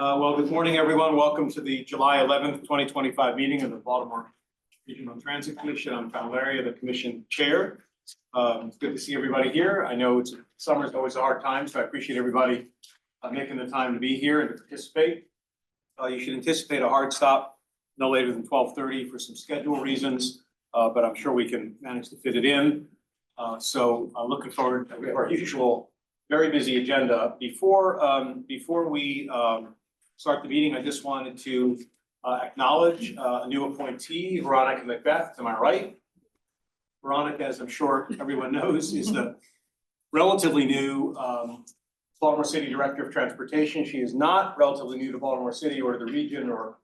Well, good morning, everyone. Welcome to the July 11th, 2025 meeting of the Baltimore Regional Transit Commission. I'm Kyle Larry, the Commission Chair. It's good to see everybody here. I know summer is always a hard time, so I appreciate everybody making the time to be here and to participate. You should anticipate a hard stop no later than 12:30 for some schedule reasons, but I'm sure we can manage to fit it in. So looking forward to our usual very busy agenda. Before we start the meeting, I just wanted to acknowledge a new appointee, Veronica Macbeth, to my right. Veronica, as I'm sure everyone knows, is the relatively new Baltimore City Director of Transportation. She is not relatively new to Baltimore City or to the region or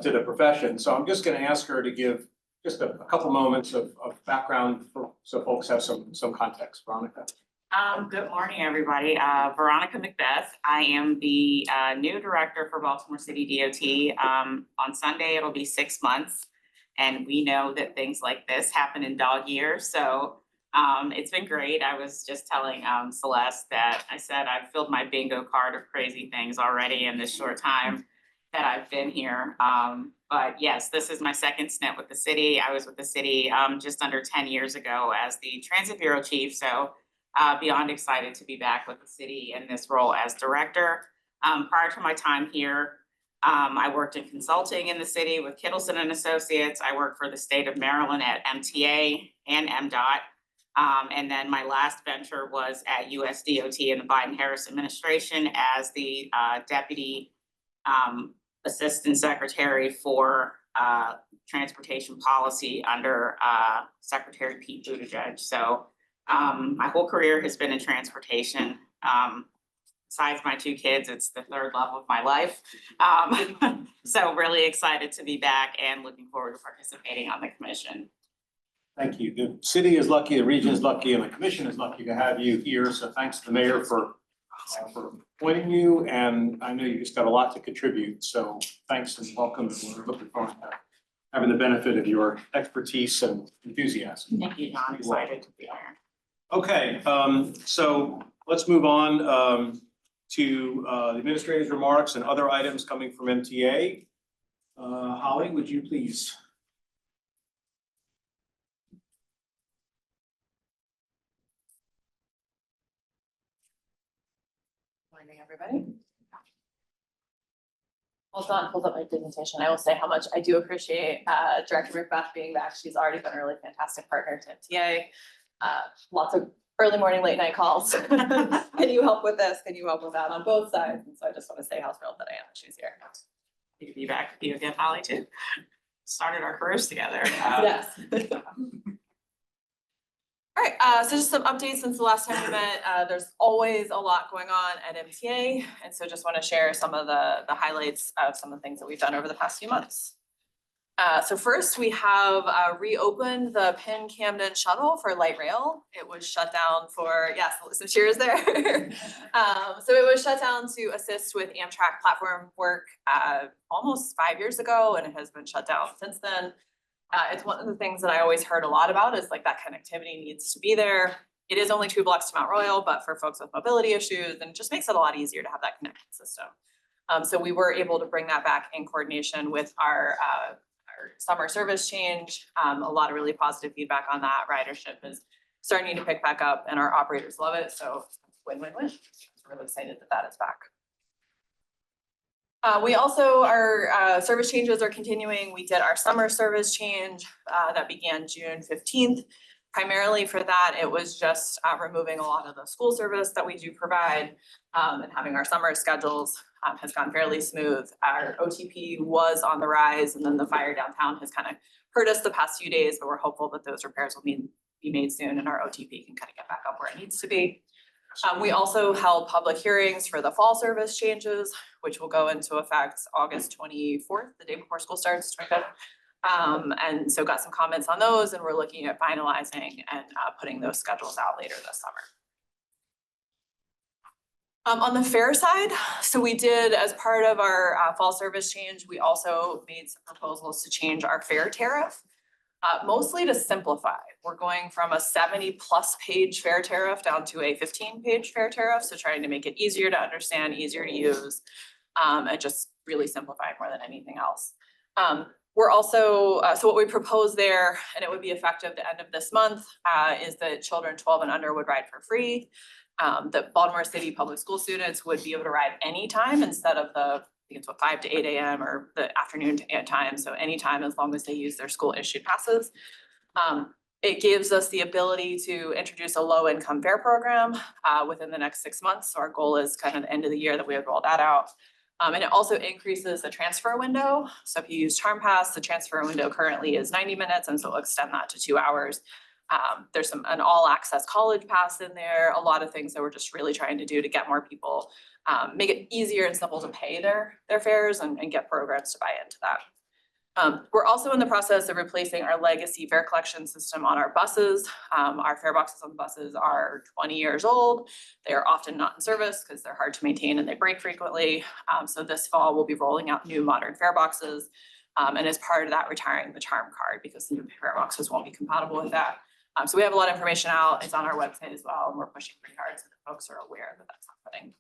to the profession. So I'm just going to ask her to give just a couple moments of background so folks have some context. Veronica. Good morning, everybody. Veronica Macbeth. I am the new director for Baltimore City DOT. On Sunday, it'll be 6 months. And we know that things like this happen in dog years. So it's been great. I was just telling Celeste that I said I've filled my bingo card of crazy things already in this short time that I've been here. But yes, this is my second stint with the city. I was with the city just under 10 years ago as the Transit Bureau Chief. So beyond excited to be back with the city in this role as director. Prior to my time here, I worked in consulting in the city with Kittleson and Associates. I worked for the state of Maryland at MTA and MDOT. And then my last venture was at USDOT in the Biden-Harris administration as the Deputy Assistant Secretary for Transportation Policy under Secretary Pete Buttigieg. So my whole career has been in transportation. Besides my two kids, it's the third love of my life. So really excited to be back and looking forward to participating on the commission. Thank you. The city is lucky, the region is lucky, and the commission is lucky to have you here. So thanks to the mayor for appointing you. And I know you just got a lot to contribute. So thanks and welcome. And we're looking forward to having the benefit of your expertise and enthusiasm. Thank you, John. Excited to be here. Okay, so let's move on to the administrator's remarks and other items coming from MTA. Holly, would you please? Morning, everybody. Well, Dawn pulled up my presentation. I will say how much I do appreciate Director Macbeth being back. She's already been a really fantastic partner to MTA. Lots of early morning, late night calls. Can you help with this? Can you help with that on both sides? And so I just want to say how thrilled that I am that she's here. Good to be back with you again, Holly, too. Started our careers together. Yes. All right, so just some updates since the last time we met. There's always a lot going on at MTA. And so just want to share some of the highlights of some of the things that we've done over the past few months. So first we have reopened the Penn Camden shuttle for light rail. It was shut down for, yes, some cheers there. So it was shut down to assist with Amtrak platform work almost 5 years ago, and it has been shut down since then. It's one of the things that I always heard a lot about is like that connectivity needs to be there. It is only 2 blocks to Mount Royal, but for folks with mobility issues, and it just makes it a lot easier to have that connected system. So we were able to bring that back in coordination with our summer service change. A lot of really positive feedback on that. Ridership is starting to pick back up and our operators love it. So win-win-win. We're really excited that that is back. We also, our service changes are continuing. We did our summer service change that began June 15th. Primarily for that, it was just removing a lot of the school service that we do provide and having our summer schedules has gone fairly smooth. Our OTP was on the rise, and then the fire downtown has kind of hurt us the past few days, but we're hopeful that those repairs will be made soon and our OTP can kind of get back up where it needs to be. We also held public hearings for the fall service changes, which will go into effect August 24th, the day before school starts, 25th. And so got some comments on those, and we're looking at finalizing and putting those schedules out later this summer. On the fare side, so we did, as part of our fall service change, we also made some proposals to change our fare tariff. Mostly to simplify. We're going from a 70+ page fare tariff down to a 15-page fare tariff. So trying to make it easier to understand, easier to use. and just really simplifying more than anything else. We're also, so what we propose there, and it would be effective the end of this month, is that children 12 and under would ride for free. That Baltimore City public school students would be able to ride anytime instead of I think it's 5 to 8 a.m. or the afternoon time, so anytime as long as they use their school issued passes. It gives us the ability to introduce a low income fare program within the next 6 months. So our goal is kind of the end of the year that we would roll that out. And it also increases the transfer window. So if you use Charm Pass, the transfer window currently is 90 minutes, and so we'll extend that to 2 hours. There's an all access college pass in there, a lot of things that we're just really trying to do to get more people, make it easier and simple to pay their fares and get programs to buy into that. We're also in the process of replacing our legacy fare collection system on our buses. Our fare boxes on the buses are 20 years old. They are often not in service because they're hard to maintain and they break frequently. So this fall, we'll be rolling out new modern fare boxes. And as part of that, retiring the Charm card because the new fare boxes won't be compatible with that. So we have a lot of information out. It's on our website as well, and we're pushing pretty hard so that folks are aware that that's happening.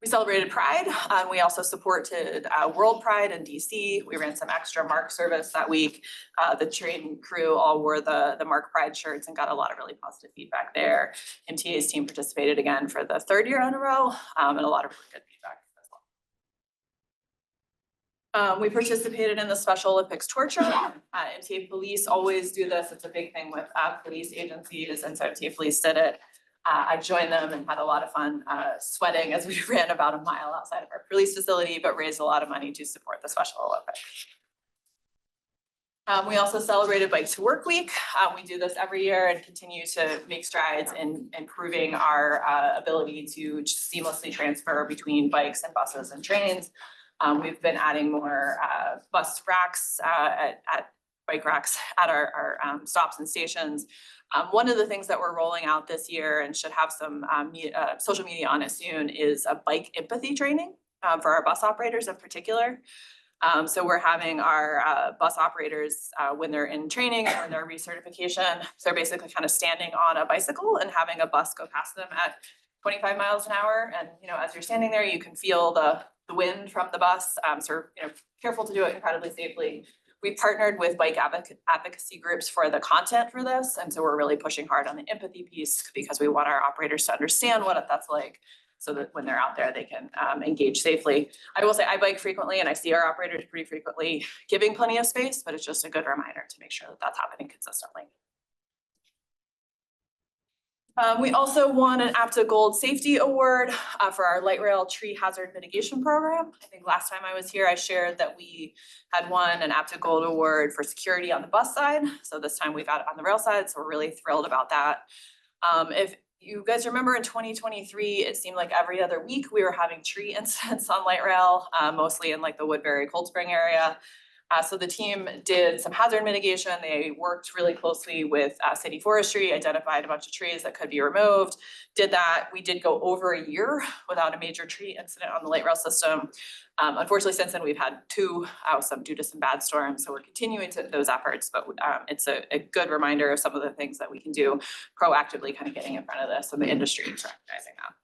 We celebrated Pride. We also supported World Pride in DC. We ran some extra Mark service that week. The train crew all wore the Mark Pride shirts and got a lot of really positive feedback there. MTA's team participated again for the 3rd year in a row, and a lot of really good feedback as well. We participated in the Special Olympics torture. MTA police always do this. It's a big thing with police agencies, and so MTA police did it. I joined them and had a lot of fun sweating as we ran about a mile outside of our police facility, but raised a lot of money to support the Special Olympics. We also celebrated Bike to Work Week. We do this every year and continue to make strides in improving our ability to seamlessly transfer between bikes and buses and trains. We've been adding more bus racks at bike racks at our stops and stations. One of the things that we're rolling out this year and should have some social media on it soon is a bike empathy training for our bus operators in particular. So we're having our bus operators when they're in training or in their recertification, so they're basically kind of standing on a bicycle and having a bus go past them at 25 miles an hour. And as you're standing there, you can feel the wind from the bus. So careful to do it incredibly safely. We partnered with bike advocacy groups for the content for this. And so we're really pushing hard on the empathy piece because we want our operators to understand what that's like so that when they're out there, they can engage safely. I will say I bike frequently and I see our operators pretty frequently giving plenty of space, but it's just a good reminder to make sure that that's happening consistently. We also won an APTA Gold Safety Award for our light rail tree hazard mitigation program. I think last time I was here, I shared that we had won an APTA Gold Award for security on the bus side. So this time we got it on the rail side, so we're really thrilled about that. If you guys remember in 2023, it seemed like every other week we were having tree incidents on light rail, mostly in like the Woodbury Cold Spring area. So the team did some hazard mitigation. They worked really closely with city forestry, identified a bunch of trees that could be removed, did that. We did go over a year without a major tree incident on the light rail system. Unfortunately, since then we've had some due to some bad storms. So we're continuing those efforts, but it's a good reminder of some of the things that we can do proactively, kind of getting in front of this, and the industry is recognizing that.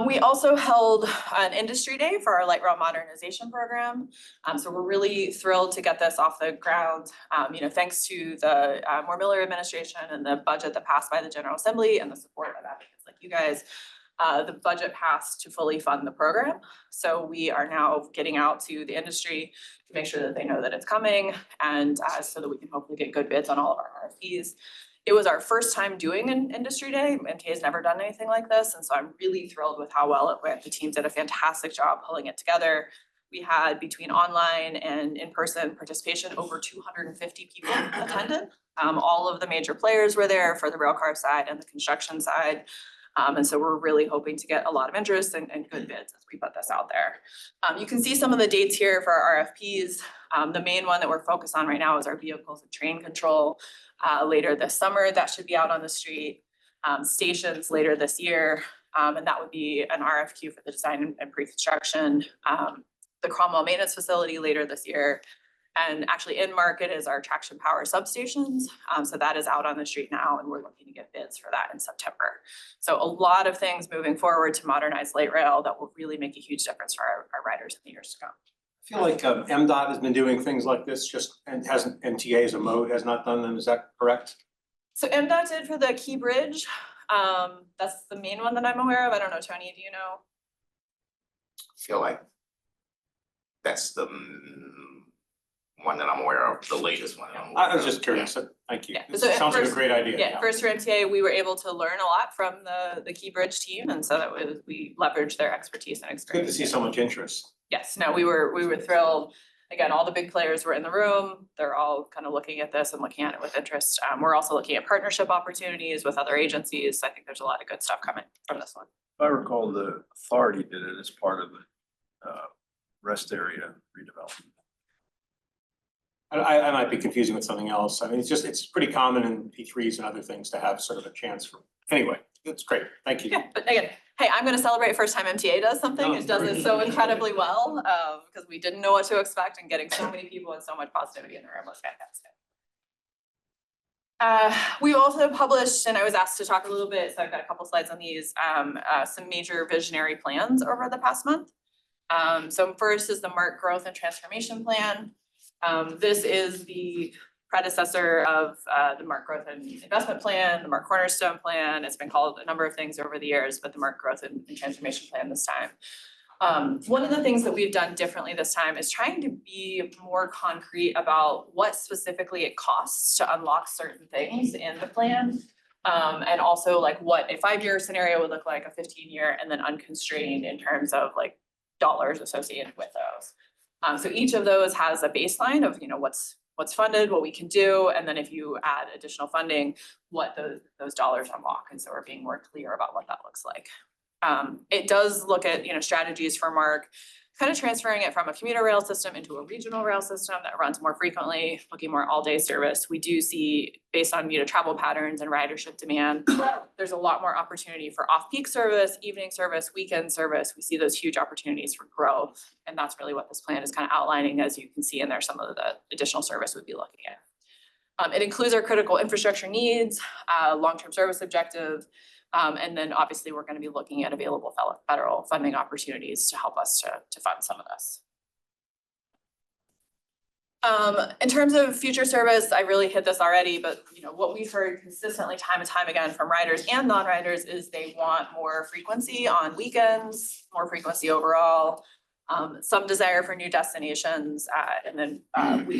We also held an industry day for our light rail modernization program. So we're really thrilled to get this off the ground. Thanks to the Moore Miller administration and the budget that passed by the General Assembly and the support of advocates like you guys, the budget passed to fully fund the program. So we are now getting out to the industry to make sure that they know that it's coming and so that we can hopefully get good bids on all of our RFPs. It was our first time doing an industry day. MTA has never done anything like this. And so I'm really thrilled with how well it went. The team did a fantastic job pulling it together. We had between online and in-person participation, over 250 people attended. All of the major players were there for the railcar side and the construction side. And so we're really hoping to get a lot of interest and good bids as we put this out there. You can see some of the dates here for our RFPs. The main one that we're focused on right now is our vehicles and train control. Later this summer, that should be out on the street. Stations later this year, and that would be an RFQ for the design and pre-construction. The Cromwell maintenance facility later this year. And actually in market is our traction power substations. So that is out on the street now and we're looking to get bids for that in September. So a lot of things moving forward to modernize light rail that will really make a huge difference for our riders in the years to come. I feel like MDOT has been doing things like this just, and hasn't, MTA as a mode has not done them, is that correct? So MDOT did for the Key Bridge. That's the main one that I'm aware of. I don't know, Tony, do you know? Feel like that's the one that I'm aware of, the latest one. that I'm aware I was of. just curious, thank you. Yeah. It So at sounds like a first- great idea. Yeah, first for MTA, we were able to learn a lot from the Key Bridge team, and so that was, we leveraged their expertise and It's good to experience. see so much interest. Yes, no, we were thrilled. Again, all the big players were in the room. They're all kind of looking at this and looking at it with interest. We're also looking at partnership opportunities with other agencies. I think there's a lot of good stuff coming from this one. If I recall, the authority did it as part of the rest area redevelopment. I might be confusing with something else. I mean, it's pretty common in P3s and other things to have sort of a chance for, anyway, that's great, thank you. Yeah, but again, hey, I'm gonna celebrate first time MTA does something. No, It does it so incredibly well, because we didn't know what to expect and getting so many people and so much positivity in the room was fantastic. We also published, and I was asked to talk a little bit, so I've got a couple slides on these, some major visionary plans over the past month. So first is the MARC Growth and Transformation Plan. This is the predecessor of the MARC Growth and Investment Plan, the MARC Cornerstone Plan. It's been called a number of things over the years, but the MARC Growth and Transformation Plan this time. One of the things that we've done differently this time is trying to be more concrete about what specifically it costs to unlock certain things in the plan. And also like what a 5-year scenario would look like, a 15-year, and then unconstrained in terms of like dollars associated with those. So each of those has a baseline of, what's funded, what we can do, and then if you add additional funding, what those dollars unlock. And so we're being more clear about what that looks like. It does look at, strategies for MARC, kind of transferring it from a commuter rail system into a regional rail system that runs more frequently, looking more all-day service. We do see, based on, travel patterns and ridership demand, there's a lot more opportunity for off-peak service, evening service, weekend service. We see those huge opportunities for growth. And that's really what this plan is kind of outlining, as you can see in there, some of the additional service we'd be looking at. It includes our critical infrastructure needs, long-term service objective, and then obviously we're going to be looking at available federal funding opportunities to help us to fund some of this. In terms of future service, I really hit this already, but what we've heard consistently time and time again from riders and non-riders is they want more frequency on weekends, more frequency overall, some desire for new destinations, and then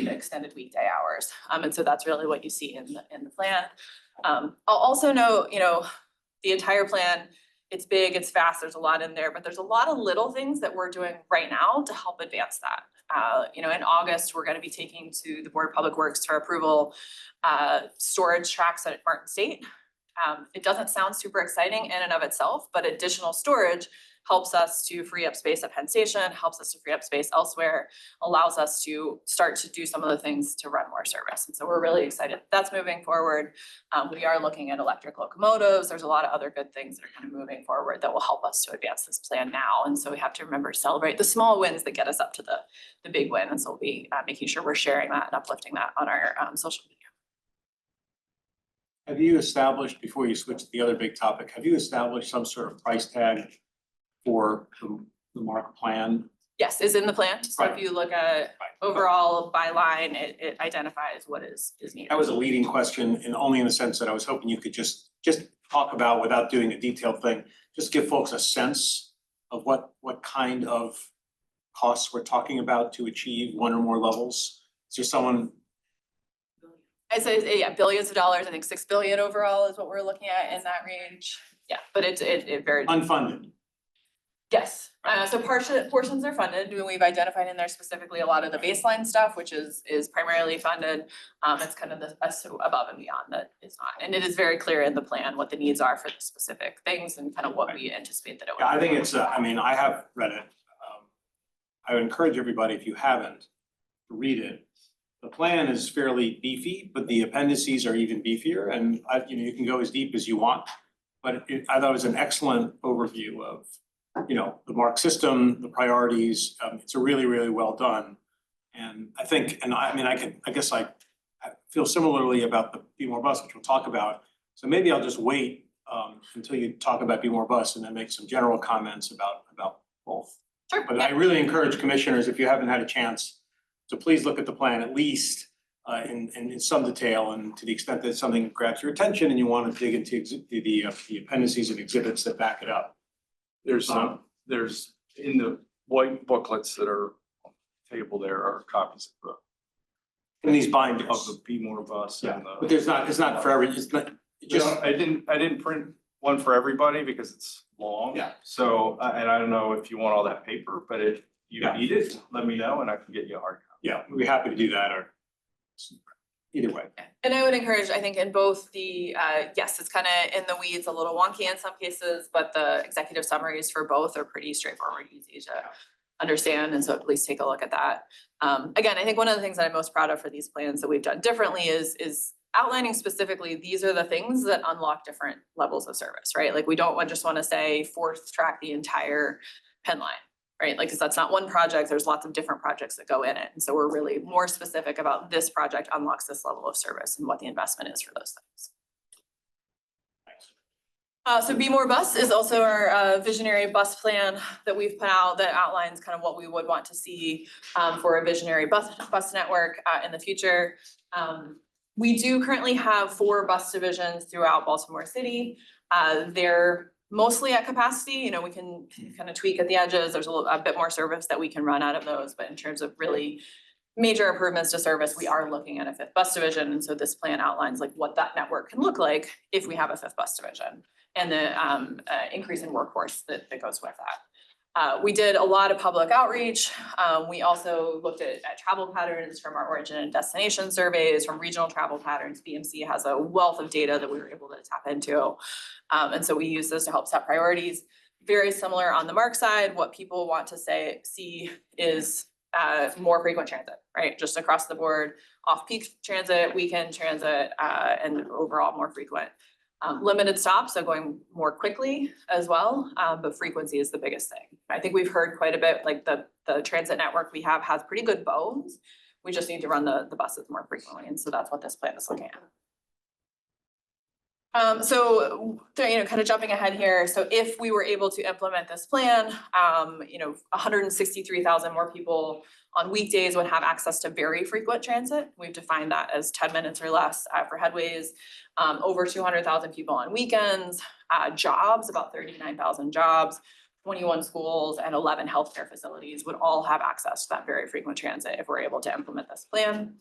extended weekday hours. And so that's really what you see in the plan. I'll also note, the entire plan, it's big, it's fast, there's a lot in there, but there's a lot of little things that we're doing right now to help advance that. In August, we're gonna be taking to the Board of Public Works for approval, storage tracks at Martin State. It doesn't sound super exciting in and of itself, but additional storage helps us to free up space at Penn Station, helps us to free up space elsewhere, allows us to start to do some of the things to run more service. And so we're really excited that's moving forward. We are looking at electric locomotives. There's a lot of other good things that are kind of moving forward that will help us to advance this plan now. And so we have to remember to celebrate the small wins that get us up to the big win. And so we'll be making sure we're sharing that and uplifting that on our social media. Have you established, before you switch to the other big topic, have you established some sort of price tag for the MARC plan? Yes, is in the plan. So if Right. you look at overall by line, it identifies what is needed. That was a leading question, and only in the sense that I was hoping you could just talk about, without doing a detailed thing, just give folks a sense of what kind of costs we're talking about to achieve one or more levels. Is there someone? I say, yeah, billions of dollars. I think 6 billion overall is what we're looking at in that range. Yeah, but it varies. Unfunded. Yes, so portions are funded, and we've identified in there specifically a lot of the baseline stuff, which is primarily funded. It's kind of the above and beyond that is not, and it is very clear in the plan what the needs are for the specific things and kind of what we anticipate that it would. Yeah, I think it's, I have read it. I would encourage everybody, if you haven't, to read it. The plan is fairly beefy, but the appendices are even beefier, and you can go as deep as you want. But I thought it was an excellent overview of the MARC system, the priorities. It's a really, really well done. And I think, and I mean, I guess I feel similarly about the Be More Bus, which we'll talk about. So maybe I'll just wait until you talk about Be More Bus and then make some general comments about both. Sure. But I really encourage commissioners, if you haven't had a chance, to please look at the plan at least in some detail, and to the extent that something grabs your attention and you want to dig into the appendices and exhibits that back it up. There's in the white booklets that are on the table, there are copies of In these the, binders. of the Be More Bus and But the. it's not for every, it's not, just, I didn't print one for everybody because it's long. Yeah. So, and I don't know if you want all that paper, but if you Yeah. need it, let me know and I can get you a hard copy. yeah, we'd be happy to do that, or either way. And I would encourage, I think in both the, yes, it's kind of in the weeds, a little wonky in some cases, but the executive summaries for both are pretty straightforward, easy to understand, and so please take a look at that. Again, I think one of the things that I'm most proud of for these plans that we've done differently is outlining specifically, these are the things that unlock different levels of service, right? Like, we don't just want to say fourth track the entire Penn line, right? Like, because that's not one project, there's lots of different projects that go in it. And so we're really more specific about this project unlocks this level of service and what the investment is for those things. So Be More Bus is also our visionary bus plan that we've put out that outlines kind of what we would want to see for a visionary bus network in the future. We do currently have 4 bus divisions throughout Baltimore City. They're mostly at capacity. You know, we can kind of tweak at the edges. There's a bit more service that we can run out of those, but in terms of really major improvements to service, we are looking at a 5th bus division. And so this plan outlines like what that network can look like if we have a 5th bus division, and the increase in workforce that goes with that. We did a lot of public outreach. We also looked at travel patterns from our origin and destination surveys, from regional travel patterns. BMC has a wealth of data that we were able to tap into. And so we use this to help set priorities. Very similar on the MARC side, what people want to see is more frequent transit, right? Just across the board, off-peak transit, weekend transit, and overall more frequent. Limited stops, so going more quickly as well, but frequency is the biggest thing. I think we've heard quite a bit, like the transit network we have has pretty good bones. We just need to run the buses more frequently, and so that's what this plan is looking at. So, you know, kind of jumping ahead here. So if we were able to implement this plan, you know, 163,000 more people on weekdays would have access to very frequent transit. We've defined that as 10 minutes or less for headways. Over 200,000 people on weekends, jobs, about 39,000 jobs, 21 schools and 11 healthcare facilities would all have access to that very frequent transit if we're able to implement this plan.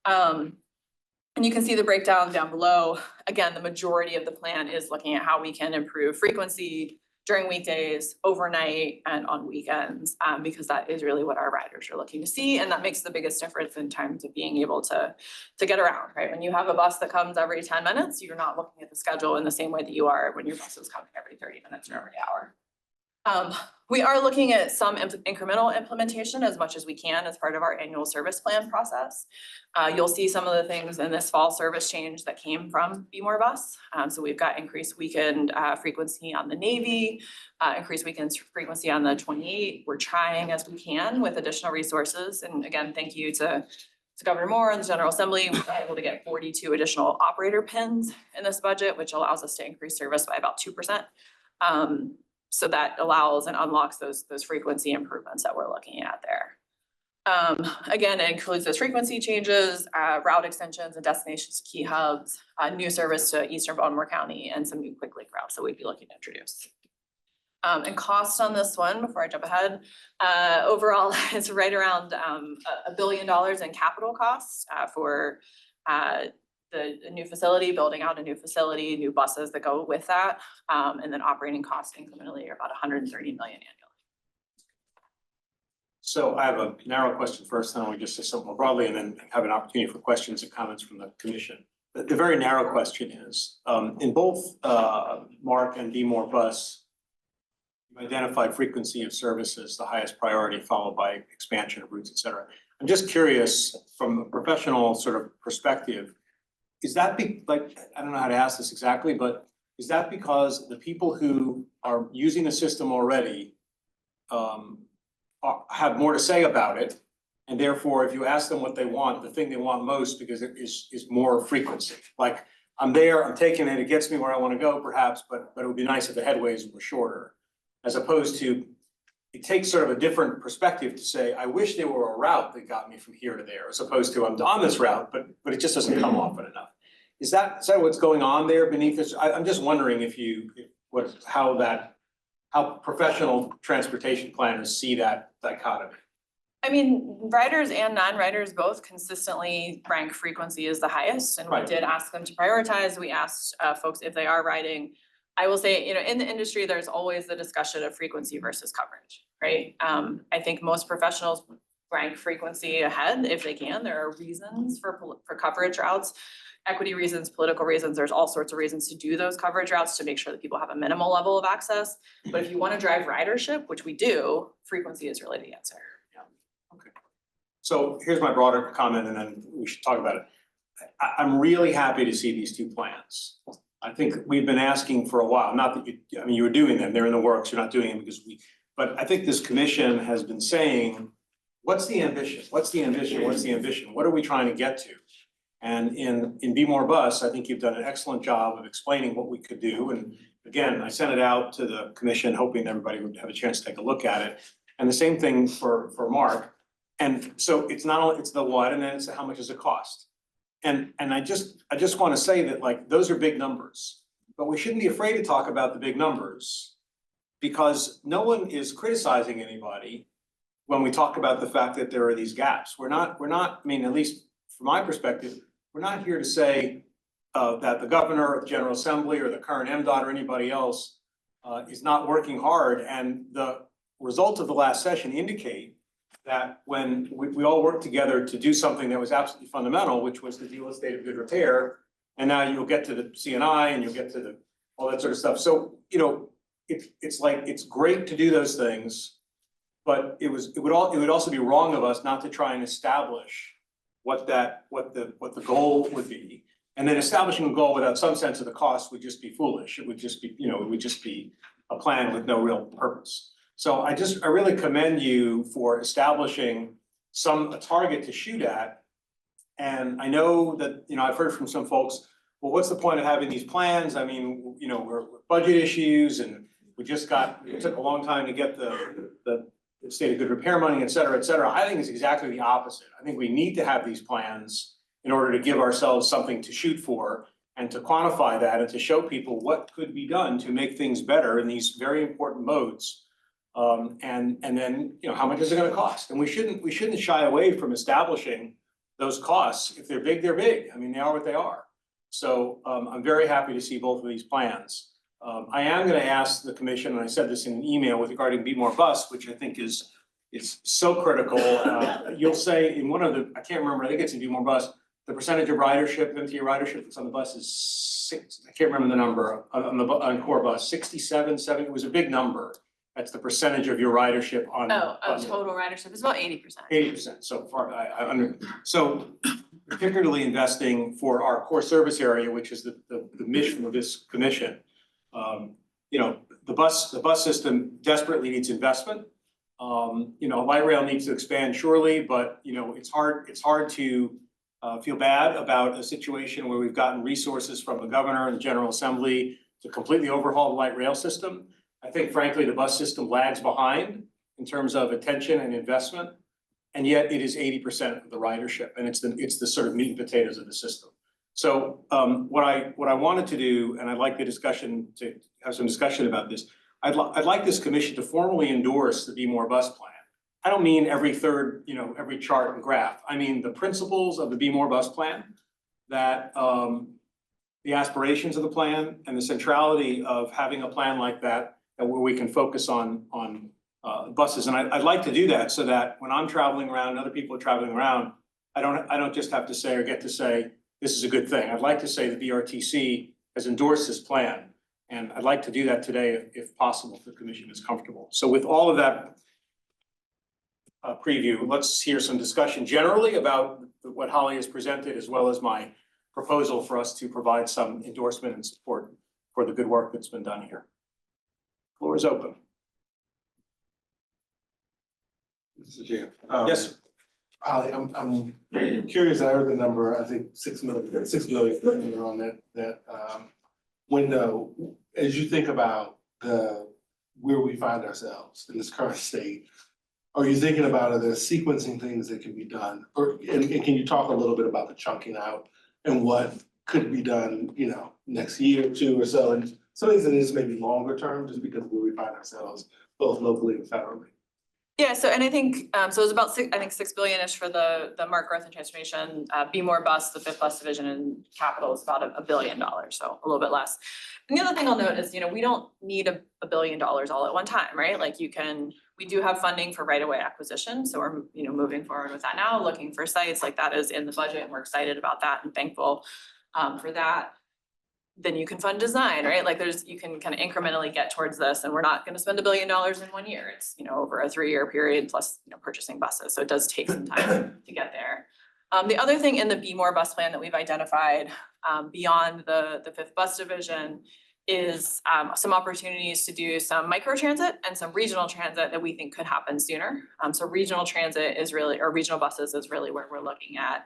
And you can see the breakdown down below. Again, the majority of the plan is looking at how we can improve frequency during weekdays, overnight, and on weekends, because that is really what our riders are looking to see. And that makes the biggest difference in terms of being able to get around, right? When you have a bus that comes every 10 minutes, you're not looking at the schedule in the same way that you are when your bus is coming every 30 minutes or every hour. We are looking at some incremental implementation as much as we can as part of our annual service plan process. You'll see some of the things in this fall service change that came from Be More Bus. So we've got increased weekend frequency on the Navy, increased weekend frequency on the 28. We're trying as we can with additional resources. And again, thank you to Governor Moore and the General Assembly. We were able to get 42 additional operator pins in this budget, which allows us to increase service by about 2%. So that allows and unlocks those frequency improvements that we're looking at there. Again, it includes those frequency changes, route extensions and destinations to key hubs, new service to Eastern Baltimore County, and some new quick link routes that we'd be looking to introduce. And cost on this one, before I jump ahead, overall it's right around $1 billion in capital costs for the new facility, building out a new facility, new buses that go with that, and then operating costs incrementally are about $130 million annually. So I have a narrow question first, then I'll just say something more broadly, and then have an opportunity for questions and comments from the commission. The very narrow question is, in both MARC and Be More Bus, you've identified frequency of services, the highest priority, followed by expansion of routes, et cetera. I'm just curious, from a professional sort of perspective, is that like, I don't know how to ask this exactly, but is that because the people who are using the system already have more to say about it, And therefore, if you ask them what they want, the thing they want most, because it is more frequency. Like, I'm there, I'm taking it, it gets me where I want to go perhaps, but it would be nice if the headways were shorter. As opposed to, it takes sort of a different perspective to say, I wish there were a route that got me from here to there, as opposed to, I'm on this route, but it just doesn't come often enough. Is that what's going on there beneath this? I'm just wondering how professional transportation planners see that dichotomy. I mean, riders and non-riders both consistently rank frequency as the highest, and we Right. did ask them to prioritize. We asked folks if they are riding. I will say, you know, in the industry, there's always the discussion of frequency versus coverage, right? I think most professionals rank frequency ahead if they can. There are reasons for coverage routes, equity reasons, political reasons. There's all sorts of reasons to do those coverage routes to make sure that people have a minimal level of access. But if you want to drive ridership, which we do, frequency is really the answer. So here's my broader comment, and then we should talk about it. I'm really happy to see these two plans. I think we've been asking for a while, not that you were doing them, they're in the works, you're not doing them because but I think this commission has been saying, what's the ambition? What's the ambition? What's the ambition? What are we trying to get to? And in Be More Bus, I think you've done an excellent job of explaining what we could do. And again, I sent it out to the commission, hoping everybody would have a chance to take a look at it. And the same thing for Mark. And so it's not only, it's the what, and then it's how much does it cost? And I just want to say that, like, those are big numbers, but we shouldn't be afraid to talk about the big numbers, because no one is criticizing anybody when we talk about the fact that there are these gaps. We're not, I mean, at least from my perspective, we're not here to say that the governor or the General Assembly or the current MDOT or anybody else is not working hard. And the results of the last session indicate that when we all worked together to do something that was absolutely fundamental, which was to deal with state of good repair, and now you'll get to the CNI and you'll get to all that sort of stuff. So, you know, it's like, it's great to do those things, but it would also be wrong of us not to try and establish what the goal would be. And then establishing a goal without some sense of the cost would just be foolish. It would just be, it would just be a plan with no real purpose. So I really commend you for establishing a target to shoot at. And I know that, I've heard from some folks, well, what's the point of having these plans? I mean, we're budget issues, and it took a long time to get the state of good repair money, et cetera, et cetera. I think it's exactly the opposite. I think we need to have these plans in order to give ourselves something to shoot for and to quantify that and to show people what could be done to make things better in these very important modes. And then, how much is it gonna cost? And we shouldn't shy away from establishing those costs. If they're big, they're big. I mean, they are what they are. So I'm very happy to see both of these plans. I am gonna ask the commission, and I said this in an email with regarding Be More Bus, which I think is so critical. You'll say in one of the, I can't remember, I think it's in Be More Bus, the percentage of ridership, MTA ridership that's on the bus is 6, I can't remember the number, on core bus, 67, 70, it was a big number. That's the percentage of your ridership on. Total ridership is about 80%. 80%, so far, so particularly investing for our core service area, which is the mission of this commission. The bus system desperately needs investment. Light rail needs to expand surely, but it's hard to feel bad about a situation where we've gotten resources from the governor and the General Assembly to completely overhaul the light rail system. I think frankly, the bus system lags behind in terms of attention and investment, and yet it is 80% of the ridership, and it's the sort of meat and potatoes of the system. So what I wanted to do, and I'd like the discussion to have some discussion about this, I'd like this commission to formally endorse the Be More Bus plan. I don't mean every third, every chart and graph. I mean the principles of the Be More Bus plan, that the aspirations of the plan and the centrality of having a plan like that, where we can focus on buses. And I'd like to do that so that when I'm traveling around and other people are traveling around, I don't just have to say or get to say, this is a good thing. I'd like to say the BRTC has endorsed this plan. And I'd like to do that today if possible, if the commission is comfortable. So with all of that preview, let's hear some discussion generally about what Holly has presented, as well as my proposal for us to provide some endorsement and support for the good work that's been done here. Floor is open. Mr. Chair. Yes, Holly, I'm curious, I heard the number, I think 6 billion on that window. As you think about where we find ourselves in this current state, are you thinking about are there sequencing things that can be done? And can you talk a little bit about the chunking out and what could be done, you know, next year or two or so? And some things that is maybe longer term, just because of where we find ourselves, both locally and federally. Yeah, so and I think, so it was about 6 billion-ish for the MARC growth and transformation, Be More Bus, the 5th bus division and capital is about $1 billion, so a little bit less. And the other thing I'll note is, you know, we don't need $1 billion all at one time, right? Like we do have funding for right-of-way acquisition, so we're, you know, moving forward with that now, looking for sites, like that is in the budget and we're excited about that and thankful for that. Then you can fund design, right? Like you can kind of incrementally get towards this and we're not gonna spend $1 billion in 1 year. It's, you know, over a 3-year period plus, you know, purchasing buses. So it does take some time to get there. The other thing in the Be More bus plan that we've identified beyond the 5th bus division is some opportunities to do some micro transit and some regional transit that we think could happen sooner. So regional transit is really, or regional buses is really where we're looking at.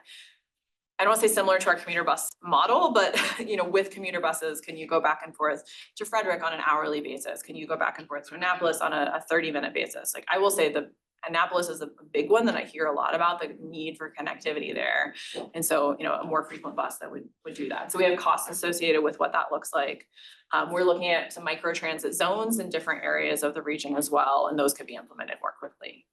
I don't want to say similar to our commuter bus model, but you know, with commuter buses, can you go back and forth to Frederick on an hourly basis? Can you go back and forth to Annapolis on a 30-minute basis? Like I will say the Annapolis is a big one that I hear a lot about, the need for connectivity there. And so, you know, a more frequent bus that would do that. So we have costs associated with what that looks like. We're looking at some micro transit zones in different areas of the region as well, and those could be implemented more quickly.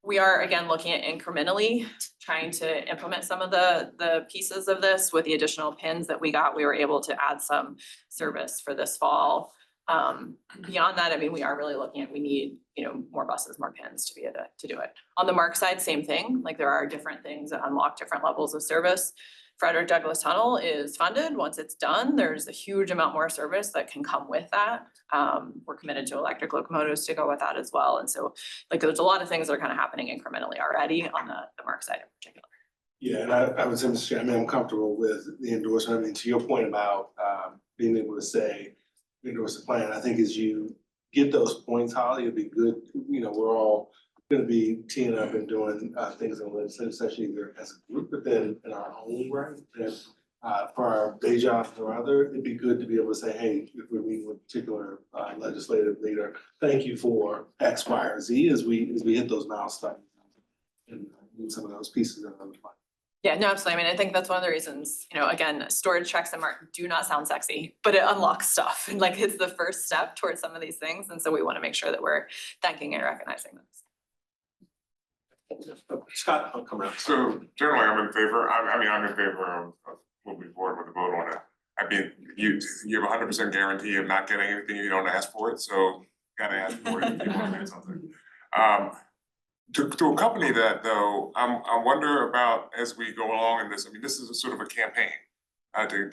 We are again looking at incrementally trying to implement some of the pieces of this with the additional pins that we got. We were able to add some service for this fall. Beyond that, I mean, we are really looking at, we need, you know, more buses, more pins to be able to do it. On the MARC side, same thing, like there are different things that unlock different levels of service. Frederick Douglass Tunnel is funded. Once it's done, there's a huge amount more service that can come with that. We're committed to electric locomotives to go with that as well. And so like there's a lot of things that are kind of happening incrementally already on the MARC side in particular. Yeah, and I would say, Mr. Chair, I mean, I'm comfortable with the endorsement. I mean, to your point about being able to say, endorse the plan, I think as you get those points, Holly, it'd be good, you know, we're all gonna be teeing up and doing things in the legislative session either as a group, but then in our own right. And for our day jobs or other, it'd be good to be able to say, hey, if we're meeting with a particular legislative leader, thank you for X, Y, or Z as we hit those milestones and some of those pieces of the plan. Yeah, no, absolutely. I mean, I think that's one of the reasons, you know, again, storage checks and MARC do not sound sexy, but it unlocks stuff. And like, it's the first step towards some of these things. And so we want to make sure that we're thanking and recognizing those. Scott, I'll come around. So generally, I'm in favor. I'm in favor of moving forward with the vote on it. I mean, you have 100% guarantee of not getting anything you don't ask for it, so you gotta ask for it if you want to get something. To accompany that though, I wonder about as we go along in this. I mean, this is a sort of a campaign.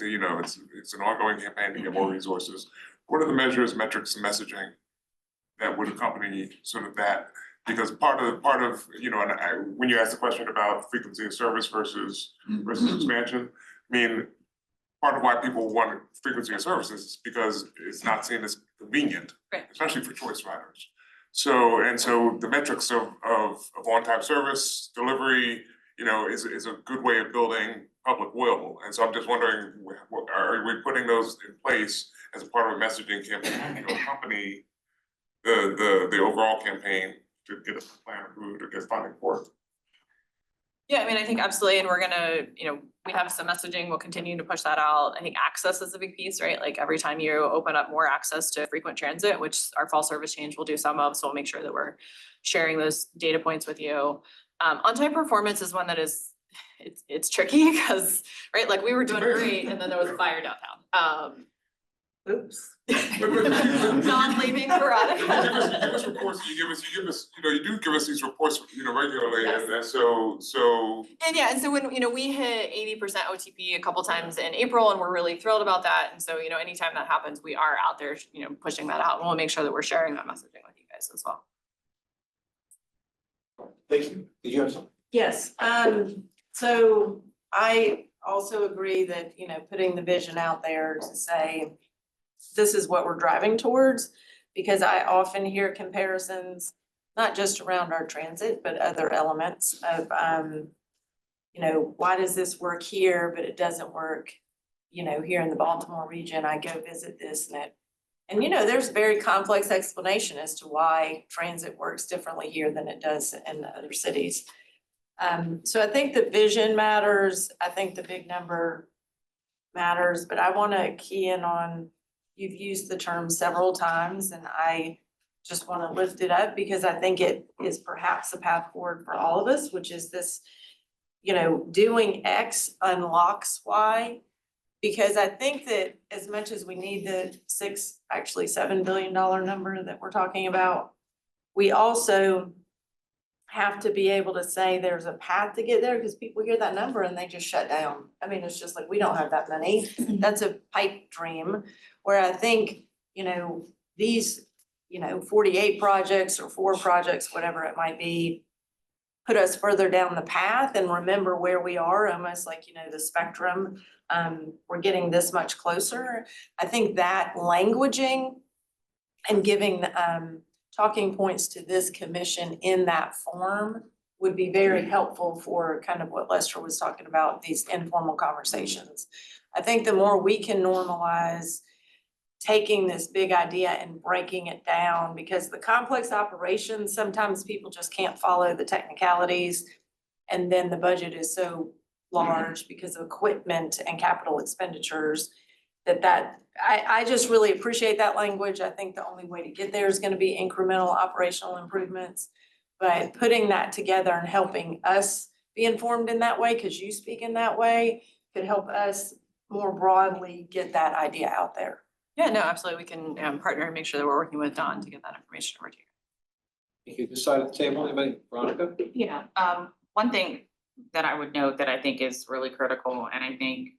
You know, it's an ongoing campaign to get more resources. What are the measures, metrics, and messaging that would accompany sort of that? Because part of you know, and when you ask the question about frequency of service versus expansion, I mean, part of why people want frequency of services is because it's not seen as convenient, Right. especially for choice riders. So the metrics of on-time service delivery, you know, is a good way of building public will. And so I'm just wondering, are we putting those in place as a part of a messaging campaign to accompany the overall campaign to get a plan approved or get funding for it? Yeah, I mean, I think absolutely. And we're gonna, you know, we have some messaging, we'll continue to push that out. I think access is a big piece, right? Like every time you open up more access to frequent transit, which our fall service change will do some of, so we'll make sure that we're sharing those data points with you. On-time performance is one that is, it's tricky because, right, like we were doing great and then there was a fire downtown. Oops. Non-leaving Veronica. You give us reports, you give us, you know, you do give us these reports, you know, regularly, Yes. and so. And yeah, and so when, you know, we hit 80% OTP a couple times in April and we're really thrilled about that. And so, you know, anytime that happens, we are out there, you know, pushing that out and we'll make sure that we're sharing that messaging with you guys as well. Thank you. Did you have something? Yes, so I also agree that, you know, putting the vision out there to say, this is what we're driving towards, because I often hear comparisons not just around our transit, but other elements of, why does this work here, but it doesn't work, here in the Baltimore region, I go visit this and there's very complex explanation as to why transit works differently here than it does in other cities. So I think the vision matters. I think the big number matters, but I want to key in on, you've used the term several times and I just want to lift it up because I think it is perhaps a path forward for all of us, which is this, doing X unlocks Y. Because I think that as much as we need the $7 billion number that we're talking about, we also have to be able to say there's a path to get there, because people hear that number and they just shut down. I mean, it's just like, we don't have that money. That's a pipe dream, where I think, these, 48 projects or 4 projects, whatever it might be, put us further down the path and remember where we are, almost like, the spectrum. We're getting this much closer. I think that languaging and giving talking points to this commission in that form would be very helpful for kind of what Lester was talking about, these informal conversations. I think the more we can normalize taking this big idea and breaking it down, because the complex operations, sometimes people just can't follow the technicalities. And then the budget is so large because of equipment and capital expenditures I just really appreciate that language. I think the only way to get there is going to be incremental operational improvements. But putting that together and helping us be informed in that way, because you speak in that way, could help us more broadly get that idea out there. Yeah, no, absolutely. We can partner and make sure that we're working with Dawn to get that information over to you. Thank you. This side of the table, anybody? Veronica? Yeah, one thing that I would note that I think is really critical, and I think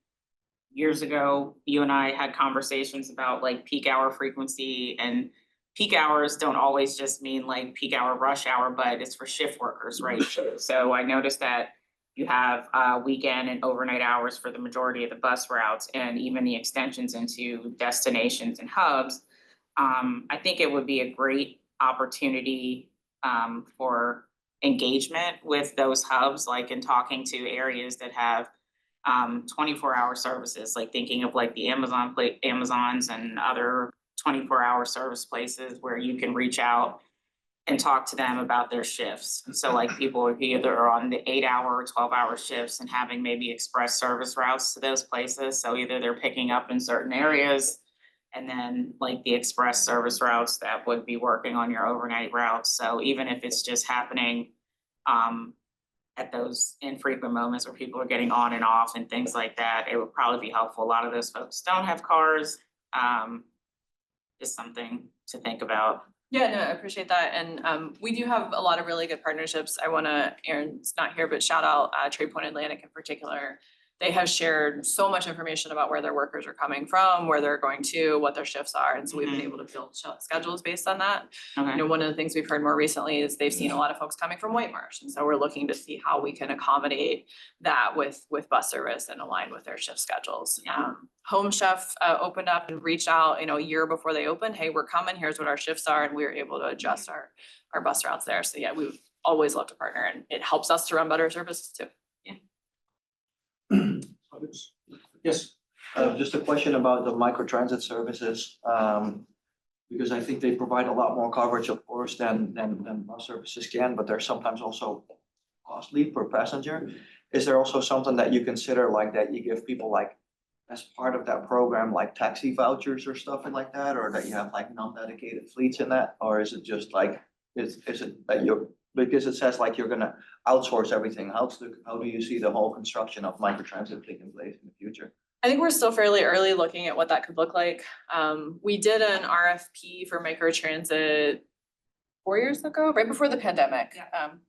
years ago, you and I had conversations about like peak hour frequency, and peak hours don't always just mean like peak hour rush hour, but it's for shift workers, right? So I noticed that you have weekend and overnight hours for the majority of the bus routes and even the extensions into destinations and hubs. I think it would be a great opportunity for engagement with those hubs, like in talking to areas that have 24-hour services, like thinking of like the Amazons and other 24-hour service places where you can reach out and talk to them about their shifts. And so like people would be either on the 8-hour or 12-hour shifts and having maybe express service routes to those places. So either they're picking up in certain areas and then like the express service routes that would be working on your overnight routes. So even if it's just happening at those infrequent moments where people are getting on and off and things like that, it would probably be helpful. A lot of those folks don't have cars. Just something to think about. Yeah, no, I appreciate that. And we do have a lot of really good partnerships. I wanna, Aaron's not here, but shout out Trade Point Atlantic in particular. They have shared so much information about where their workers are coming from, where they're going to, what their shifts are. And so we've been able to build schedules based on that. Okay. One of the things we've heard more recently is they've seen a lot of folks coming from White Marsh. And so we're looking to see how we can accommodate that with bus service and align with their shift schedules. Home Chef opened up and reached out, a year before they opened. Hey, we're coming, here's what our shifts are. And we were able to adjust our bus routes there. So yeah, we would always love to partner, and it helps us to run better services too. Others? Yes. Just a question about the microtransit services, because I think they provide a lot more coverage, of course, than bus services can, but they're sometimes also costly per passenger. Is there also something that you consider like that you give people like as part of that program, like taxi vouchers or stuff like that, or that you have like non-dedicated fleets in that? Or is it just like, is it that you're, because it says like you're gonna outsource everything. How do you see the whole construction of microtransit taking place in the future? I think we're still fairly early looking at what that could look like. We did an RFP for microtransit 4 years ago, right before the pandemic,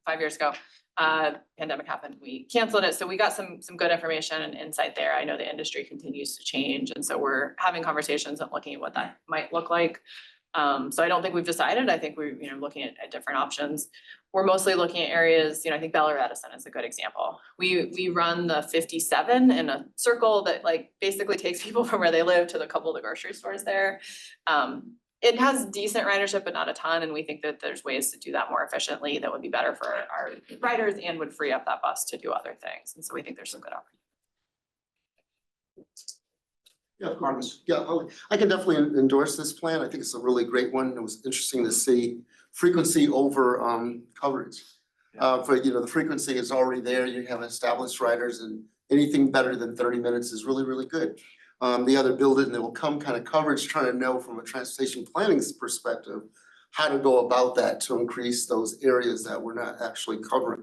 5 years ago. Pandemic happened, we canceled it. So we got some good information and insight there. I know the industry continues to change. And so we're having conversations and looking at what that might look like. So I don't think we've decided. I think we're looking at different options. We're mostly looking at areas, I think Bel Edison is a good example. We run the 57 in a circle that like basically takes people from where they live to the couple of the grocery stores there. it has decent ridership, but not a ton, and we think that there's ways to do that more efficiently that would be better for our riders and would free up that bus to do other things. And so we think there's some good opportunities. Yeah, Marcus. Yeah, I can definitely endorse this plan. I think it's a really great one. It was interesting to see frequency over coverage. For, you know, the frequency is already there. You have established riders, and anything better than 30 minutes is really, really good. The other building that will come kind of coverage, trying to know from a transportation planning perspective, how to go about that to increase those areas that we're not actually covering.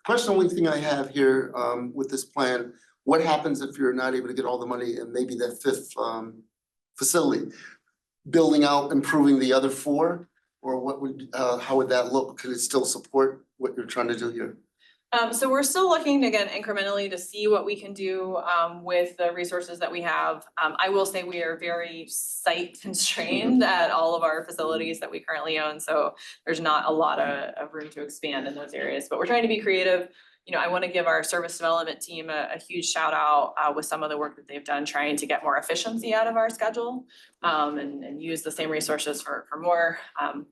Question, only thing I have here with this plan, what happens if you're not able to get all the money in maybe that fifth facility? Building out, improving the other four, or what would, how would that look? Could it still support what you're trying to do here? So we're still looking again incrementally to see what we can do with the resources that we have. I will say we are very site constrained at all of our facilities that we currently own. So there's not a lot of room to expand in those areas, but we're trying to be creative. You know, I want to give our service development team a huge shout out with some of the work that they've done trying to get more efficiency out of our schedule and use the same resources for more.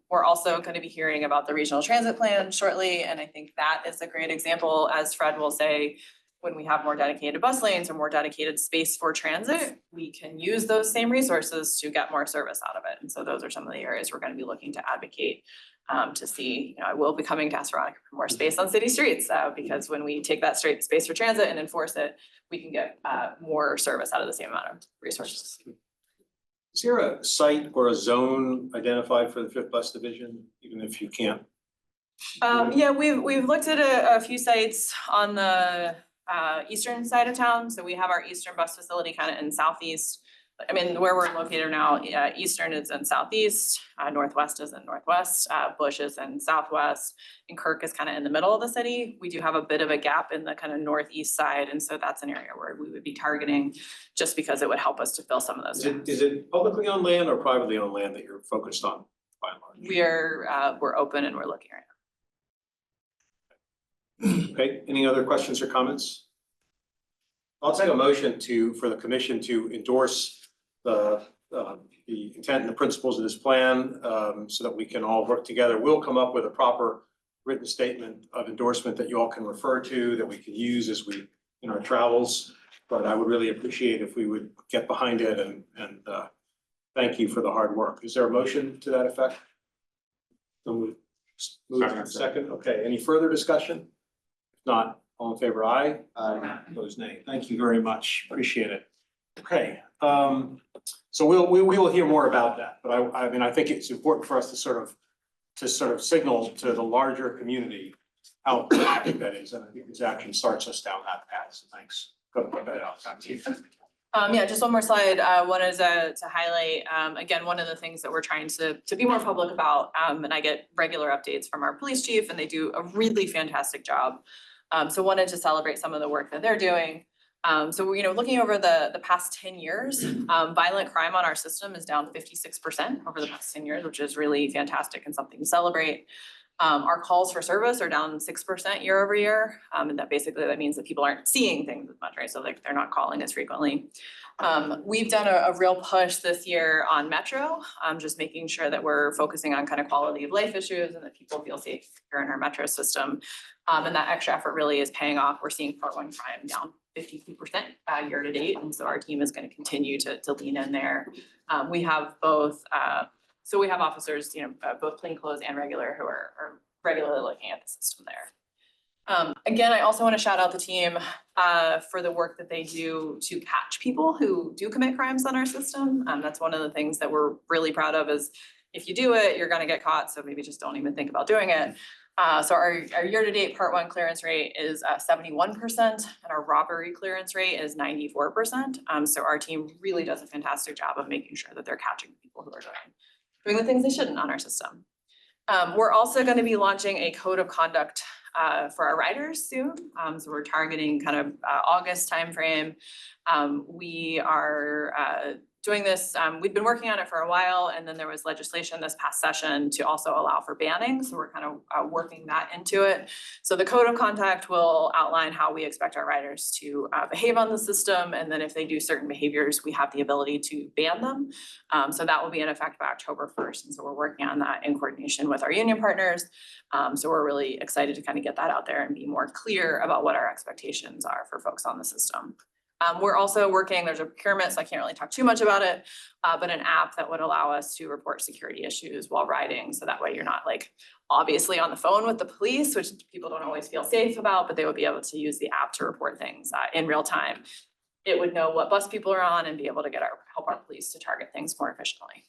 We're also going to be hearing about the regional transit plan shortly, and I think that is a great example, as Fred will say, when we have more dedicated bus lanes or more dedicated space for transit, we can use those same resources to get more service out of it. And so those are some of the areas we're going to be looking to advocate to see. You know, I will be coming to ask Veronica for more space on city streets because when we take that straight space for transit and enforce it, we can get more service out of the same amount of resources. Is there a site or a zone identified for the fifth bus division, even if you can't? Yeah, we've looked at a few sites on the eastern side of town. So we have our eastern bus facility kind of in southeast. I mean, where we're located now, eastern is in southeast, northwest is in northwest, Bush is in southwest, and Kirk is kind of in the middle of the city. We do have a bit of a gap in the kind of northeast side, and so that's an area where we would be targeting just because it would help us to fill some of those gaps. Is it publicly owned land or privately owned land that you're focused on by and large? We're open and we're looking right now. Okay, any other questions or comments? I'll take a motion for the commission to endorse the intent and the principles of this plan so that we can all work together. We'll come up with a proper written statement of endorsement that you all can refer to, that we can use as we in our travels. But I would really appreciate if we would get behind it and thank you for the hard work. Is there a motion to that effect? So move second. Okay, any further discussion? If not, all in favor, aye. Aye. Opposed, nay. Thank you very much. Appreciate it. Okay, so we will hear more about that, but I mean, I think it's important for us to sort of signal to the larger community how important that is, and I think this action starts us down that path, so thanks. Go put that out. Back to you. Yeah, just one more slide. Wanted to highlight, again, one of the things that we're trying to be more public about, and I get regular updates from our police chief, and they do a really fantastic job. So wanted to celebrate some of the work that they're doing. So, you know, looking over the past 10 years, violent crime on our system is down 56% over the past 10 years, which is really fantastic and something to celebrate. Our calls for service are down 6% year over year. And that means that people aren't seeing things as much, right? So like they're not calling as frequently. We've done a real push this year on Metro, just making sure that we're focusing on kind of quality of life issues and that people feel safe here in our Metro system. And that extra effort really is paying off. We're seeing Part 1 crime down 52% year to date. And so our team is going to continue to lean in there. We have both, so we have officers, you know, both plainclothes and regular who are regularly looking at the system there. Again, I also want to shout out the team for the work that they do to catch people who do commit crimes on our system. That's one of the things that we're really proud of is if you do it, you're going to get caught. So maybe just don't even think about doing it. So our year-to-date Part 1 clearance rate is 71%, and our robbery clearance rate is 94%. So our team really does a fantastic job of making sure that they're catching people who are doing the things they shouldn't on our system. We're also going to be launching a code of conduct for our riders soon. So we're targeting kind of August timeframe. We are doing this, we've been working on it for a while, and then there was legislation this past session to also allow for banning, so we're kind of working that into it. So the code of conduct will outline how we expect our riders to behave on the system, and then if they do certain behaviors, we have the ability to ban them. So that will be in effect by October 1st, and so we're working on that in coordination with our union partners. So we're really excited to kind of get that out there and be more clear about what our expectations are for folks on the system. We're also working, there's a procurement, so I can't really talk too much about it, but an app that would allow us to report security issues while riding. So that way you're not like obviously on the phone with the police, which people don't always feel safe about, but they would be able to use the app to report things in real time. It would know what bus people are on and be able to help our police to target things more efficiently.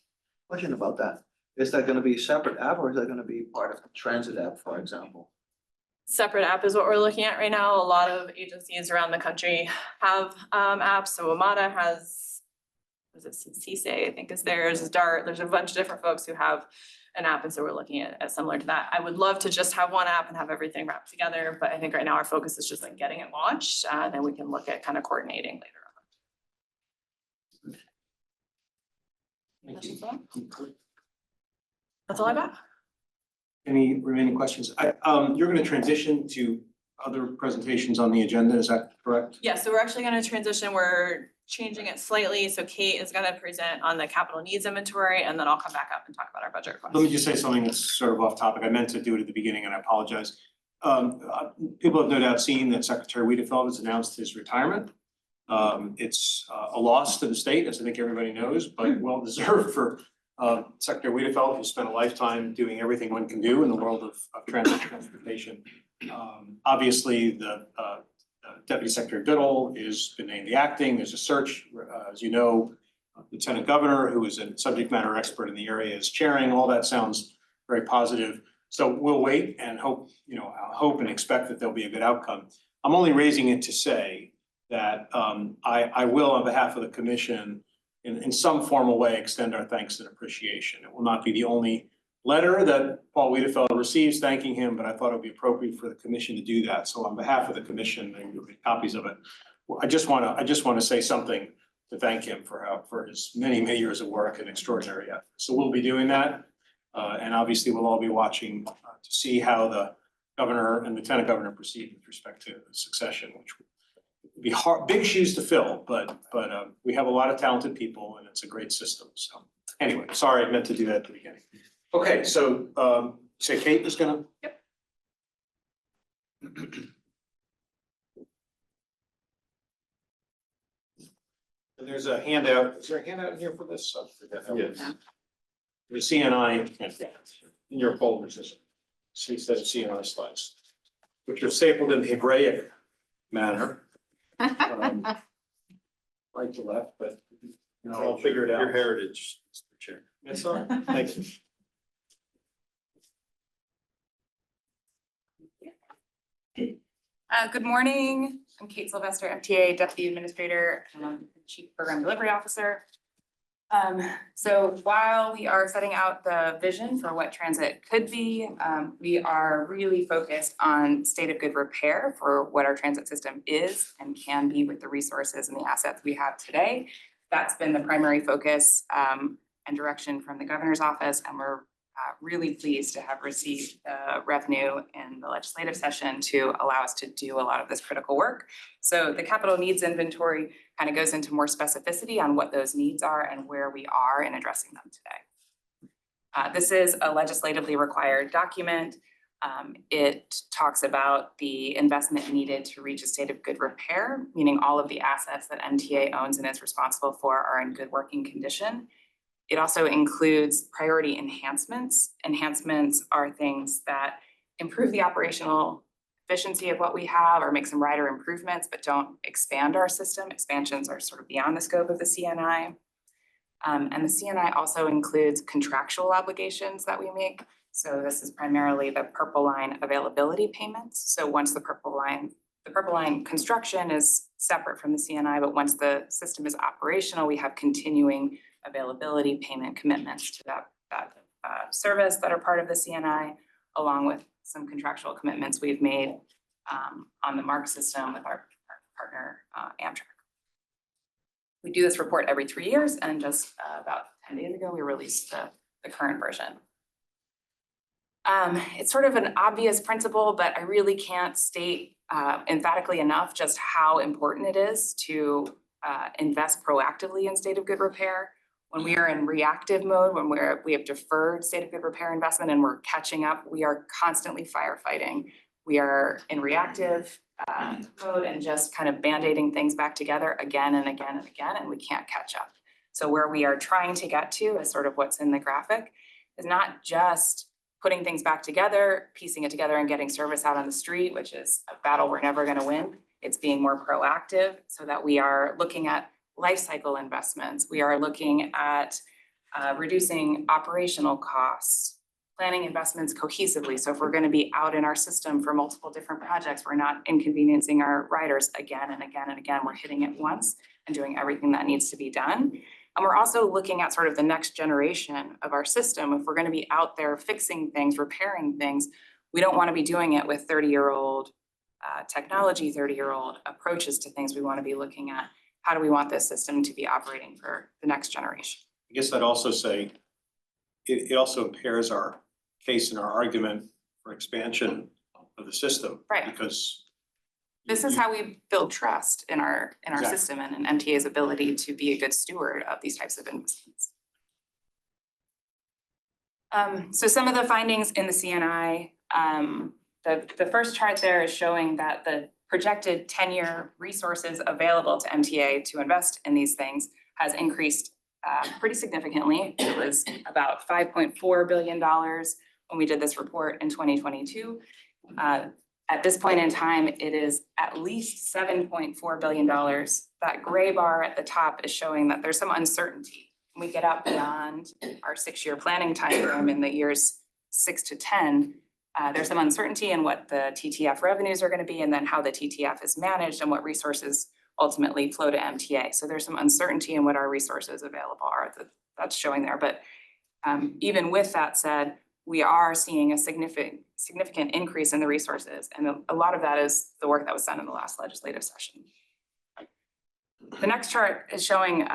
Question about that. Is that gonna be a separate app or is that gonna be part of the transit app, for example? Separate app is what we're looking at right now. A lot of agencies around the country have apps. So Omada has, was it CSA, I think is theirs, is DART. There's a bunch of different folks who have an app, and so we're looking at similar to that. I would love to just have one app and have everything wrapped together, but I think right now our focus is just like getting it launched, and then we can look at kind of coordinating later on. Questions on? That's all I got. Any remaining questions? You're gonna transition to other presentations on the agenda, is that correct? Yeah, so we're actually gonna transition. We're changing it slightly. So Kate is gonna present on the capital needs inventory, and then I'll come back up and talk about our budget request. Let me just say something that's sort of off topic. I meant to do it at the beginning and I apologize. People have no doubt seen that Secretary Wiedefeld has announced his retirement. It's a loss to the state, as I think everybody knows, but well deserved for Secretary Wiedefeld, who spent a lifetime doing everything one can do in the world of transportation. Obviously, the Deputy Secretary Biddle has been named the acting. There's a search, as you know, Lieutenant Governor, who is a subject matter expert in the area, is chairing. All that sounds very positive. So we'll wait and hope, hope and expect that there'll be a good outcome. I'm only raising it to say that I will, on behalf of the commission, in some formal way, extend our thanks and appreciation. It will not be the only letter that Paul Wiedefeld receives thanking him, but I thought it would be appropriate for the commission to do that. So on behalf of the commission, and you'll get copies of it, I just want to say something to thank him for his many years of work and extraordinary effort. So we'll be doing that, and obviously we'll all be watching to see how the governor and lieutenant governor proceed with respect to succession, which would be hard, big shoes to fill, but we have a lot of talented people and it's a great system. So anyway, sorry, I meant to do that at the beginning. Okay, so say Kate is gonna. Yep. And there's a handout. Is there a handout in here for this? I forget. Yes. The CNI in your folders, see, set of CNI slides, which are stapled in Hebraic manner. Right to left, but I'll figure it out. Your heritage, Mr. Chair. That's all right. Thank you. Good morning. I'm Kate Sylvester, MTA Deputy Administrator and Chief Program Delivery Officer. So while we are setting out the vision for what transit could be, we are really focused on state of good repair for what our transit system is and can be with the resources and the assets we have today. That's been the primary focus and direction from the governor's office, and we're really pleased to have received the revenue in the legislative session to allow us to do a lot of this critical work. So the capital needs inventory kind of goes into more specificity on what those needs are and where we are in addressing them today. This is a legislatively required document. It talks about the investment needed to reach a state of good repair, meaning all of the assets that MTA owns and is responsible for are in good working condition. It also includes priority enhancements. Enhancements are things that improve the operational efficiency of what we have or make some rider improvements, but don't expand our system. Expansions are sort of beyond the scope of the CNI. And the CNI also includes contractual obligations that we make. So this is primarily the Purple Line availability payments. So once the Purple Line construction is separate from the CNI, but once the system is operational, we have continuing availability payment commitments to that service that are part of the CNI, along with some contractual commitments we've made on the MARC system with our partner Amtrak. We do this report every 3 years, and just about 10 days ago, we released the current version. It's sort of an obvious principle, but I really can't state emphatically enough just how important it is to invest proactively in state of good repair. When we are in reactive mode, when we have deferred state of good repair investment and we're catching up, we are constantly firefighting. We are in reactive mode and just kind of band-aiding things back together again and again and again, and we can't catch up. So where we are trying to get to is sort of what's in the graphic, is not just putting things back together, piecing it together and getting service out on the street, which is a battle we're never gonna win. It's being more proactive so that we are looking at life cycle investments. We are looking at reducing operational costs, planning investments cohesively. So if we're gonna be out in our system for multiple different projects, we're not inconveniencing our riders again and again and again. We're hitting it once and doing everything that needs to be done. And we're also looking at sort of the next generation of our system. If we're gonna be out there fixing things, repairing things, we don't wanna be doing it with 30-year-old technology, 30-year-old approaches to things. We wanna be looking at how do we want this system to be operating for the next generation. I guess I'd also say it also impairs our case and our argument for expansion of the system. Right. Because This is you- how we build trust in our Exactly. system and in MTA's ability to be a good steward of these types of investments. So some of the findings in the CNI, the first chart there is showing that the projected 10-year resources available to MTA to invest in these things has increased pretty significantly. It was about $5.4 billion when we did this report in 2022. At this point in time, it is at least $7.4 billion. That gray bar at the top is showing that there's some uncertainty. When we get out beyond our 6-year planning timeframe in the years 6 to 10, there's some uncertainty in what the TTF revenues are going to be and then how the TTF is managed and what resources ultimately flow to MTA. So there's some uncertainty in what our resources available are. That's showing there. But even with that said, we are seeing a significant increase in the resources. And a lot of that is the work that was done in the last legislative session. The next chart is showing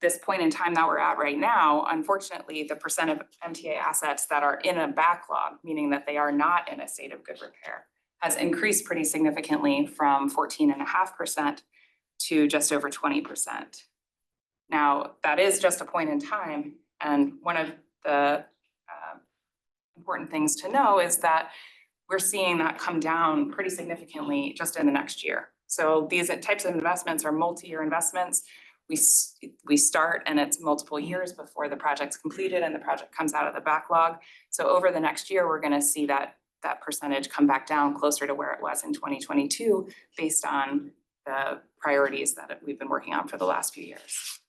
this point in time that we're at right now. Unfortunately, the percent of MTA assets that are in a backlog, meaning that they are not in a state of good repair, has increased pretty significantly from 14.5% to just over 20%. Now, that is just a point in time. And one of the important things to know is that we're seeing that come down pretty significantly just in the next year. So these types of investments are multi-year investments. We start and it's multiple years before the project's completed and the project comes out of the backlog. So over the next year, we're going to see that percentage come back down closer to where it was in 2022 based on the priorities that we've been working on for the last few years.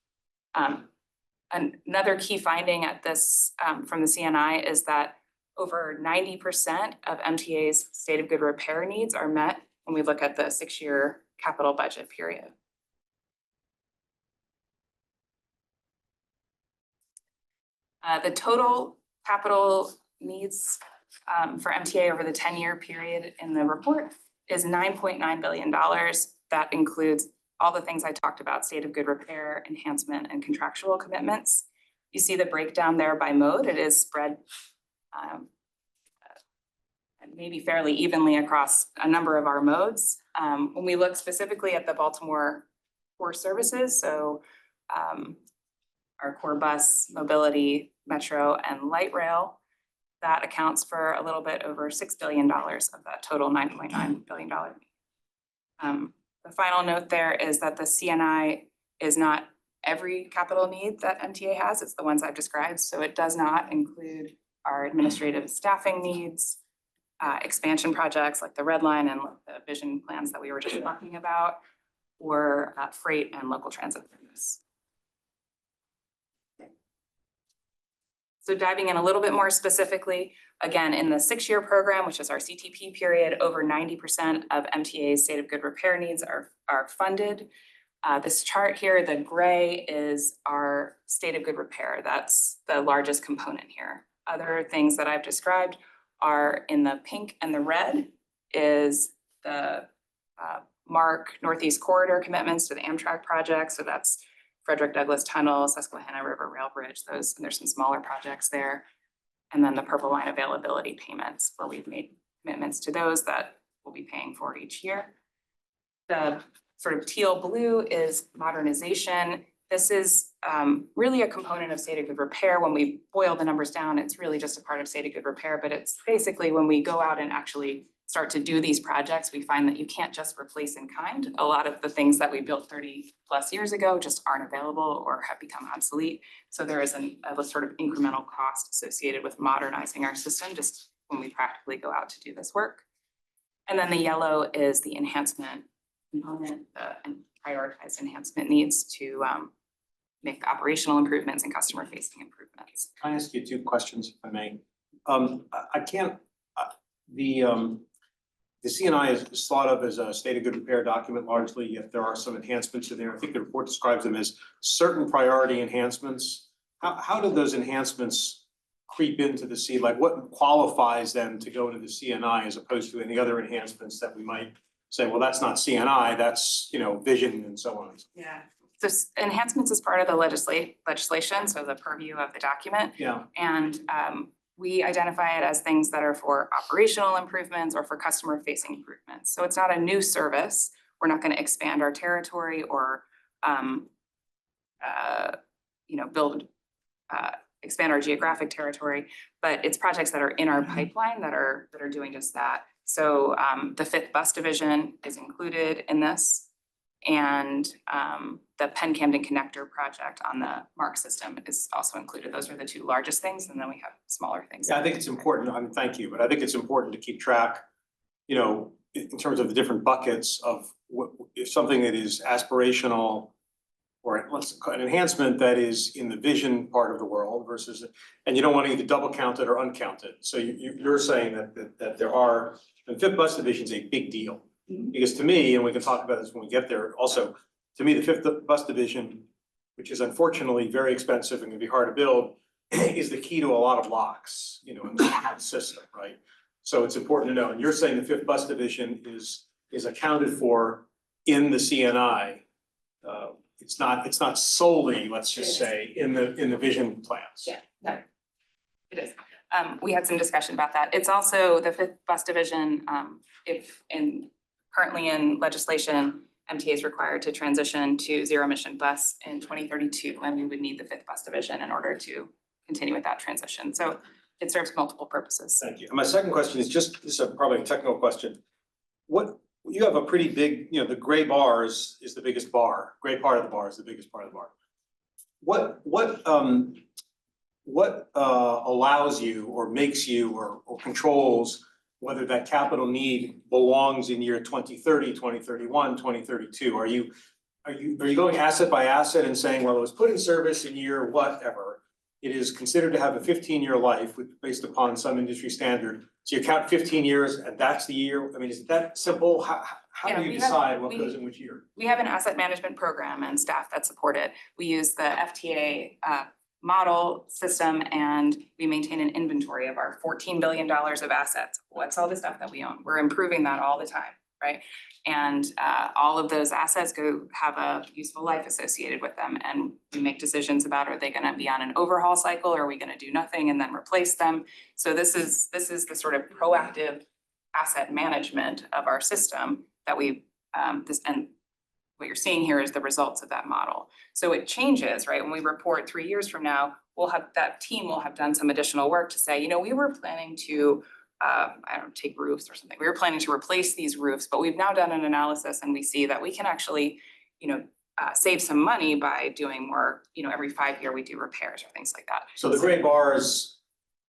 Another key finding at this from the CNI is that over 90% of MTA's state of good repair needs are met when we look at the 6-year capital budget period. The total capital needs for MTA over the 10-year period in the report is $9.9 billion. That includes all the things I talked about, state of good repair, enhancement, and contractual commitments. You see the breakdown there by mode. It is spread maybe fairly evenly across a number of our modes. When we look specifically at the Baltimore core services, so our core bus, mobility, metro, and light rail, that accounts for a little bit over $6 billion of that total $9.9 billion. The final note there is that the CNI is not every capital need that MTA has. It's the ones I've described. So it does not include our administrative staffing needs, expansion projects like the Red Line and the vision plans that we were just talking about, or freight and local transit service. So diving in a little bit more specifically, again, in the 6-year program, which is our CTP period, over 90% of MTA's state of good repair needs are funded. This chart here, the gray is our state of good repair. That's the largest component here. Other things that I've described are in the pink and the red is the MARC Northeast Corridor commitments to the Amtrak project. So that's Frederick Douglass Tunnel, Susquehanna River Rail Bridge, those, and there's some smaller projects there. And then the Purple Line availability payments, where we've made commitments to those that we'll be paying for each year. The sort of teal blue is modernization. This is really a component of state of good repair. When we boil the numbers down, it's really just a part of state of good repair, but it's basically when we go out and actually start to do these projects, we find that you can't just replace in kind. A lot of the things that we built 30+ years ago just aren't available or have become obsolete. So there is a sort of incremental cost associated with modernizing our system just when we practically go out to do this work. And then the yellow is the enhancement component, and prioritized enhancement needs to make operational improvements and customer facing improvements. Can I ask you two questions, if I may? I can't, the CNI is thought of as a state of good repair document largely, yet there are some enhancements in there. I think the report describes them as certain priority enhancements. How do those enhancements creep into the C? Like what qualifies them to go into the CNI as opposed to any other enhancements that we might say, well, that's not CNI, that's, you know, vision and so on. Yeah. This enhancements is part of the legislation, so the purview of the document. Yeah. And we identify it as things that are for operational improvements or for customer facing improvements. So it's not a new service. We're not going to expand our territory or expand our geographic territory, but it's projects that are in our pipeline that are doing just that. So the 5th Bus Division is included in this, and the Penn Camden Connector project on the MARC system is also included. Those are the two largest things, and then we have smaller things. Yeah, I think it's important, thank you, but I think it's important to keep track, you know, in terms of the different buckets of what, if something that is aspirational or let's call it an enhancement that is in the vision part of the world versus, and you don't want to either double count it or uncount it. So you're saying that there are, the 5th Bus Division is a big deal. Because to me, and we can talk about this when we get there, also, to me, the 5th Bus Division, which is unfortunately very expensive and can be hard to build, is the key to a lot of locks, you know, in the system, right? So it's important to know, and you're saying the 5th Bus Division is accounted for in the CNI. It's not solely, let's just say, in the vision plans. Yeah, no, it is. We had some discussion about that. It's also the 5th Bus Division, currently in legislation, MTA is required to transition to zero emission bus in 2032, and we would need the 5th Bus Division in order to continue with that transition. So it serves multiple purposes. Thank you. And my second question is just, this is probably a technical question. What, you have a pretty big, you know, the gray bars is the biggest bar, gray part of the bar is the biggest part of the bar. What allows you or makes you or controls whether that capital need belongs in year 2030, 2031, 2032? Are you going asset by asset and saying, well, it was put in service in year whatever, it is considered to have a 15-year life based upon some industry standard. So you count 15 years and that's the year. I mean, is it that simple? How do you decide what goes in which year? We have an asset management program and staff that support it. We use the FTA model system, and we maintain an inventory of our $14 billion of assets. What's all the stuff that we own? We're improving that all the time, right? And all of those assets have a useful life associated with them, and we make decisions about, are they going to be on an overhaul cycle, or are we going to do nothing and then replace them? So this is the sort of proactive asset management of our system that we and what you're seeing here is the results of that model. So it changes, right? When we report 3 years from now, that team will have done some additional work to say, you know, we were planning to take roofs or something. We were planning to replace these roofs, but we've now done an analysis and we see that we can actually, you know, save some money by doing more, you know, every 5 year we do repairs or things like that. So the gray bars,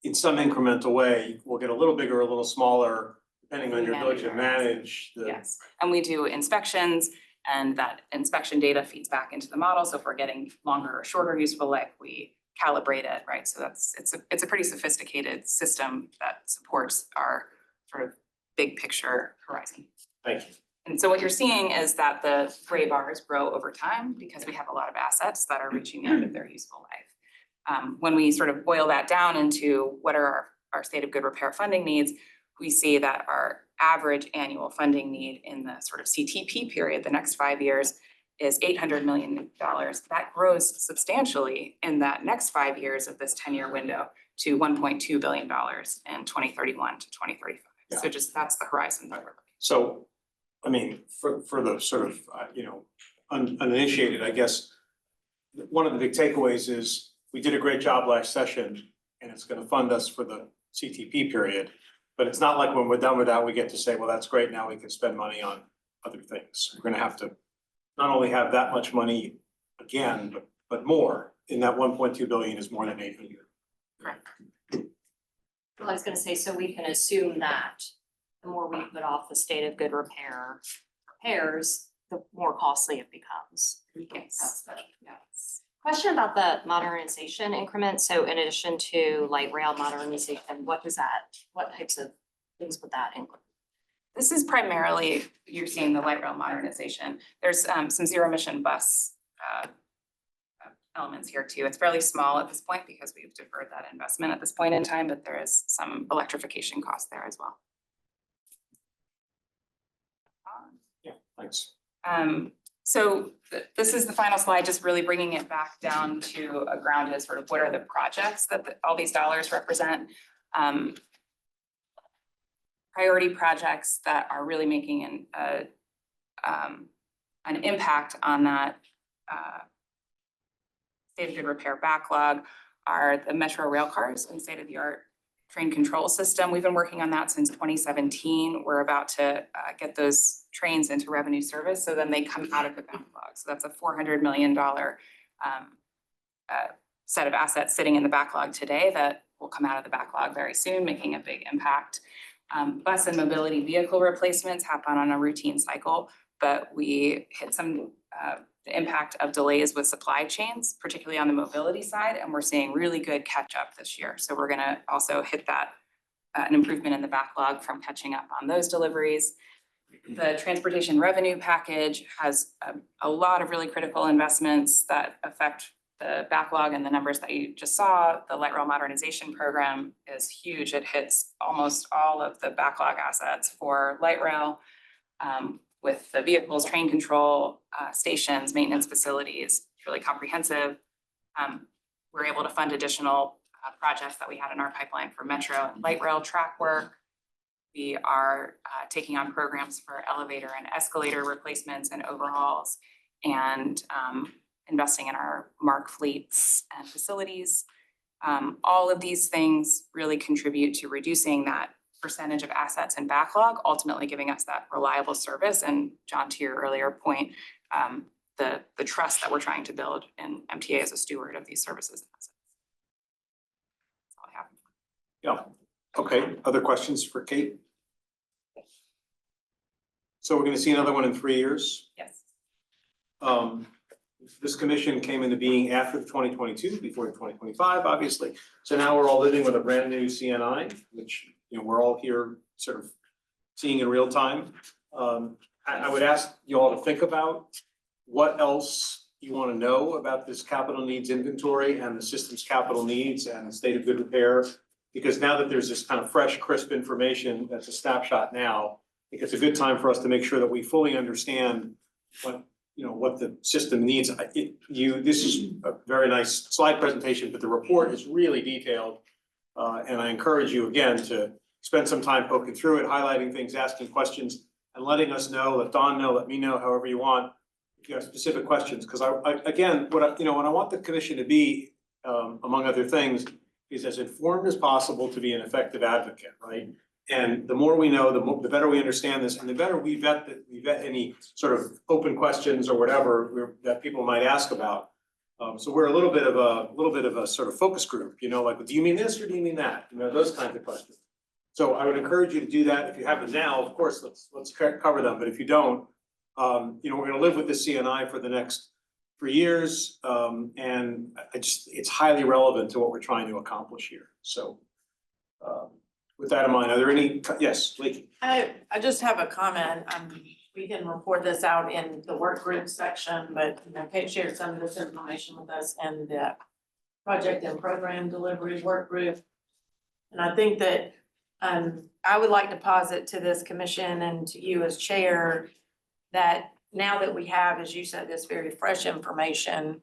in some incremental way, will get a little bigger, a little smaller, depending on your ability to manage the. Yes, and we do inspections, and that inspection data feeds back into the model. So if we're getting longer or shorter useful life, we calibrate it, right? So it's a pretty sophisticated system that supports our sort of big picture horizon. Thank you. And so what you're seeing is that the gray bars grow over time because we have a lot of assets that are reaching the end of their useful life. When we sort of boil that down into what are our state of good repair funding needs, we see that our average annual funding need in the sort of CTP period, the next 5 years, is $800 million. That grows substantially in that next 5 years of this 10-year window to $1.2 billion in 2031 to 2035. So just that's the horizon that we're looking. So, I mean, for the sort of, uninitiated, I guess, one of the big takeaways is we did a great job last session and it's gonna fund us for the CTP period. But it's not like when we're done with that, we get to say, well, that's great, now we can spend money on other things. We're gonna have to not only have that much money again, but more. In that 1.2 billion is more than 800. Correct. Well, I was gonna say, so we can assume that the more we put off the state of good repairs, the more costly it becomes. Yes. Yes. Question about the modernization increment. So in addition to light rail modernization, what types of things would that include? This is primarily, you're seeing the light rail modernization. There's some zero emission bus elements here too. It's fairly small at this point because we've deferred that investment at this point in time, but there is some electrification cost there as well. Yeah, thanks. So this is the final slide, just really bringing it back down to a grounded sort of what are the projects that all these dollars represent. Priority projects that are really making an impact on that state of good repair backlog are the Metro rail cars and state-of-the-art train control system. We've been working on that since 2017. We're about to get those trains into revenue service, so then they come out of the backlog. So that's a $400 million set of assets sitting in the backlog today that will come out of the backlog very soon, making a big impact. Bus and mobility vehicle replacements happen on a routine cycle, but we hit some the impact of delays with supply chains, particularly on the mobility side, and we're seeing really good catch up this year. So we're gonna also hit that an improvement in the backlog from catching up on those deliveries. The transportation revenue package has a lot of really critical investments that affect the backlog and the numbers that you just saw. The light rail modernization program is huge. It hits almost all of the backlog assets for light rail, with the vehicles, train control, stations, maintenance facilities. It's really comprehensive. We're able to fund additional projects that we had in our pipeline for Metro and light rail track work. We are taking on programs for elevator and escalator replacements and overhauls, and investing in our MARC fleets and facilities. All of these things really contribute to reducing that percentage of assets and backlog, ultimately giving us that reliable service. And John, to your earlier point, the trust that we're trying to build in MTA as a steward of these services and assets. That's all I have. Yeah, okay, other questions for Kate? So we're gonna see another one in 3 years. Yes. This commission came into being after the 2022, before the 2025, obviously. So now we're all living with a brand new CNI, which, you know, we're all here sort of seeing in real time. I would ask you all to think about what else you want to know about this capital needs inventory and the system's capital needs and the state of good repair. Because now that there's this kind of fresh, crisp information that's a snapshot now, I think it's a good time for us to make sure that we fully understand what the system needs. This is a very nice slide presentation, but the report is really detailed. And I encourage you again to spend some time poking through it, highlighting things, asking questions, and letting us know, let Dawn know, let me know, however you want, if you have specific questions. Because again, what I want the commission to be, among other things, is as informed as possible to be an effective advocate, right? And the more we know, the better we understand this, and the better we vet any sort of open questions or whatever that people might ask about. So we're a little bit of a sort of focus group, like, do you mean this or do you mean that? Those kinds of questions. So I would encourage you to do that. If you have them now, of course, let's cover them. But if you don't, we're gonna live with this CNI for the next 3 years. And it's highly relevant to what we're trying to accomplish here. So with that in mind, are there any, yes, Lee? I just have a comment. We can report this out in the work group section, but Kate shared some of this information with us in the project and program delivery work group. And I think that I would like to posit to this commission and to you as chair that now that we have, as you said, this very fresh information,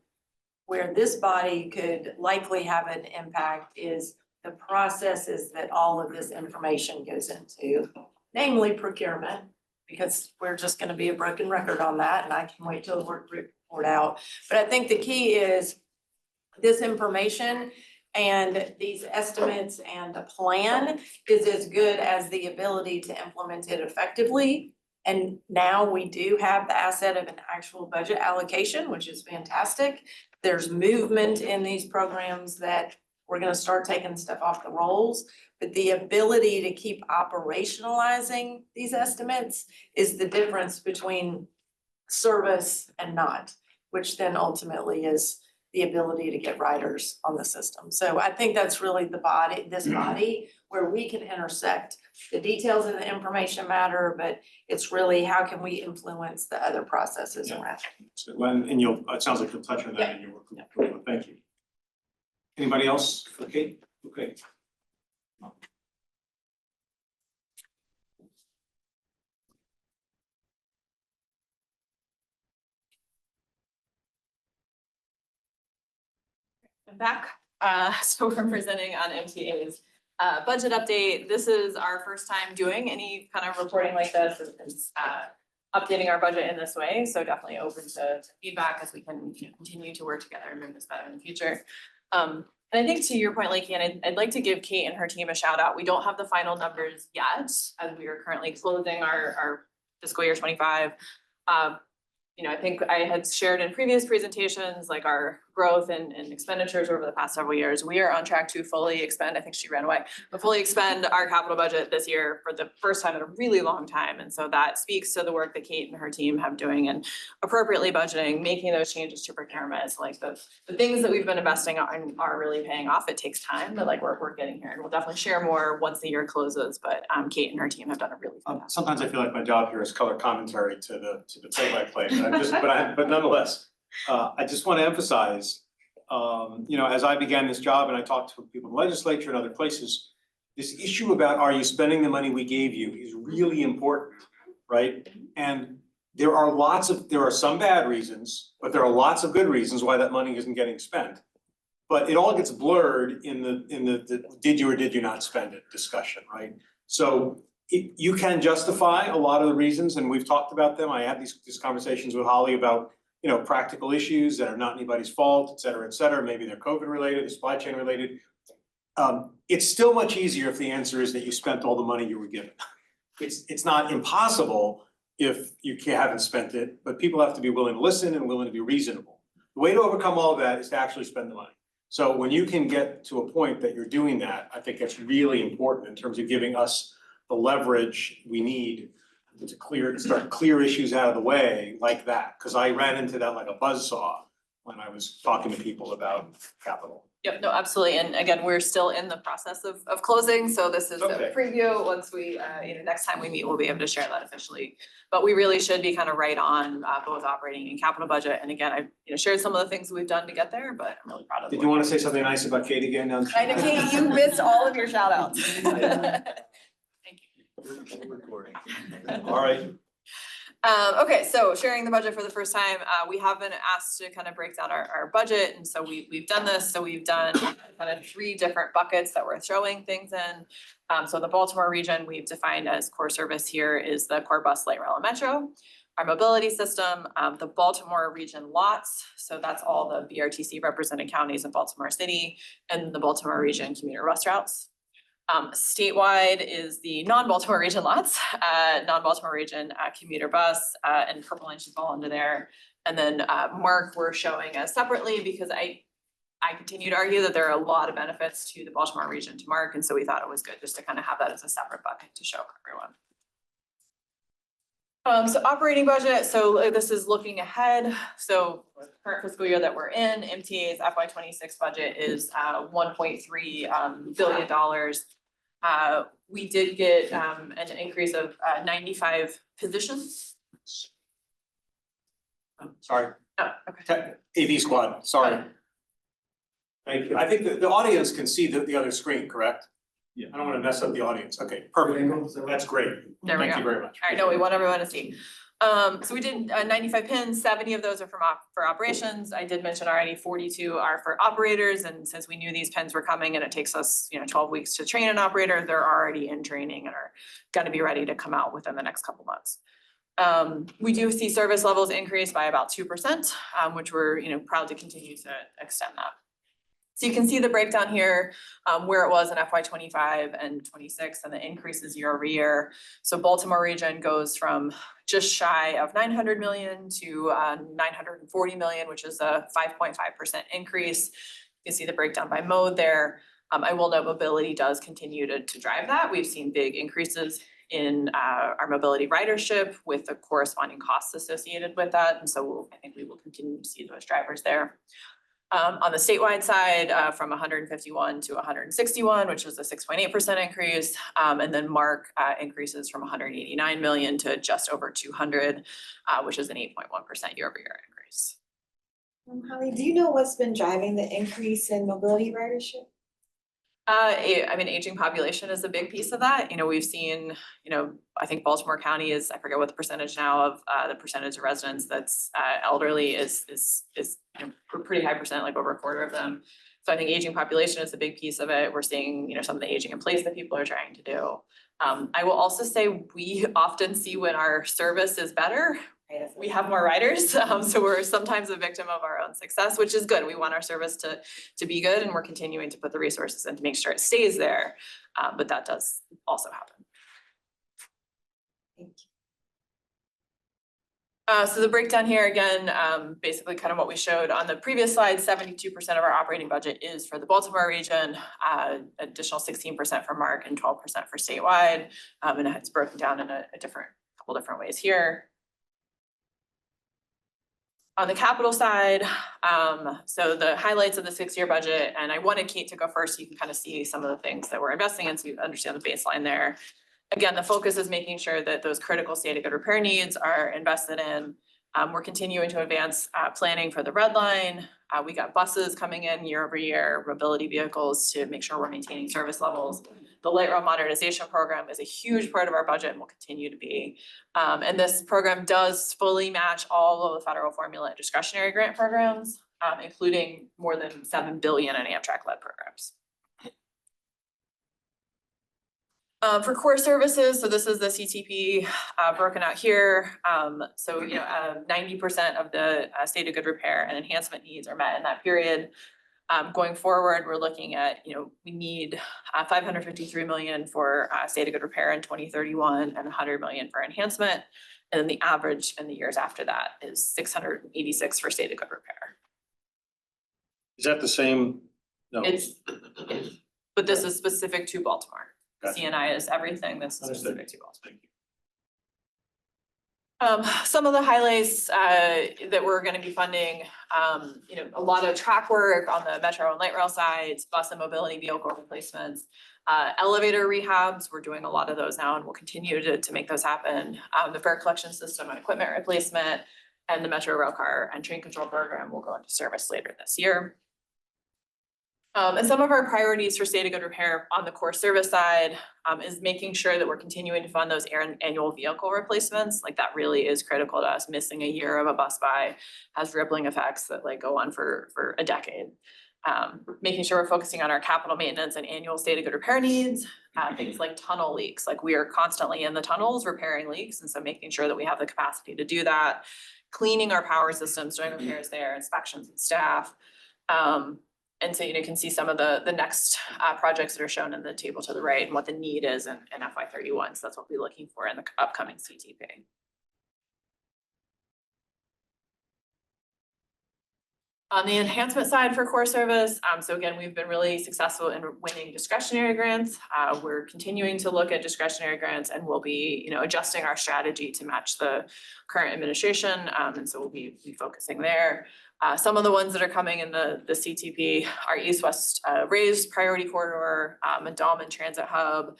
where this body could likely have an impact is the processes that all of this information goes into, namely procurement, because we're just gonna be a broken record on that, and I can wait till the work report out. But I think the key is this information and these estimates and the plan is as good as the ability to implement it effectively. And now we do have the asset of an actual budget allocation, which is fantastic. There's movement in these programs that we're gonna start taking stuff off the rolls. But the ability to keep operationalizing these estimates is the difference between service and not, which then ultimately is the ability to get riders on the system. So I think that's really the body, this body, where we can intersect. The details of the information matter, but it's really how can we influence the other processes around. So Glenn, and it sounds like you'll touch on that in your work. Thank you. Anybody else for Kate? Okay. I'm back. So we're presenting on MTA's budget update. This is our first time doing any kind of reporting like this and updating our budget in this way. So definitely open to feedback as we can continue to work together and move this better in the future. And I think to your point, Lakean, I'd like to give Kate and her team a shout out. We don't have the final numbers yet, as we are currently closing our fiscal year 25. I think I had shared in previous presentations, like our growth and expenditures over the past several years. We are on track to fully expend, I think she ran away, but fully expend our capital budget this year for the first time in a really long time. And so that speaks to the work that Kate and her team have doing and appropriately budgeting, making those changes to procurement. It's like the things that we've been investing on are really paying off. It takes time, but like we're getting here, and we'll definitely share more once the year closes. But Kate and her team have done a really fantastic. Sometimes I feel like my job here is color commentary to the play-by-play, but nonetheless, I just want to emphasize, as I began this job and I talked to people in the legislature and other places, this issue about are you spending the money we gave you is really important, right? And there are some bad reasons, but there are lots of good reasons why that money isn't getting spent. But it all gets blurred in the did you or did you not spend it discussion, right? So you can justify a lot of the reasons, and we've talked about them. I had these conversations with Holly about, practical issues that are not anybody's fault, et cetera, et cetera. Maybe they're COVID related, supply chain related. It's still much easier if the answer is that you spent all the money you were given. It's not impossible if you haven't spent it, but people have to be willing to listen and willing to be reasonable. The way to overcome all of that is to actually spend the money. So when you can get to a point that you're doing that, I think that's really important in terms of giving us the leverage we need to start clear issues out of the way like that. Because I ran into that like a buzzsaw when I was talking to people about capital. Yep, no, absolutely. And again, we're still in the process of closing. So this is Okay. a preview. Once we, next time we meet, we'll be able to share that officially. But we really should be kind of right on both operating and capital budget. And again, I shared some of the things we've done to get there, but I'm really proud of. Did you want to say something nice about Kate again? I know, Kate, you missed all of your shout outs. Thank you. Recording. All right. Okay, so sharing the budget for the first time, we have been asked to kind of break down our budget, and so we've done this. So we've done kind of 3 different buckets that we're throwing things in. So the Baltimore region we've defined as core service here is the core bus, light rail, and metro. Our mobility system, the Baltimore region lots, so that's all the BRTC represented counties in Baltimore City, and the Baltimore region commuter bus routes. Statewide is the non-Baltimore region lots, non-Baltimore region commuter bus, and Purple Line should fall under there. And then Mark we're showing as separately because I continue to argue that there are a lot of benefits to the Baltimore region to Mark, and so we thought it was good just to kind of have that as a separate bucket to show everyone. So operating budget, so this is looking ahead. So current fiscal year that we're in, MTA's FY26 budget is $1.3 billion. We did get an increase of 95 positions. Sorry. Oh, okay. AV squad, sorry. Thank you. I think the audience can see the other screen, correct? Yeah. I don't want to mess up the audience. Okay, perfect. That's great. There we Thank go. you very much. All right, no, we want everyone to see. So we did 95 pins, 70 of those are for operations. I did mention already 42 are for operators, and since we knew these pins were coming and it takes us, 12 weeks to train an operator, they're already in training and are gonna be ready to come out within the next couple months. We do see service levels increase by about 2%, which we're, proud to continue to extend that. So you can see the breakdown here, where it was in FY 25 and 26 and the increases year over year. So Baltimore region goes from just shy of 900 million to 940 million, which is a 5.5% increase. You can see the breakdown by mode there. I will note mobility does continue to drive that. We've seen big increases in our mobility ridership with the corresponding costs associated with that. And so I think we will continue to see those drivers there. On the statewide side, from 151 to 161, which was a 6.8% increase. And then MARC increases from 189 million to just over 200, which is an 8.1% year over year increase. Holly, do you know what's been driving the increase in mobility ridership? I mean, aging population is a big piece of that. We've seen, I think Baltimore County is, I forget what the percentage now of the percentage of residents that's elderly is a pretty high percent, like over a quarter of them. So I think aging population is a big piece of it. We're seeing, some of the aging in place that people are trying to do. I will also say we often see when our service is better, we have more riders, so we're sometimes a victim of our own success, which is good. We want our service to be good, and we're continuing to put the resources in to make sure it stays there, but that does also happen. Thank you. So the breakdown here again, basically kind of what we showed on the previous slide, 72% of our operating budget is for the Baltimore region, additional 16% for MARC and 12% for statewide, and it's broken down in a couple different ways here. On the capital side, so the highlights of the 6-year budget, and I wanted Kate to go first so you can kind of see some of the things that we're investing in so you understand the baseline there. Again, the focus is making sure that those critical state of good repair needs are invested in. We're continuing to advance planning for the red line. We got buses coming in year over year, mobility vehicles to make sure we're maintaining service levels. The light rail modernization program is a huge part of our budget and will continue to be. And this program does fully match all of the federal formula and discretionary grant programs, including more than 7 billion in Amtrak-led programs. For core services, so this is the CTP broken out here. So 90% of the state of good repair and enhancement needs are met in that period. Going forward, we're looking at, we need 553 million for state of good repair in 2031 and 100 million for enhancement. And then the average in the years after that is 686 for state of good repair. Is that the same? No. But this is specific to Baltimore. Gotcha. CNI is everything, this is Understood. specific to Baltimore. Some of the highlights that we're gonna be funding, a lot of track work on the metro and light rail sides, bus and mobility vehicle replacements, elevator rehabs, we're doing a lot of those now and we'll continue to make those happen. The fare collection system and equipment replacement and the metro rail car and train control program will go into service later this year. And some of our priorities for state of good repair on the core service side is making sure that we're continuing to fund those annual vehicle replacements. Like that really is critical to us. Missing a year of a bus buy has rippling effects that go on for a decade. Making sure we're focusing on our capital maintenance and annual state of good repair needs. Things like tunnel leaks, like we are constantly in the tunnels repairing leaks. And so making sure that we have the capacity to do that. Cleaning our power systems, doing repairs there, inspections and staff. And so you can see some of the next projects that are shown in the table to the right and what the need is in FY 31. So that's what we're looking for in the upcoming CTP. On the enhancement side for core service, so again, we've been really successful in winning discretionary grants. We're continuing to look at discretionary grants and we'll be, adjusting our strategy to match the current administration. And so we'll be focusing there. Some of the ones that are coming in the CTP are East-West Raised Priority Corridor, Mandalman Transit Hub,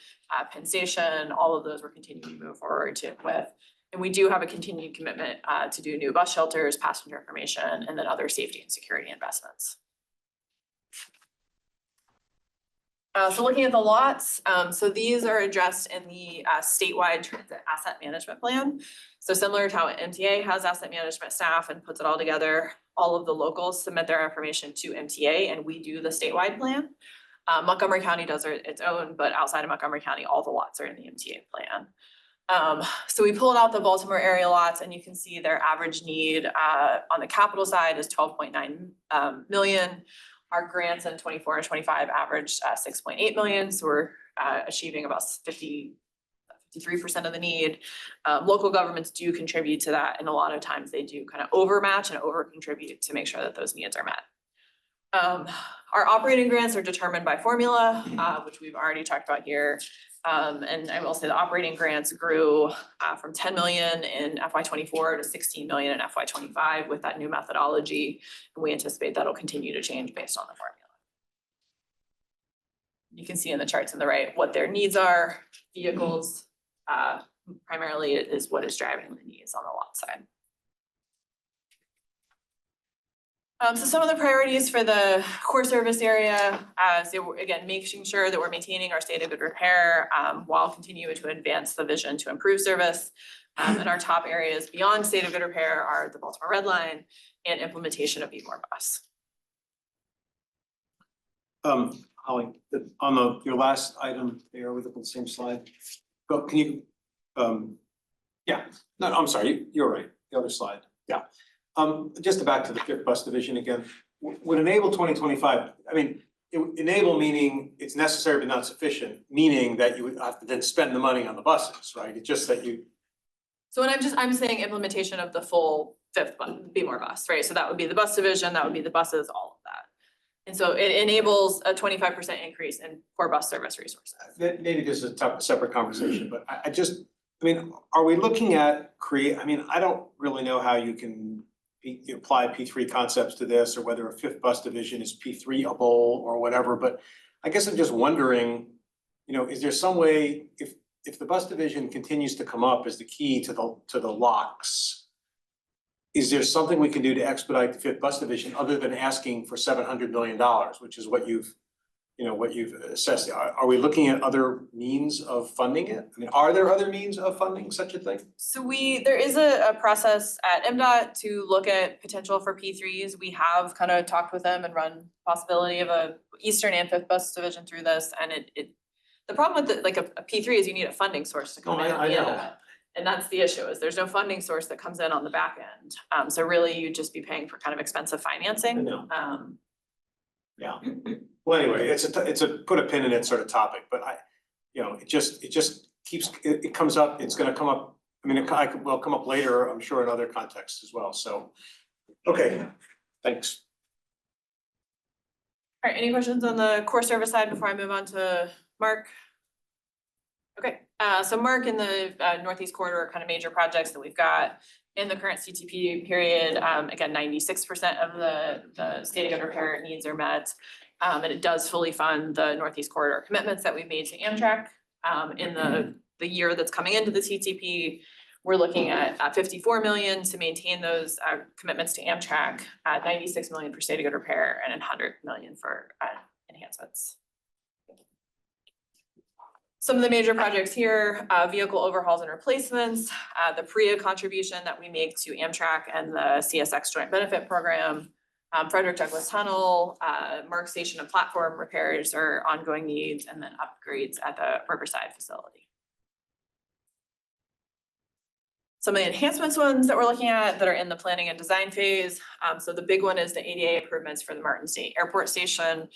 Penn Station, all of those we're continuing to move forward with. And we do have a continued commitment to do new bus shelters, passenger information, and then other safety and security investments. So looking at the lots, so these are addressed in the statewide transit asset management plan. So similar to how MTA has asset management staff and puts it all together, all of the locals submit their information to MTA and we do the statewide plan. Montgomery County does its own, but outside of Montgomery County, all the lots are in the MTA plan. So we pulled out the Baltimore area lots and you can see their average need on the capital side is 12.9 million. Our grants in 24 and 25 averaged 6.8 million, so we're achieving about 53% of the need. Local governments do contribute to that, and a lot of times they do kind of overmatch and over contribute to make sure that those needs are met. Our operating grants are determined by formula, which we've already talked about here. And I will say the operating grants grew from 10 million in FY24 to 16 million in FY25 with that new methodology. And we anticipate that'll continue to change based on the formula. You can see in the charts on the right what their needs are. Vehicles primarily is what is driving the needs on the lot side. So some of the priorities for the core service area, so again, making sure that we're maintaining our state of good repair while continuing to advance the vision to improve service. And our top areas beyond state of good repair are the Baltimore Red Line and implementation of Be More Bus. Holly, on your last item there, with the same slide. Go, can you, yeah, no, I'm sorry, you're right, the other slide, yeah. Just back to the 5th bus division again, would enable 2025, I mean, enable meaning it's necessary but not sufficient, meaning that you would have to then spend the money on the buses, right? It's just that you. So when I'm saying implementation of the full 5th bus, Be More Bus, right? So that would be the bus division, that would be the buses, all of that. And so it enables a 25% increase in core bus service resources. Maybe this is a separate conversation, but I mean, are we looking at I mean, I don't really know how you can apply P3 concepts to this, or whether a 5th bus division is P3able or whatever, but I guess I'm just wondering, you know, is there some way, if the bus division continues to come up as the key to the locks, is there something we can do to expedite the 5th bus division other than asking for $700 million, which is what you've assessed? Are we looking at other means of funding it? I mean, are there other means of funding such a thing? So there is a process at MDOT to look at potential for P3s. We have kind of talked with them and run possibility of a Eastern and 5th bus division through this, and the problem with like a P3 is you need a funding source to come in on the end of it. And that's the issue, is there's no funding source that comes in on the back end. So really you'd just be paying for kind of expensive financing. I know. Yeah. Well, anyway, it's a put a pin in it sort of topic, but it just keeps, it comes up, it's gonna come up. I mean, it will come up later, I'm sure, in other contexts as well, so. Okay, thanks. All right, any questions on the core service side before I move on to Mark? Okay, so Mark, in the Northeast Corridor are kind of major projects that we've got in the current CTP period. Again, 96% of the state of good repair needs are met. And it does fully fund the Northeast Corridor commitments that we've made to Amtrak. In the year that's coming into the CTP, we're looking at 54 million to maintain those commitments to Amtrak, 96 million for state of good repair, and 100 million for enhancements. Some of the major projects here, vehicle overhauls and replacements, the PREA contribution that we make to Amtrak and the CSX Joint Benefit Program, Frederick Douglass Tunnel, Mark Station and platform repairs are ongoing needs, and then upgrades at the Riverside facility. Some of the enhancements ones that we're looking at that are in the planning and design phase. So the big one is the ADA improvements for the Martin State Airport Station.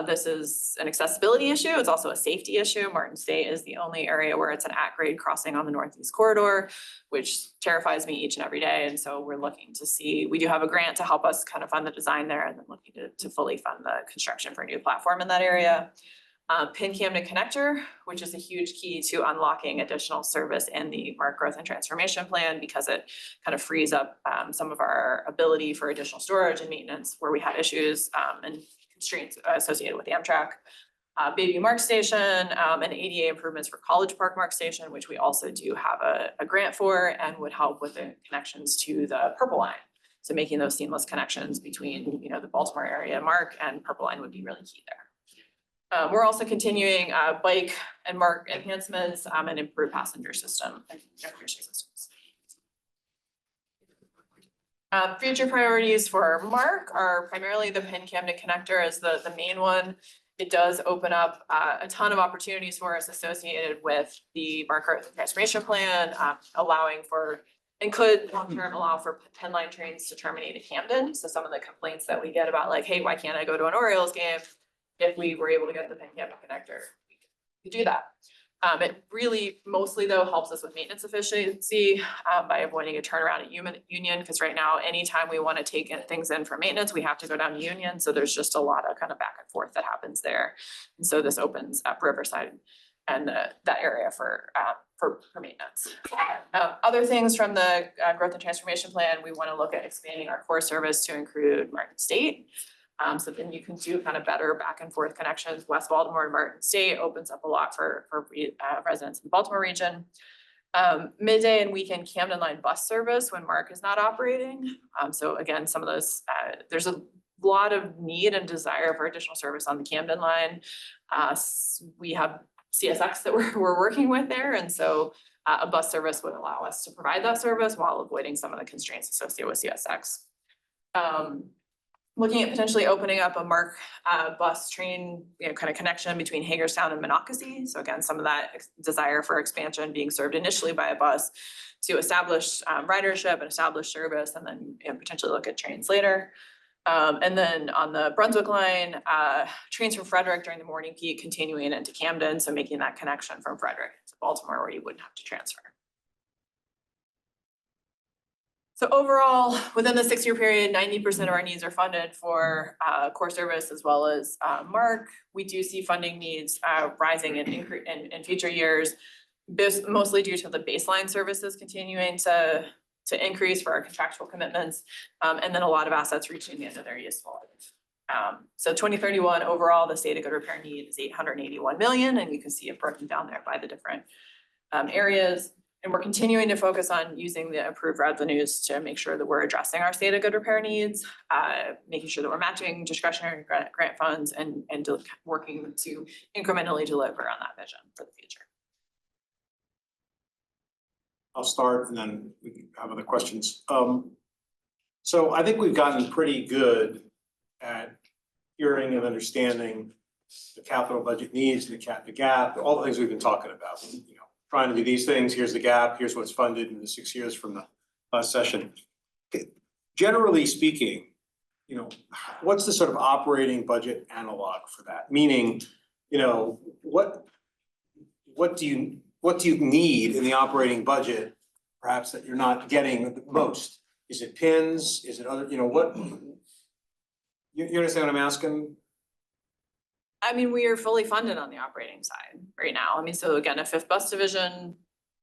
This is an accessibility issue. It's also a safety issue. Martin State is the only area where it's an at-grade crossing on the Northeast Corridor, which terrifies me each and every day. And so we're looking to see, we do have a grant to help us kind of fund the design there, and then looking to fully fund the construction for a new platform in that area. Pin Camden Connector, which is a huge key to unlocking additional service in the Mark Growth and Transformation Plan, because it kind of frees up some of our ability for additional storage and maintenance where we had issues and constraints associated with Amtrak. Baby Mark Station and ADA improvements for College Park Mark Station, which we also do have a grant for, and would help with the connections to the Purple Line. So making those seamless connections between the Baltimore area Mark and Purple Line would be really key there. We're also continuing bike and mark enhancements and improved passenger system and recreation systems. Future priorities for Mark are primarily the Penn Camden connector as the main one. It does open up a ton of opportunities for us associated with the Mark Earth Transformation Plan, allowing for, and could long-term allow for Penn Line trains to terminate at Camden. So some of the complaints that we get about like, hey, why can't I go to an Orioles game? If we were able to get the Penn Camden connector, we could do that. It really mostly though helps us with maintenance efficiency by avoiding a turnaround at Union, because right now, anytime we want to take things in for maintenance, we have to go down to Union. So there's just a lot of kind of back and forth that happens there. And so this opens up Riverside and that area for maintenance. Other things from the growth and transformation plan, we want to look at expanding our core service to include Martin State. So then you can do kind of better back and forth connections. West Baltimore and Martin State opens up a lot for residents in the Baltimore region. Midday and weekend Camden Line bus service when Mark is not operating. So again, some of those, there's a lot of need and desire for additional service on the Camden Line. We have CSX that we're working with there. And so a bus service would allow us to provide that service while avoiding some of the constraints associated with CSX. Looking at potentially opening up a Mark bus train, kind of connection between Hagerstown and Monocacy. So again, some of that desire for expansion being served initially by a bus to establish ridership and establish service, and then potentially look at trains later. And then on the Brunswick line, trains from Frederick during the morning peak continuing into Camden, so making that connection from Frederick to Baltimore where you wouldn't have to transfer. So overall, within the 6-year period, 90% of our needs are funded for core service as well as Mark. We do see funding needs rising in future years, mostly due to the baseline services continuing to increase for our contractual commitments, and then a lot of assets reaching the end of their useful life. So 2031 overall, the state of good repair need is $881 million, and you can see it broken down there by the different areas. And we're continuing to focus on using the approved revenues to make sure that we're addressing our state of good repair needs, making sure that we're matching discretionary grant funds and working to incrementally deliver on that vision for the future. I'll start and then we can have other questions. So I think we've gotten pretty good at hearing and understanding the capital budget needs, the gap, all the things we've been talking about. Trying to do these things, here's the gap, here's what's funded in the 6 years from the last session. Generally speaking, what's the sort of operating budget analog for that? Meaning, what do you need in the operating budget, perhaps that you're not getting the most? Is it pins? Is it other, what? You understand what I'm asking? I mean, we are fully funded on the operating side right now. I mean, so again, a 5th bus division,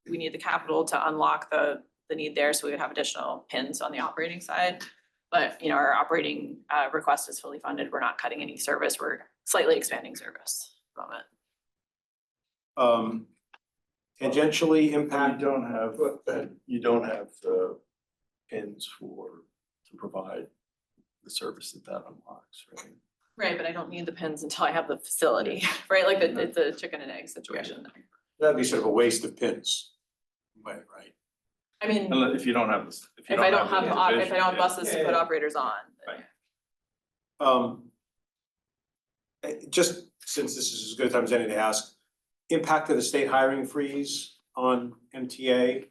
we need the capital to unlock the need there, so we would have additional pins on the operating side. But our operating request is fully funded. We're not cutting any service. We're slightly expanding service at the moment. Tangentially impact. You don't have the pins to provide the service that unlocks, right? Right, but I don't need the pins until I have the facility, right? Like it's a chicken and egg situation. That'd be sort of a waste of pins. Right. I mean, If you don't have this. if I don't have buses to put operators on. Right. Just since this is as good a time as any to ask, impact of the state hiring freeze on MTA?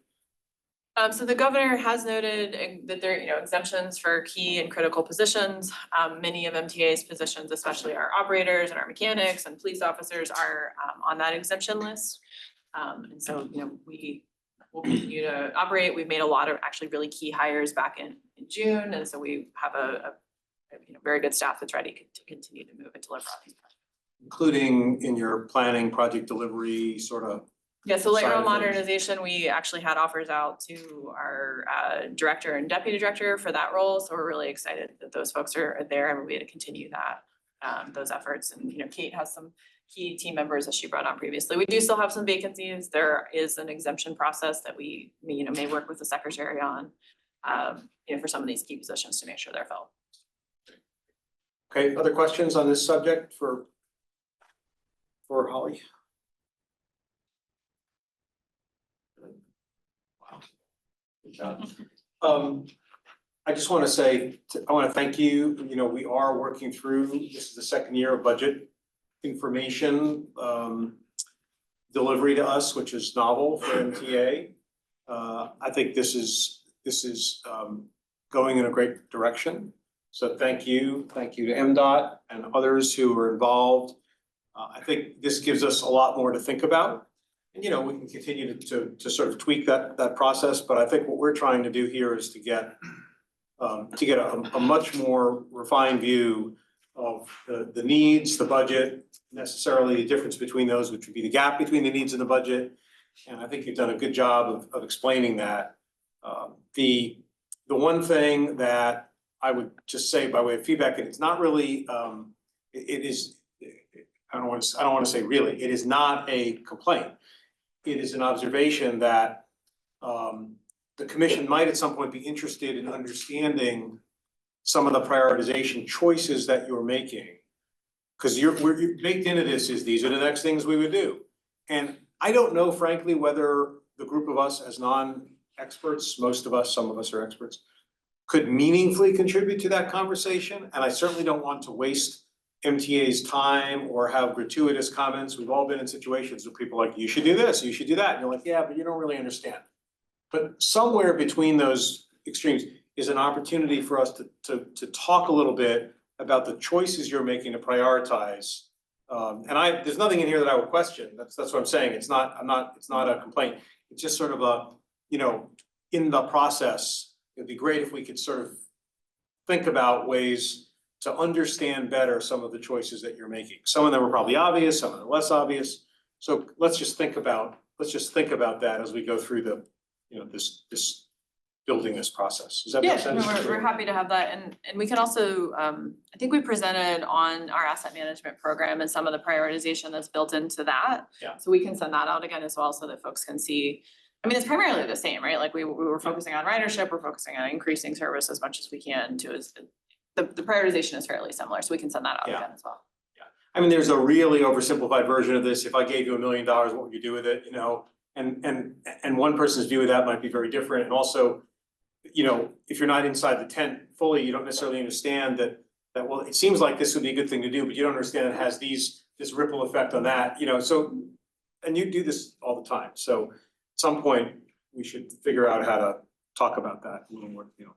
So the governor has noted that there are exemptions for key and critical positions. Many of MTA's positions, especially our operators and our mechanics and police officers, are on that exemption list. And so we will continue to operate. We've made a lot of actually really key hires back in June, and so we have a very good staff that's ready to continue to move and deliver on these projects. Including in your planning, project delivery, sort of. Yeah, so light side rail of things. modernization, we actually had offers out to our director and deputy director for that role. So we're really excited that those folks are there and we'll be able to continue that, those efforts. And, Kate has some key team members that she brought on previously. We do still have some vacancies. There is an exemption process that we, may work with the secretary on, for some of these key positions to make sure they're filled. Okay, other questions on this subject for for Holly? Wow. Good job. I just want to say, I want to thank you. You know, we are working through, this is the second year of budget information delivery to us, which is novel for MTA. I think this is going in a great direction. So thank you to MDOT and others who are involved. I think this gives us a lot more to think about. And, you know, we can continue to sort of tweak that process, but I think what we're trying to do here is to get a much more refined view of the needs, the budget, necessarily the difference between those, which would be the gap between the needs and the budget. And I think you've done a good job of explaining that. The one thing that I would just say by way of feedback, and it's not really, it is, I don't want to say really, it is not a complaint. It is an observation that the commission might at some point be interested in understanding some of the prioritization choices that you're making. Because we're baked into this is these are the next things we would do. And I don't know, frankly, whether the group of us as non-experts, most of us, some of us are experts, could meaningfully contribute to that conversation. And I certainly don't want to waste MTA's time or have gratuitous comments. We've all been in situations where people are like, you should do this, you should do that. And you're like, yeah, but you don't really understand. But somewhere between those extremes is an opportunity for us to talk a little bit about the choices you're making to prioritize. And there's nothing in here that I would question. That's what I'm saying. It's not a complaint. It's just sort of a, you know, in the process, it'd be great if we could sort of think about ways to understand better some of the choices that you're making. Some of them are probably obvious, some of them are less obvious. So let's just think about that as we go through the, you know, this building this process. Does that make sense? Yeah, no, we're happy to have that, and we can also, I think we presented on our asset management program and some of the prioritization that's built into that. Yeah. So we can send that out again as well so that folks can see. I mean, it's primarily the same, right? Like we were focusing on ridership, we're focusing on increasing service as much as we can to the prioritization is fairly similar, so we can send that out again as well. I mean, there's a really oversimplified version of this. If I gave you $1 million, what would you do with it? You know, and one person's view of that might be very different. And also, you know, if you're not inside the tent fully, you don't necessarily understand that well, it seems like this would be a good thing to do, but you don't understand it has this ripple effect on that, you know, so, and you do this all the time. So at some point, we should figure out how to talk about that a little more, you know.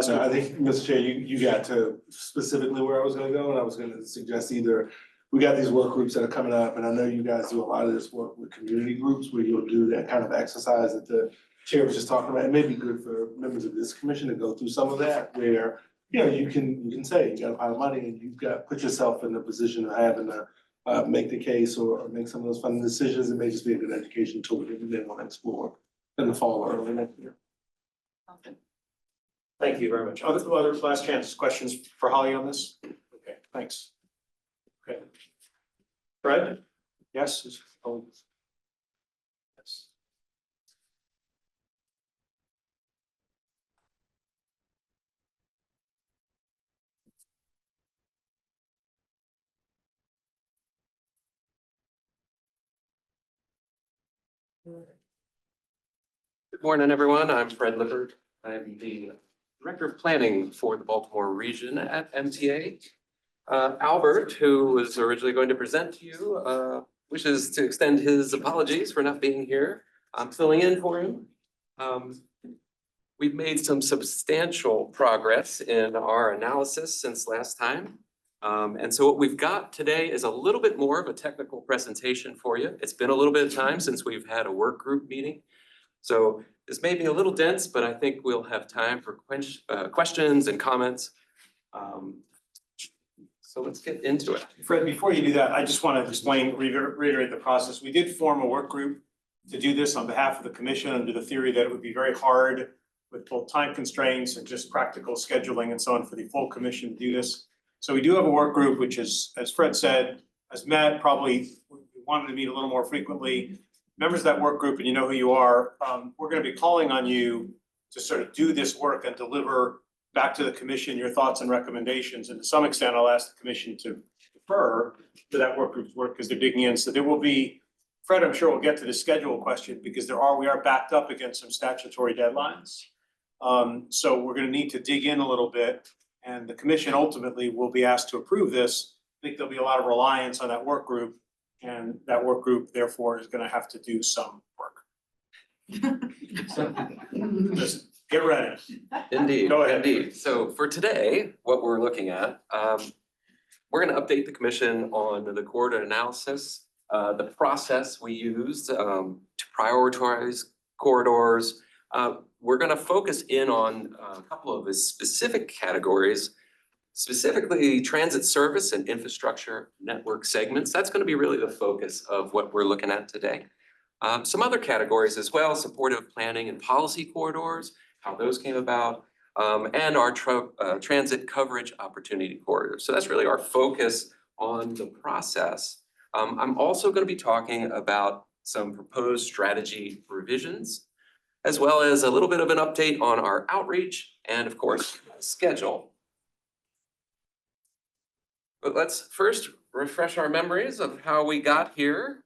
So I think, Mr. Chair, you got to specifically where I was gonna go, and I was gonna suggest either, we got these work groups that are coming up, and I know you guys do a lot of this work with community groups where you'll do that kind of exercise that the chair was just talking about. It may be good for members of this commission to go through some of that where, you know, you can say you got a pile of money and you've got, put yourself in the position of having to make the case or make some of those funding decisions. It may just be a good education tool that you may want to explore in the fall or early next year. Thank you very much. Other last chance questions for Holly on this? Okay, thanks. Okay. Fred? Yes? Yes. Good morning, everyone. I'm Fred Lippert. I'm the Director of Planning for the Baltimore region at MTA. Albert, who was originally going to present to you, wishes to extend his apologies for not being here. I'm filling in for him. We've made some substantial progress in our analysis since last time. And so what we've got today is a little bit more of a technical presentation for you. It's been a little bit of time since we've had a work group meeting. So this may be a little dense, but I think we'll have time for questions and comments. So let's get into it. Fred, before you do that, I just want to reiterate the process. We did form a work group to do this on behalf of the commission under the theory that it would be very hard with both time constraints and just practical scheduling and so on for the full commission to do this. So we do have a work group, which is, as Fred said, has met, probably wanted to meet a little more frequently. Members of that work group, and you know who you are, we're going to be calling on you to sort of do this work and deliver back to the commission your thoughts and recommendations. And to some extent, I'll ask the commission to refer to that work group's work because they're digging in. So there will be, Fred, I'm sure we'll get to the schedule question because we are backed up against some statutory deadlines. So we're gonna need to dig in a little bit, and the commission ultimately will be asked to approve this. I think there'll be a lot of reliance on that work group, and that work group therefore is gonna have to do some work. So, just get ready. Indeed, Go ahead. indeed. So for today, what we're looking at, we're gonna update the commission on the corridor analysis, the process we used to prioritize corridors. We're gonna focus in on a couple of the specific categories, specifically transit service and infrastructure network segments. That's gonna be really the focus of what we're looking at today. Some other categories as well, supportive planning and policy corridors, how those came about, and our transit coverage opportunity corridors. So that's really our focus on the process. I'm also going to be talking about some proposed strategy revisions, as well as a little bit of an update on our outreach and, of course, schedule. But let's first refresh our memories of how we got here.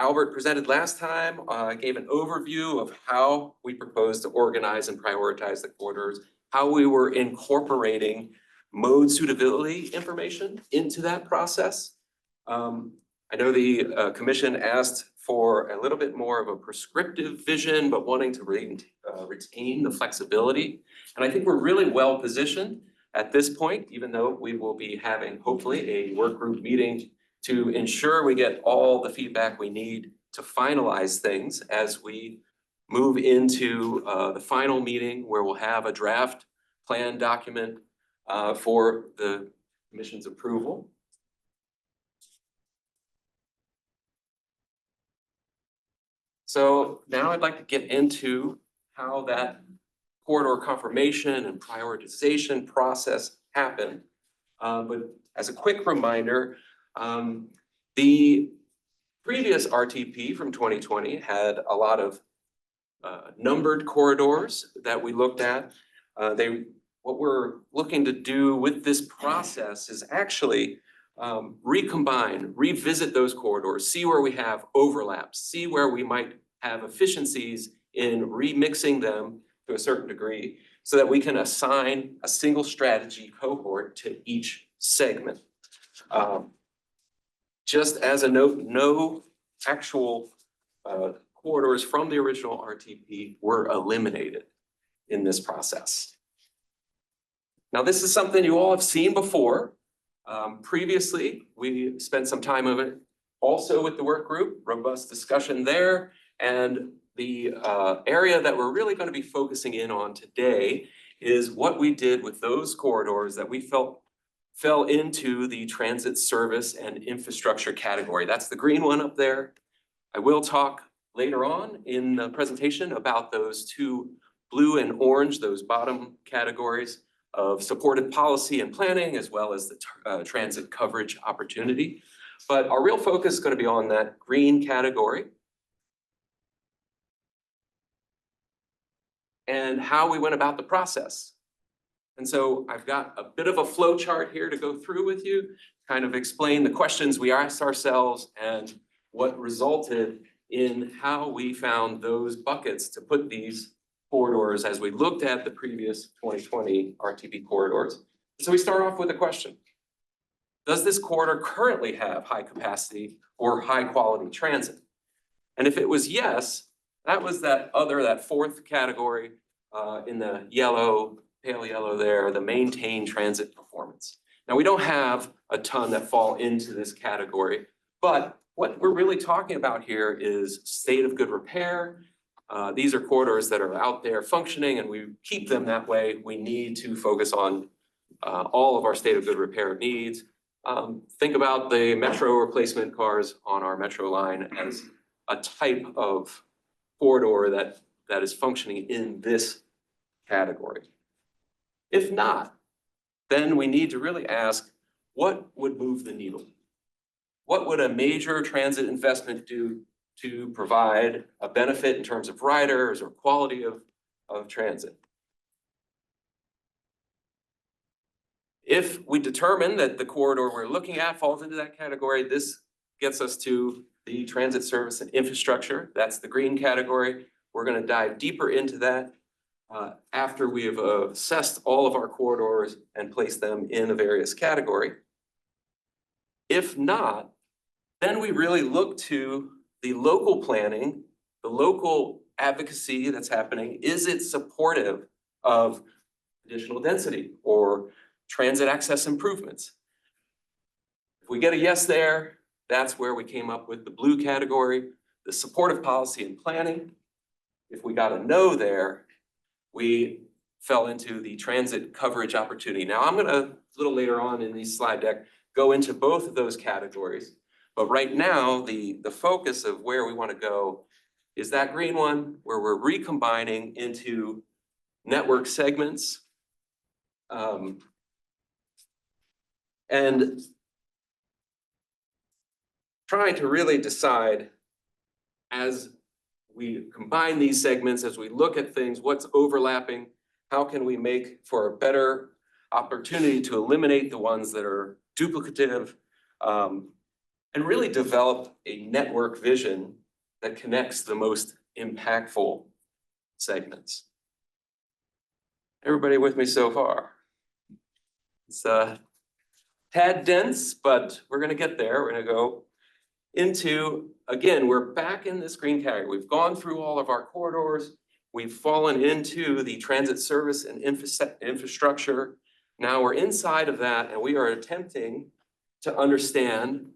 Albert presented last time, gave an overview of how we propose to organize and prioritize the corridors, how we were incorporating mode suitability information into that process. I know the commission asked for a little bit more of a prescriptive vision, but wanting to retain the flexibility. And I think we're really well positioned at this point, even though we will be having hopefully a work group meeting to ensure we get all the feedback we need to finalize things as we move into the final meeting where we'll have a draft plan document for the commission's approval. So now I'd like to get into how that corridor confirmation and prioritization process happened. But as a quick reminder, the previous RTP from 2020 had a lot of numbered corridors that we looked at. What we're looking to do with this process is actually recombine, revisit those corridors, see where we have overlaps, see where we might have efficiencies in remixing them to a certain degree so that we can assign a single strategy cohort to each segment. Just as a note, no actual corridors from the original RTP were eliminated in this process. Now, this is something you all have seen before. Previously, we spent some time of it also with the work group, robust discussion there. And the area that we're really going to be focusing in on today is what we did with those corridors that we felt fell into the transit service and infrastructure category. That's the green one up there. I will talk later on in the presentation about those two blue and orange, those bottom categories of supported policy and planning, as well as the transit coverage opportunity. But our real focus is going to be on that green category and how we went about the process. And so I've got a bit of a flow chart here to go through with you, kind of explain the questions we asked ourselves and what resulted in how we found those buckets to put these corridors as we looked at the previous 2020 RTP corridors. So we start off with a question. Does this corridor currently have high capacity or high quality transit? And if it was yes, that was that fourth category in the yellow, pale yellow there, the maintain transit performance. Now, we don't have a ton that fall into this category, but what we're really talking about here is state of good repair. These are corridors that are out there functioning and we keep them that way. We need to focus on all of our state of good repair needs. Think about the metro replacement cars on our metro line as a type of corridor that is functioning in this category. If not, then we need to really ask, what would move the needle? What would a major transit investment do to provide a benefit in terms of riders or quality of transit? If we determine that the corridor we're looking at falls into that category, this gets us to the transit service and infrastructure. That's the green category. We're gonna dive deeper into that after we have assessed all of our corridors and placed them in a various category. If not, then we really look to the local planning, the local advocacy that's happening. Is it supportive of additional density or transit access improvements? If we get a yes there, that's where we came up with the blue category, the supportive policy and planning. If we got a no there, we fell into the transit coverage opportunity. Now, I'm gonna, a little later on in the slide deck, go into both of those categories. But right now, the focus of where we wanna go is that green one, where we're recombining into network segments. And trying to really decide, as we combine these segments, as we look at things, what's overlapping, how can we make for a better opportunity to eliminate the ones that are duplicative, and really develop a network vision that connects the most impactful segments. Everybody with me so far? It's tad dense, but we're gonna get there. We're gonna go into, again, we're back in this green category. We've gone through all of our corridors. We've fallen into the transit service and infrastructure. Now we're inside of that, and we are attempting to understand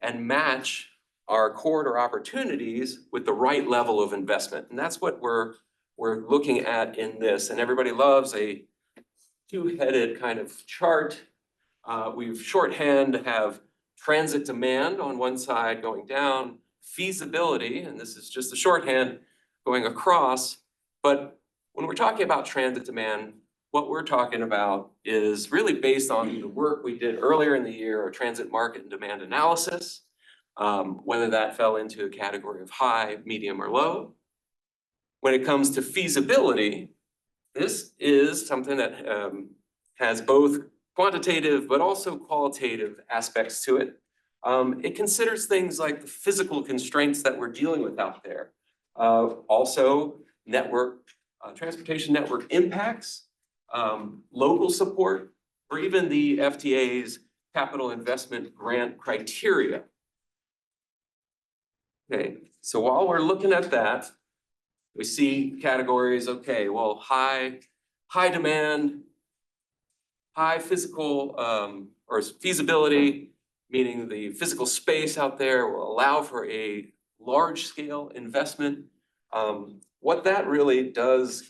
and match our corridor opportunities with the right level of investment. And that's what we're looking at in this. And everybody loves a two-headed kind of chart. We've shorthand have transit demand on one side going down, feasibility, and this is just the shorthand going across. But when we're talking about transit demand, what we're talking about is really based on the work we did earlier in the year, our transit market and demand analysis, whether that fell into a category of high, medium, or low. When it comes to feasibility, this is something that has both quantitative but also qualitative aspects to it. It considers things like the physical constraints that we're dealing with out there. Also network, transportation network impacts, local support, or even the FTA's capital investment grant criteria. Okay, so while we're looking at that, we see categories, okay, well, high demand, high physical or feasibility, meaning the physical space out there will allow for a large scale investment. What that really does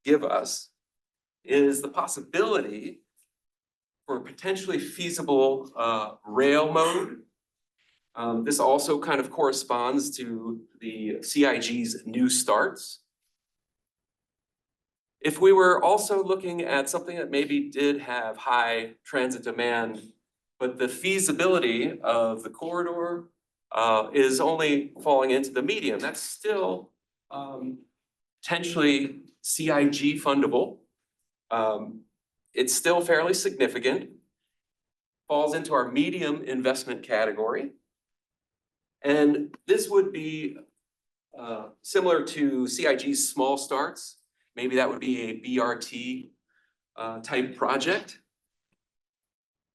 give us is the possibility for potentially feasible rail mode. This also kind of corresponds to the CIG's new starts. If we were also looking at something that maybe did have high transit demand, but the feasibility of the corridor is only falling into the medium, that's still potentially CIG fundable. It's still fairly significant, falls into our medium investment category. And this would be similar to CIG's small starts. Maybe that would be a BRT type project.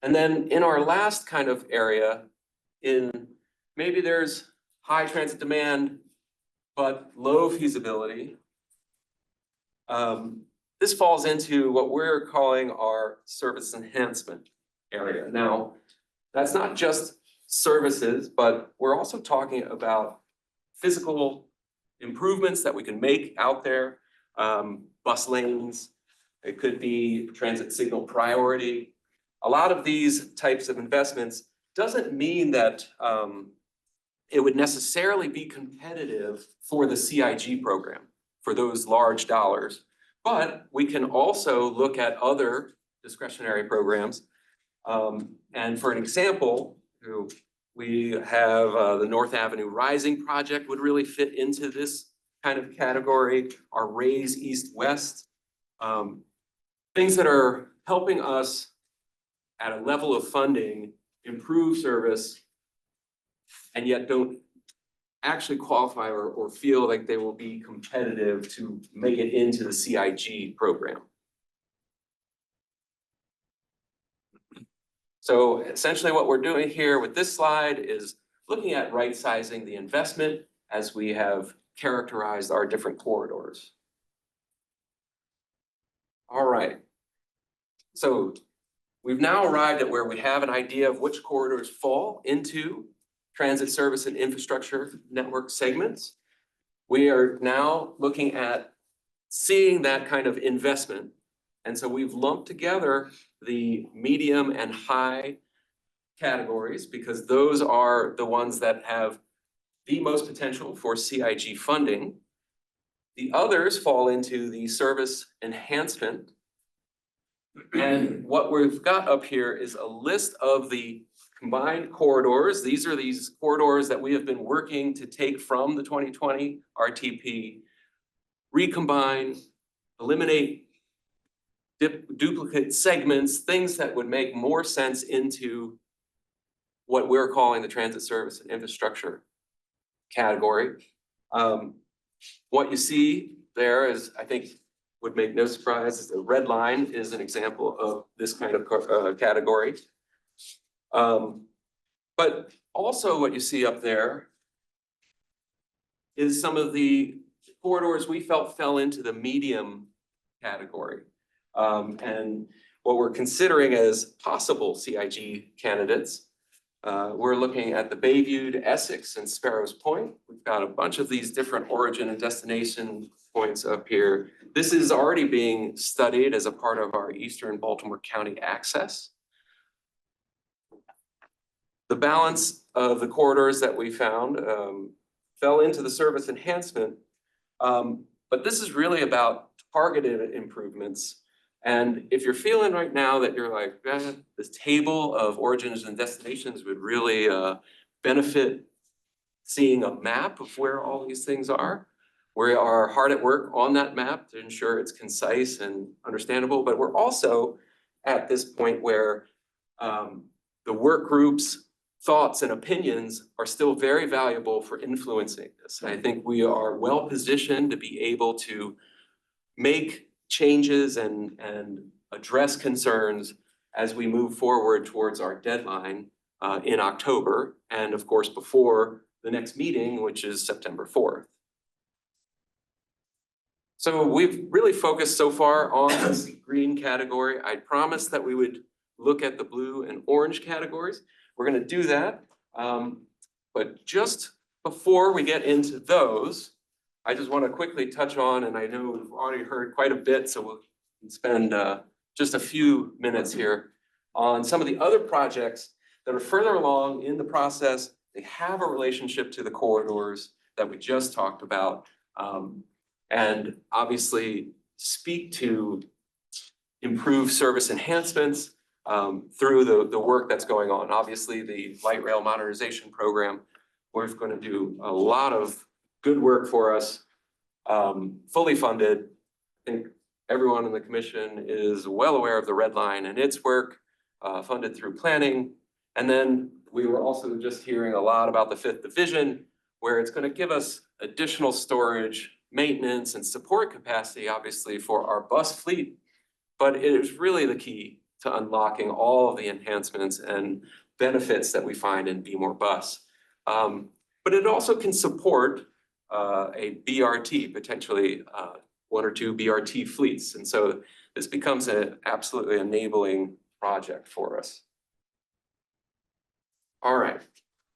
And then in our last kind of area, in maybe there's high transit demand, but low feasibility. This falls into what we're calling our service enhancement area. Now, that's not just services, but we're also talking about physical improvements that we can make out there. Bus lanes, it could be transit signal priority. A lot of these types of investments doesn't mean that it would necessarily be competitive for the CIG program, for those large dollars. But we can also look at other discretionary programs. And for an example, we have the North Avenue Rising project would really fit into this kind of category, our Raise East West. Things that are helping us at a level of funding, improve service, and yet don't actually qualify or feel like they will be competitive to make it into the CIG program. So essentially what we're doing here with this slide is looking at right sizing the investment as we have characterized our different corridors. All right. So we've now arrived at where we have an idea of which corridors fall into transit service and infrastructure network segments. We are now looking at seeing that kind of investment. And so we've lumped together the medium and high categories because those are the ones that have the most potential for CIG funding. The others fall into the service enhancement. And what we've got up here is a list of the combined corridors. These are these corridors that we have been working to take from the 2020 RTP, recombine, eliminate duplicate segments, things that would make more sense into what we're calling the transit service and infrastructure category. What you see there is, I think, would make no surprise, is the red line is an example of this kind of category. But also what you see up there is some of the corridors we felt fell into the medium category. And what we're considering as possible CIG candidates, we're looking at the Bayview to Essex and Sparrows Point. We've got a bunch of these different origin and destination points up here. This is already being studied as a part of our Eastern Baltimore County access. The balance of the corridors that we found fell into the service enhancement, but this is really about targeted improvements. And if you're feeling right now that you're like, this table of origins and destinations would really benefit seeing a map of where all these things are. We are hard at work on that map to ensure it's concise and understandable, but we're also at this point where the work groups' thoughts and opinions are still very valuable for influencing this. I think we are well positioned to be able to make changes and address concerns as we move forward towards our deadline in October, and of course before the next meeting, which is September 4th. So we've really focused so far on this green category. I promised that we would look at the blue and orange categories. We're going to do that. But just before we get into those, I just want to quickly touch on, and I know we've already heard quite a bit, so we'll spend just a few minutes here on some of the other projects that are further along in the process. They have a relationship to the corridors that we just talked about, and obviously speak to improved service enhancements through the work that's going on. Obviously, the light rail modernization program, we're going to do a lot of good work for us, fully funded. I think everyone in the commission is well aware of the red line and its work, funded through planning. And then we were also just hearing a lot about the 5th division, where it's going to give us additional storage, maintenance, and support capacity, obviously, for our bus fleet. But it is really the key to unlocking all of the enhancements and benefits that we find in Be More Bus. But it also can support a BRT, potentially 1 or 2 BRT fleets. And so this becomes an absolutely enabling project for us. All right,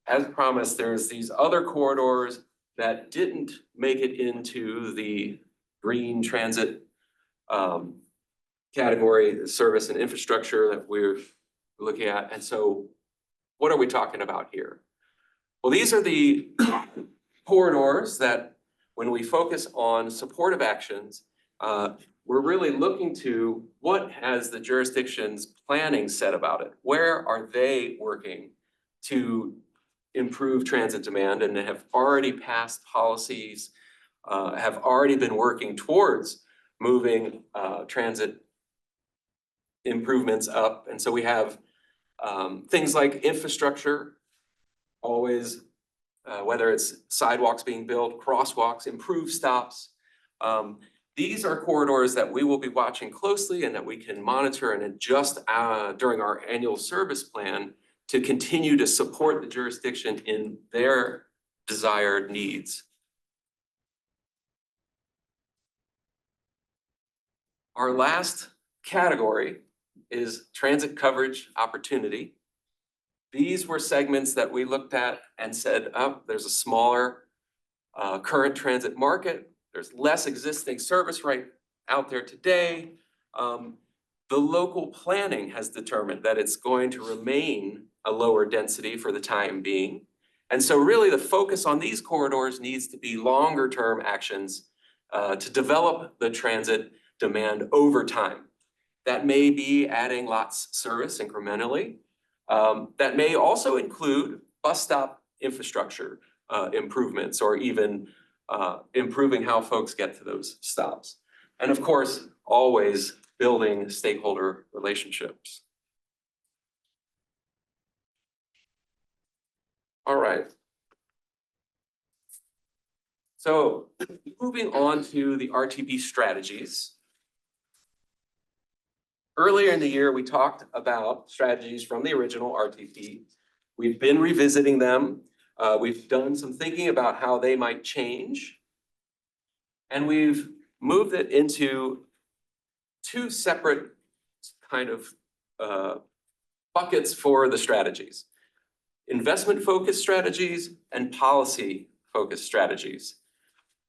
as promised, there's these other corridors that didn't make it into the green transit category, the service and infrastructure that we're looking at. And so what are we talking about here? Well, these are the corridors that when we focus on supportive actions, we're really looking to what has the jurisdiction's planning said about it? Where are they working to improve transit demand and have already passed policies, have already been working towards moving transit improvements up. And so we have Things like infrastructure, always, whether it's sidewalks being built, crosswalks, improved stops. These are corridors that we will be watching closely and that we can monitor and adjust during our annual service plan to continue to support the jurisdiction in their desired needs. Our last category is transit coverage opportunity. These were segments that we looked at and said, oh, there's a smaller current transit market. There's less existing service right out there today. The local planning has determined that it's going to remain a lower density for the time being. And so really the focus on these corridors needs to be longer term actions to develop the transit demand over time. That may be adding lots service incrementally. That may also include bus stop infrastructure improvements or even improving how folks get to those stops. And of course, always building stakeholder relationships. All right. So moving on to the RTP strategies. Earlier in the year, we talked about strategies from the original RTP. We've been revisiting them. We've done some thinking about how they might change. And we've moved it into two separate kind of buckets for the strategies. Investment-focused strategies and policy-focused strategies.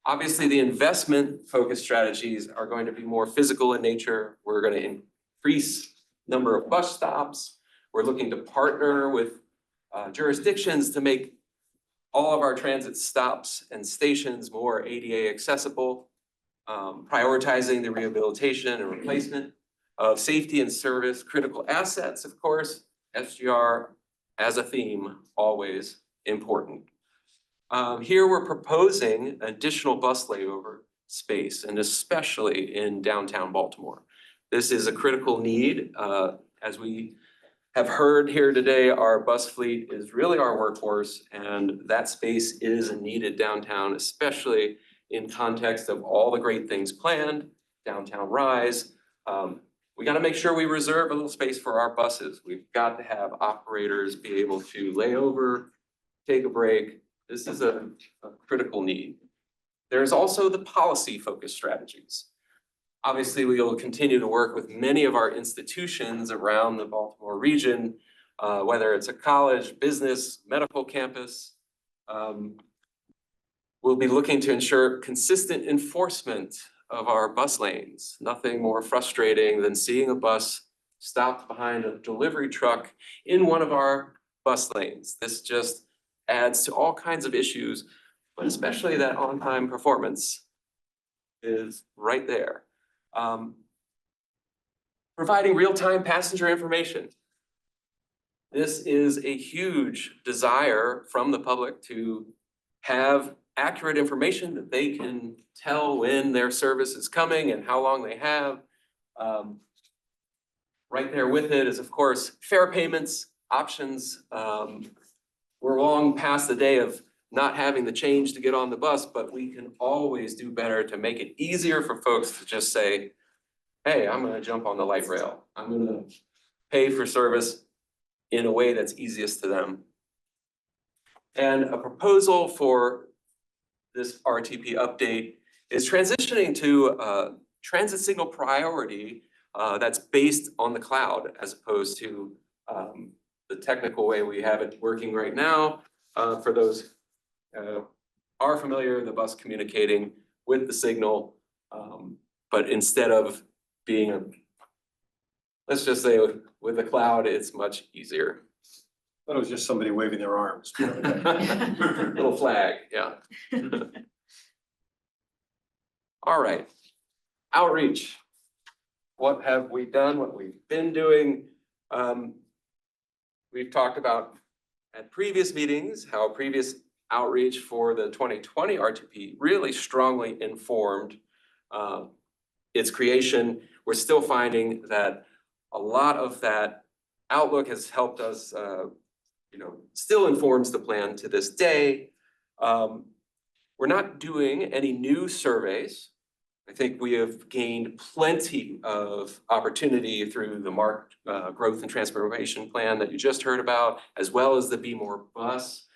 Obviously, the investment-focused strategies are going to be more physical in nature. We're going to increase number of bus stops. We're looking to partner with jurisdictions to make all of our transit stops and stations more ADA accessible, prioritizing the rehabilitation and replacement of safety and service critical assets, of course, SGR as a theme, always important. Here we're proposing additional bus layover space, and especially in downtown Baltimore. This is a critical need. As we have heard here today, our bus fleet is really our workhorse, and that space is needed downtown, especially in context of all the great things planned, downtown rise. We got to make sure we reserve a little space for our buses. We've got to have operators be able to lay over, take a break. This is a critical need. There's also the policy-focused strategies. Obviously, we will continue to work with many of our institutions around the Baltimore region, whether it's a college, business, medical campus. We'll be looking to ensure consistent enforcement of our bus lanes. Nothing more frustrating than seeing a bus stopped behind a delivery truck in one of our bus lanes. This just adds to all kinds of issues, but especially that on-time performance is right there. Providing real-time passenger information. This is a huge desire from the public to have accurate information that they can tell when their service is coming and how long they have. Right there with it is, of course, fare payments, options. We're long past the day of not having the change to get on the bus, but we can always do better to make it easier for folks to just say, hey, I'm gonna jump on the light rail. I'm gonna pay for service in a way that's easiest to them. And a proposal for this RTP update is transitioning to transit signal priority that's based on the cloud as opposed to the technical way we have it working right now. For those are familiar, the bus communicating with the signal, but instead of being let's just say with the cloud, it's much easier. Thought it was just somebody waving their arms. Little flag, yeah. All right, outreach. What have we done, what we've been doing? We've talked about at previous meetings, how previous outreach for the 2020 RTP really strongly informed its creation. We're still finding that a lot of that outlook has helped us, still informs the plan to this day. We're not doing any new surveys. I think we have gained plenty of opportunity through the marked growth and transformation plan that you just heard about, as well as the Be More bus,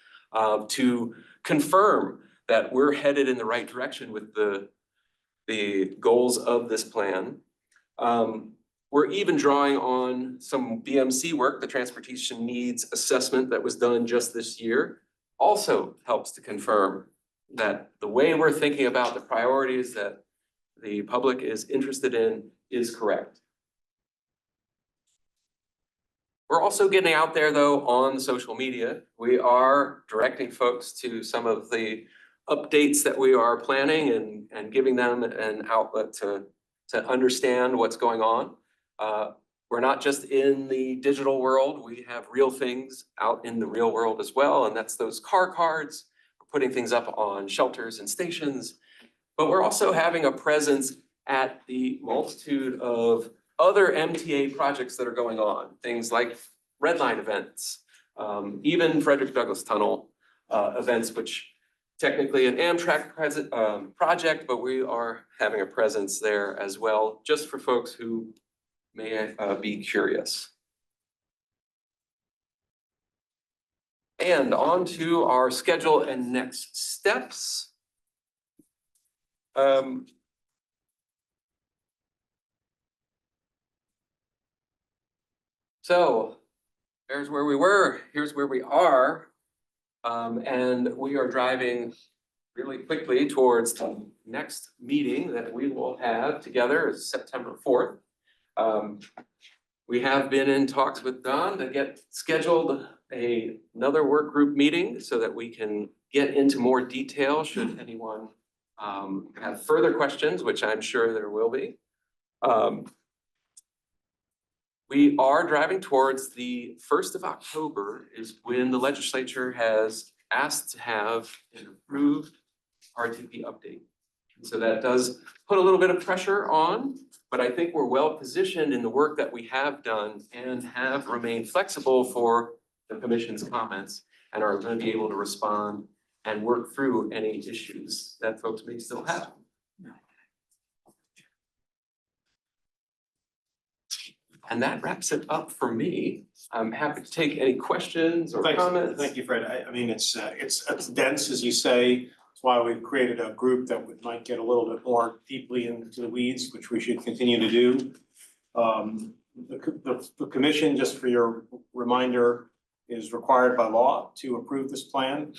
to confirm that we're headed in the right direction with the goals of this plan. We're even drawing on some BMC work, the Transportation Needs Assessment that was done just this year, also helps to confirm that the way we're thinking about the priorities that the public is interested in is correct. We're also getting out there though on social media. We are directing folks to some of the updates that we are planning and giving them an outlet to understand what's going on. We're not just in the digital world, we have real things out in the real world as well, and that's those car cards. We're putting things up on shelters and stations, but we're also having a presence at the multitude of other MTA projects that are going on, things like red line events, even Frederick Douglass Tunnel events, which technically an Amtrak project, but we are having a presence there as well, just for folks who may be curious. And on to our schedule and next steps. So there's where we were, here's where we are. And we are driving really quickly towards the next meeting that we will have together is September 4th. We have been in talks with Don to get scheduled another work group meeting so that we can get into more detail should anyone have further questions, which I'm sure there will be. We are driving towards the 1st of October is when the legislature has asked to have an approved RTP update. So that does put a little bit of pressure on, but I think we're well positioned in the work that we have done and have remained flexible for the commission's comments and are going to be able to respond and work through any issues that folks may still have. And that wraps it up for me. I'm happy to take any questions or comments. Thank you, Fred. I mean, it's dense, as you say. That's why we've created a group that might get a little bit more deeply into the weeds, which we should continue to do. The commission, just for your reminder, is required by law to approve this plan.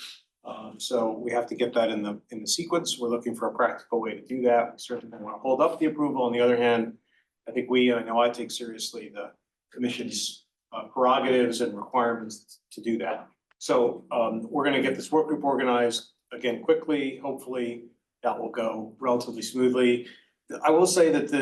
So we have to get that in the sequence. We're looking for a practical way to do that. We certainly don't want to hold up the approval. On the other hand, I think and I know I take seriously the commission's prerogatives and requirements to do that. So we're going to get this work group organized again quickly. Hopefully that will go relatively smoothly. I will say that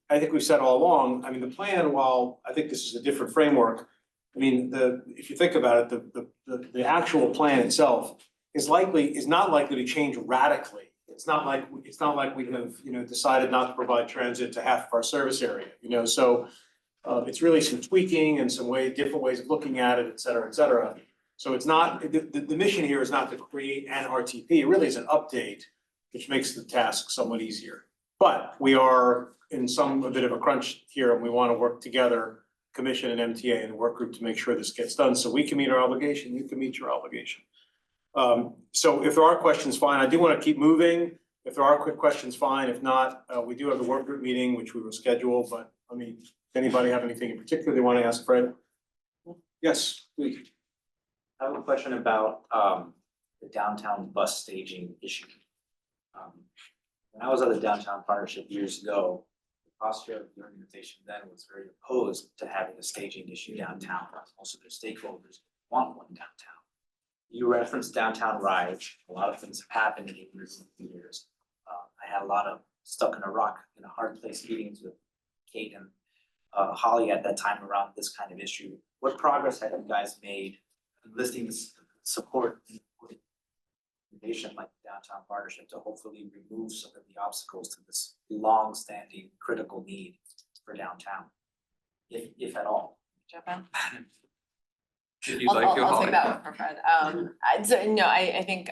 I think we've said all along, I mean, the plan, while I think this is a different framework, I mean, if you think about it, the actual plan itself is not likely to change radically. It's not like we have, decided not to provide transit to half of our service area, so it's really some tweaking and some different ways of looking at it, et cetera, et cetera. So it's not, the mission here is not to create an RTP, it really is an update, which makes the task somewhat easier. But we are in a bit of a crunch here, and we want to work together, commission and MTA and work group, to make sure this gets done, so we can meet our obligation, you can meet your obligation. So if there are questions, fine. I do want to keep moving. If there are quick questions, fine. If not, we do have the work group meeting, which we will schedule, but does anybody have anything in particular they want to ask Fred? Yes, please. I have a question about the downtown bus staging issue. When I was at the downtown partnership years ago, the posture of the organization then was very opposed to having a staging issue downtown. Most of their stakeholders want one downtown. You referenced downtown rides. A lot of things have happened in recent years. I had a lot of stuck in a hard place meetings with Kate and Holly at that time around this kind of issue. What progress have you guys made enlisting this support with a nation like the Downtown Partnership to hopefully remove some of the obstacles to this long-standing critical need for downtown, if at all? jump in? If you'd like to, I'll Holly. take that one from Fred. I think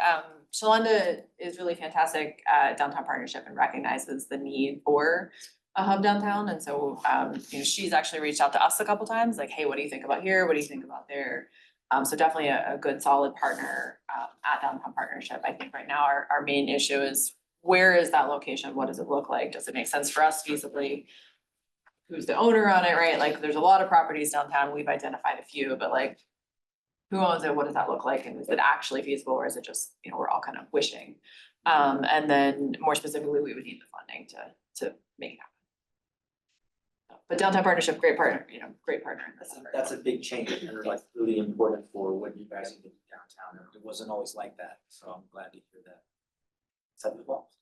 Shalonda is really fantastic at Downtown Partnership and recognizes the need for a hub downtown. And so, she's actually reached out to us a couple times, like, hey, what do you think about here? What do you think about there? So definitely a good solid partner at Downtown Partnership. I think right now our main issue is, where is that location? What does it look like? Does it make sense for us feasibly? Who's the owner on it, right? Like, there's a lot of properties downtown. We've identified a few, but like, who owns it? What does that look like? And is it actually feasible, or is it just, we're all kind of wishing? And then more specifically, we would need the funding to make it happen. But Downtown Partnership, great partner, great partner in this. That's a big change and like really important for what you guys are doing downtown. It wasn't always like that, so I'm glad to hear that. It's evolved.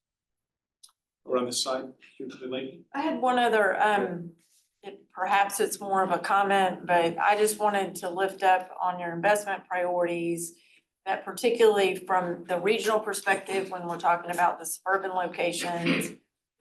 We're on this side, here to the lady. I had one other, perhaps it's more of a comment, but I just wanted to lift up on your investment priorities. That particularly from the regional perspective, when we're talking about the suburban locations,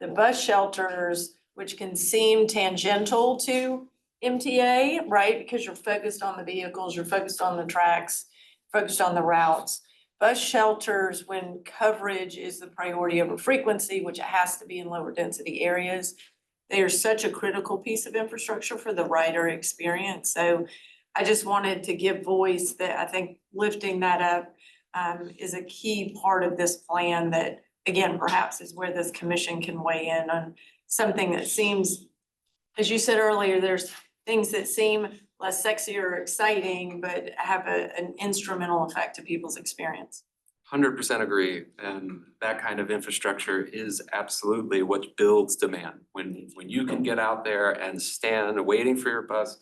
the bus shelters, which can seem tangential to MTA, right? Because you're focused on the vehicles, you're focused on the tracks, focused on the routes. Bus shelters, when coverage is the priority over frequency, which it has to be in lower density areas, they are such a critical piece of infrastructure for the rider experience. So I just wanted to give voice that I think lifting that up is a key part of this plan that, again, perhaps is where this commission can weigh in on something that seems, as you said earlier, there's things that seem less sexy or exciting, but have an instrumental effect to people's experience. 100% agree, and that kind of infrastructure is absolutely what builds demand. When you can get out there and stand waiting for your bus,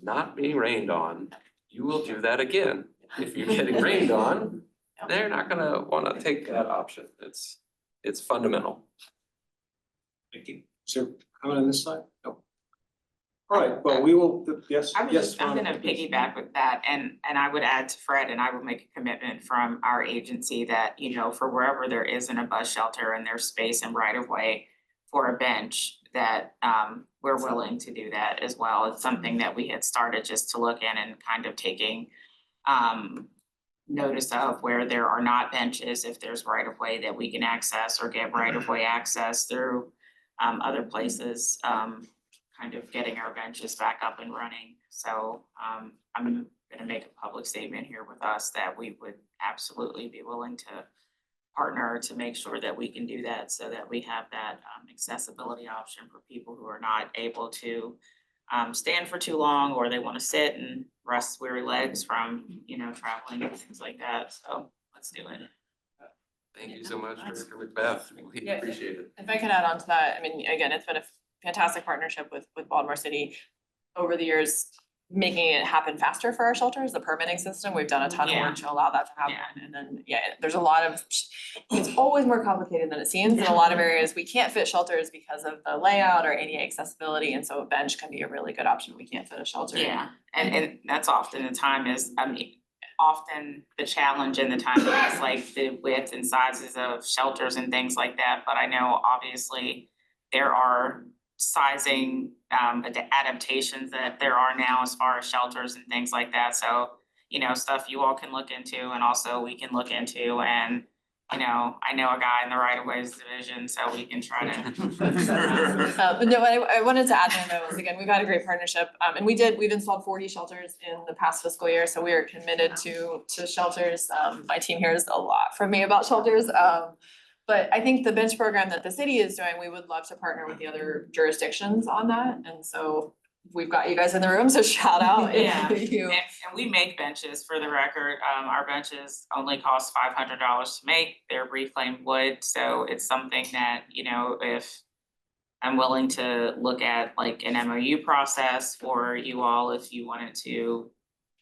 not being rained on, you will do that again. If you're getting rained on, they're not gonna wanna take that option. It's fundamental. Thank you. Is there comment on this side? No. All right, well, we will, yes, I'm yes. gonna Veronica, please. piggyback with that, and I would add to Fred, and I would make a commitment from our agency that, for wherever there isn't a bus shelter and there's space and right of way for a bench, that we're willing to do that as well. It's something that we had started just to look in and kind of taking notice of where there are not benches, if there's right of way that we can access or get right of way access through other places, kind of getting our benches back up and running. So I'm gonna make a public statement here with us that we would absolutely be willing to partner to make sure that we can do that, so that we have that accessibility option for people who are not able to stand for too long, or they want to sit and rest weary legs from, traveling and things like that. So let's do it. Thank you so much, Director Macbeth. We Yeah. appreciate it. If I can add on to that, I mean, again, it's been a fantastic partnership with Baltimore City over the years, making it happen faster for our shelters, the permitting system. We've done a ton of work to allow that to happen. And then, there's a lot of, it's always more complicated than it seems. In a lot of areas, we can't fit shelters because of the layout or ADA accessibility. And so a bench can be a really good option. We can't fit a shelter. Yeah, and that's often the time is, often the challenge and the time is like the width and sizes of shelters and things like that. But I know obviously there are sizing adaptations that there are now as far as shelters and things like that. So, stuff you all can look into, and also we can look into, and I know a guy in the right of ways division, so we can try to. No, I wanted to add there though, is again, we've had a great partnership, and we've installed 40 shelters in the past fiscal year, so we are committed to shelters. My team hears a lot from me about shelters. But I think the bench program that the city is doing, we would love to partner with the other jurisdictions on that, and so we've got you guys in the room, so shout out Yeah, if you. and we make benches, for the record. Our benches only cost $500 to make. They're reclaimed wood, so it's something that, if I'm willing to look at like an MOU process for you all, if you wanted to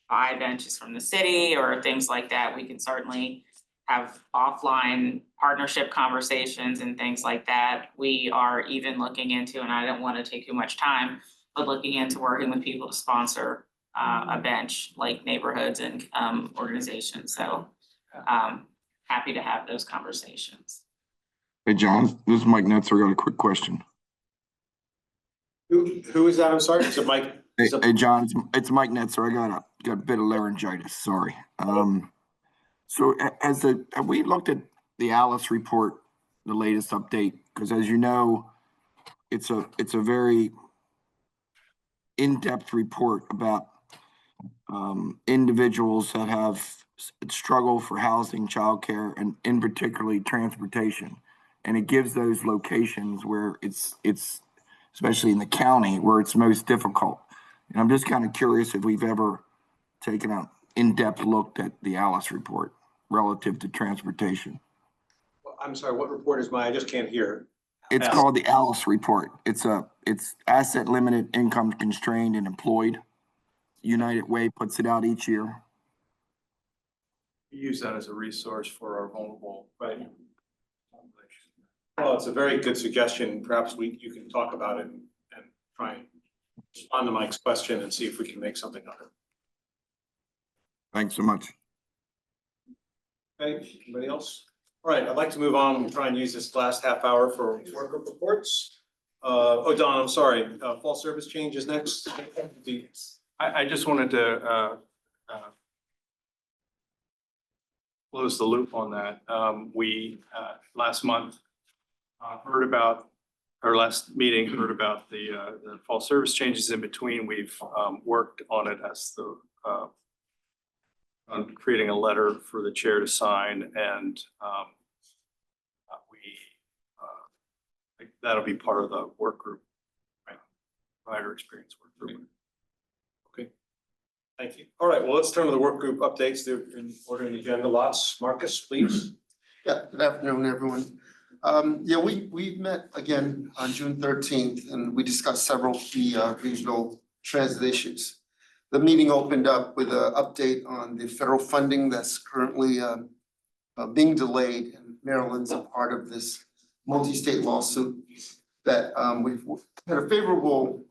buy benches from the city or things like that, we can certainly have offline partnership conversations and things like that. We are even looking into, and I don't want to take too much time, but looking into working with people to sponsor a bench, like neighborhoods and organizations. So happy to have those conversations. Hey, John, this is Mike Netzer. I got a quick question. Who is that? I'm sorry. Is it Mike? Hey, John, it's Mike Netzer. I got a bit of laryngitis, sorry. So have we looked at the Alice report, the latest update? Because as you know, it's a very in-depth report about individuals that have struggle for housing, childcare, and in particularly transportation. And it gives those locations where it's especially in the county where it's most difficult. And I'm just kind of curious if we've ever taken an in-depth look at the Alice report relative to transportation. I'm sorry, what report is mine? I just can't hear. It's called the Alice report. It's asset limited, income constrained, and employed. United Way puts it out each year. We use that as a resource for our vulnerable. Right. Well, it's a very good suggestion. Perhaps you can talk about it and try and respond to Mike's question and see if we can make something of it. Thanks so much. Okay, anybody else? All right, I'd like to move on and try and use this last half hour for work group reports. Don, I'm sorry, fall service change is next. I just wanted to close the loop on that. We last month heard about, or last meeting heard about the fall service changes in between. We've worked on it as the on creating a letter for the chair to sign, and that'll be part of the work group, right? Provider experience work group. Okay, thank you. All right, well, let's turn to the work group updates. They're in order in the agenda lots. Marcus, please. Yeah, good afternoon, everyone. Yeah, we met again on June 13th, and we discussed several key regional transit issues. The meeting opened up with an update on the federal funding that's currently being delayed, and Maryland's a part of this multi-state lawsuit that we've had a favorable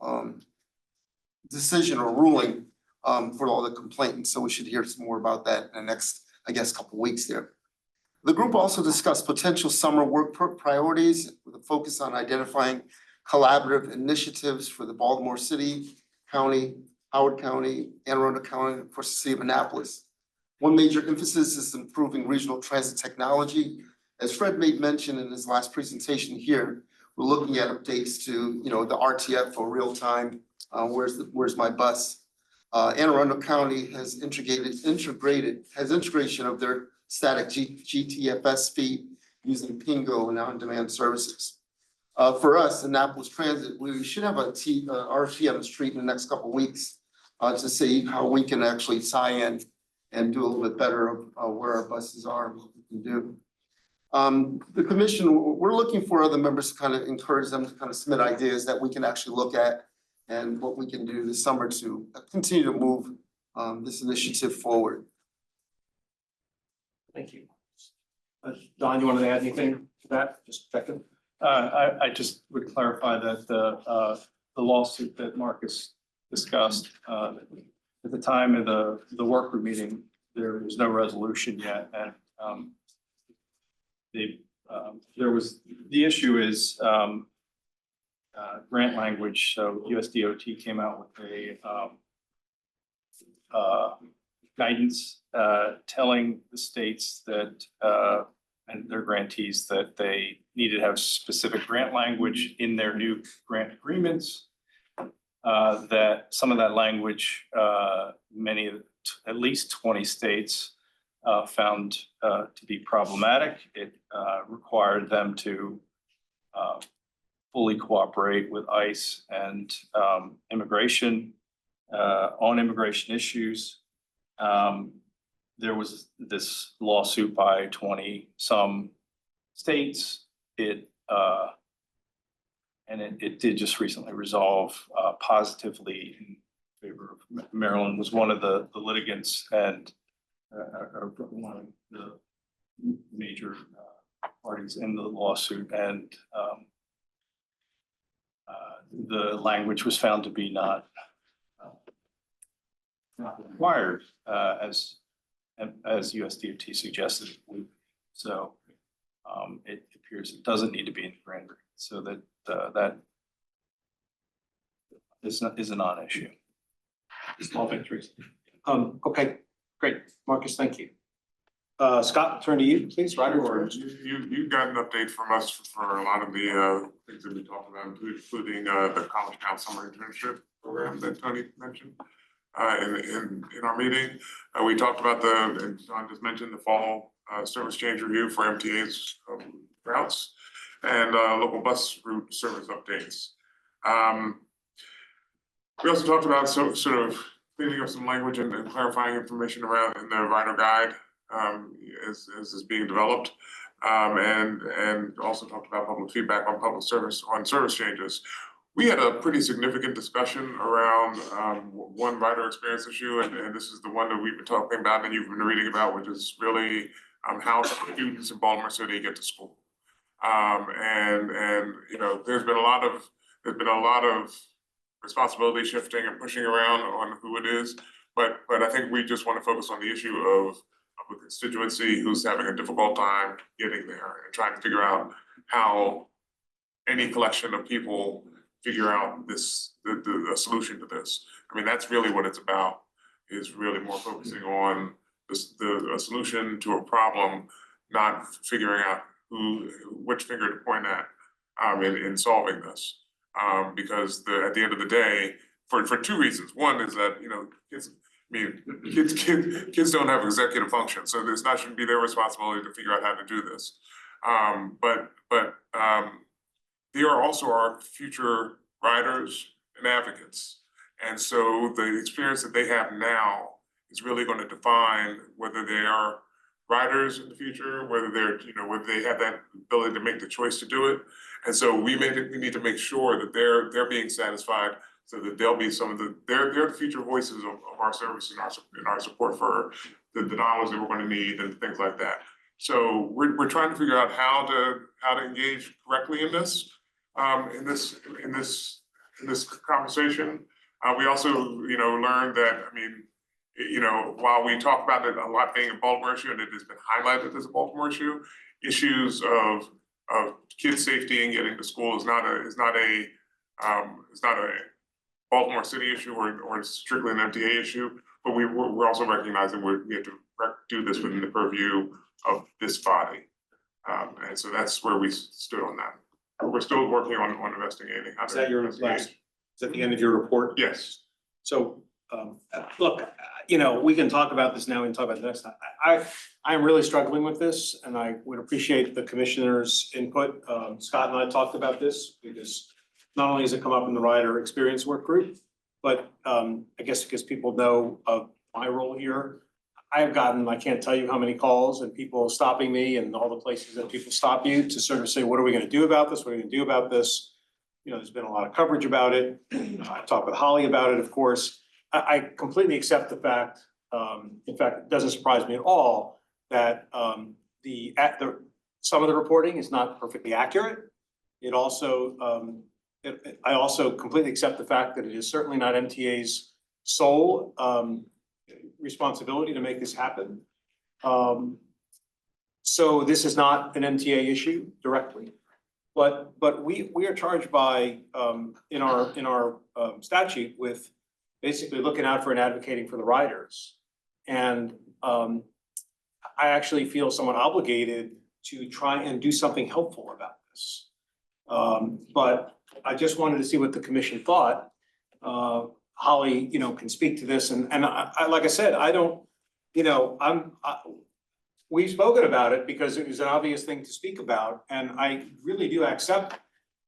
decision or ruling for all the complainants, so we should hear some more about that in the next, I guess, couple of weeks there. The group also discussed potential summer work priorities with a focus on identifying collaborative initiatives for the Baltimore City, County, Howard County, Anne Arundel County, and of course, the city of Annapolis. One major emphasis is improving regional transit technology. As Fred made mention in his last presentation here, we're looking at updates to, the RTF or real time, where's my bus? Anne Arundel County has integration of their static GTFS feed using Pingo and on-demand services. For us, Annapolis Transit, we should have a RFP on the street in the next couple of weeks to see how we can actually tie in and do a little bit better of where our buses are and what we can do. The commission, we're looking for other members to kind of encourage them to kind of submit ideas that we can actually look at and what we can do this summer to continue to move this initiative forward. Thank you. Don, you want to add anything to that? Just checking. I just would clarify that the lawsuit that Marcus discussed at the time of the work group meeting, there was no resolution yet, and the issue is grant language. So USDOT came out with a guidance telling the states that and their grantees that they needed to have specific grant language in their new grant agreements. That some of that language, at least 20 states found to be problematic. It required them to fully cooperate with ICE and immigration on immigration issues. There was this lawsuit by 20 some states. It did just recently resolve positively in favor of Maryland was one of the litigants and one of the major parties in the lawsuit, and the language was found to be not required as USDOT suggested. So it appears it doesn't need to be in the grant agreement, so that that is a non-issue. small victories. Okay, great. Marcus, thank you. Scott, turn to you, please. Ryder or You got an update from us for a lot of the things that we talked about, including the College Town Summer Internship Program that Tony mentioned in our meeting. We talked about and John just mentioned the fall service change review for MTA's routes and local bus route service updates. We also talked about sort of cleaning up some language and clarifying information around in the rider guide as is being developed. And also talked about public feedback on service changes. We had a pretty significant discussion around one rider experience issue, and this is the one that we've been talking about and you've been reading about, which is really how students in Baltimore City get to school. And you know, there's been a lot of responsibility shifting and pushing around on who it is, but I think we just want to focus on the issue of a constituency who's having a difficult time getting there and trying to figure out how any collection of people figure out the solution to this. I mean, that's really what it's about, is really more focusing on a solution to a problem, not figuring out which finger to point at in solving this. Because at the end of the day, for two reasons. One is that, you know, kids don't have executive function, so this shouldn't be their responsibility to figure out how to do this. But they are also our future riders and advocates. And so the experience that they have now is really going to define whether they are riders in the future, whether whether they have that ability to make the choice to do it. And so we need to make sure that they're being satisfied, so that they'll be they're the future voices of our service and our support for the dollars that we're going to need and things like that. So we're trying to figure out how to engage correctly in this conversation. We also learned that, I mean, while we talk about it a lot being a Baltimore issue, and it has been highlighted as a Baltimore issue, issues of kids' safety and getting to school is not a Baltimore City issue or strictly an MTA issue. But we're also recognizing we have to do this within the purview of this body, and so that's where we stood on that. We're still working on investigating. Is that your last? Is that the end of your report? Yes. So, look, we can talk about this now and talk about it next time. I'm really struggling with this, and I would appreciate the commissioner's input. Scott and I talked about this because not only has it come up in the rider experience work group, but I guess because people know of my role here, I've gotten, I can't tell you how many calls and people stopping me and all the places that people stop you to sort of say, what are we going to do about this? What are we going to do about this? There's been a lot of coverage about it. I've talked with Holly about it, of course. I completely accept the fact, in fact, it doesn't surprise me at all that some of the reporting is not perfectly accurate. It also, I also completely accept the fact that it is certainly not MTA's sole responsibility to make this happen. So this is not an MTA issue directly, but we are charged by in our statute with basically looking out for and advocating for the riders. And I actually feel somewhat obligated to try and do something helpful about this. But I just wanted to see what the commission thought. Holly, can speak to this, and I like I said, I don't, we've spoken about it because it was an obvious thing to speak about, and I really do accept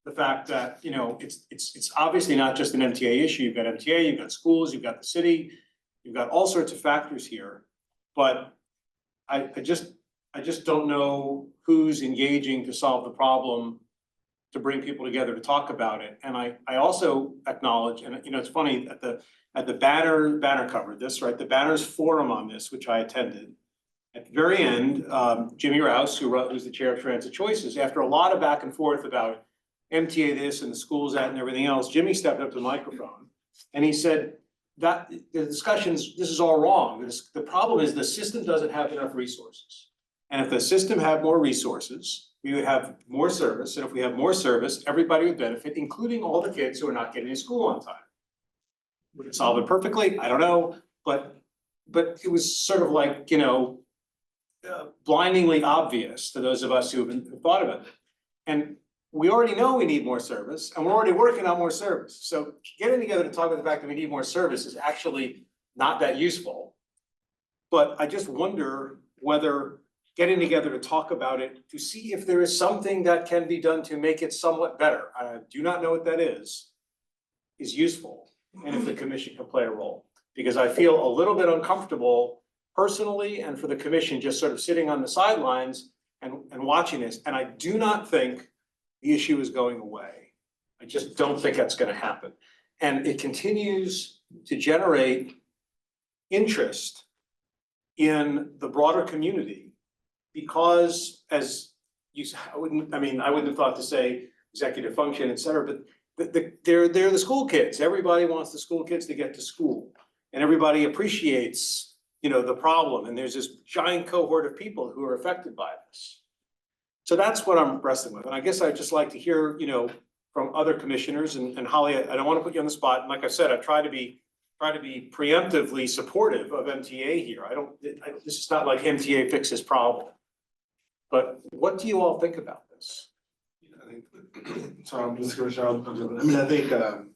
the fact that, it's obviously not just an MTA issue. You've got MTA, you've got schools, you've got the city, you've got all sorts of factors here, but I just don't know who's engaging to solve the problem, to bring people together to talk about it. And I also acknowledge, and it's funny, at the Banner covered this, right? The Banner's forum on this, which I attended. At the very end, Jimmy Rouse, who's the chair of Transit Choices, after a lot of back and forth about MTA this and the schools that and everything else, Jimmy stepped up to the microphone and he said that the discussions, this is all wrong. The problem is the system doesn't have enough resources. And if the system had more resources, we would have more service, and if we have more service, everybody would benefit, including all the kids who are not getting to school on time. Would it solve it perfectly? I don't know, but it was sort of like, blindingly obvious to those of us who have thought about it. And we already know we need more service, and we're already working on more service. So getting together to talk about the fact that we need more service is actually not that useful. But I just wonder whether getting together to talk about it, to see if there is something that can be done to make it somewhat better, I do not know what that is useful, and if the commission can play a role. Because I feel a little bit uncomfortable personally and for the commission just sort of sitting on the sidelines and watching this. And I do not think the issue is going away. I just don't think that's gonna happen. And it continues to generate interest in the broader community because as you, I wouldn't have thought to say executive function, et cetera, but they're the school kids. Everybody wants the school kids to get to school. And everybody appreciates, the problem. And there's this giant cohort of people who are affected by this. So that's what I'm wrestling with. And I guess I'd just like to hear, from other commissioners and Holly, I don't want to put you on the spot. And like I said, I try to be preemptively supportive of MTA here. This is not like MTA fixes problem. But what do you all think about this? So Mr. Commissioner,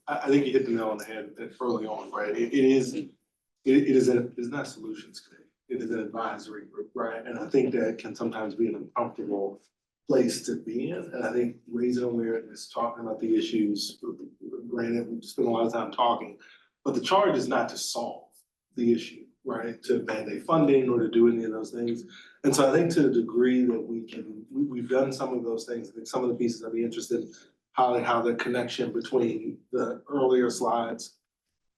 I think you hit the nail on the head early on, right? It is not solutions today. It is an advisory group, right? And I think that can sometimes be an uncomfortable place to be in. And I think raising awareness, talking about the issues, granted, we spend a lot of time talking, but the charge is not to solve the issue, right? To mandate funding or to do any of those things. And so I think to the degree that we've done some of those things. I think some of the pieces I'd be interested in how the connection between the earlier slides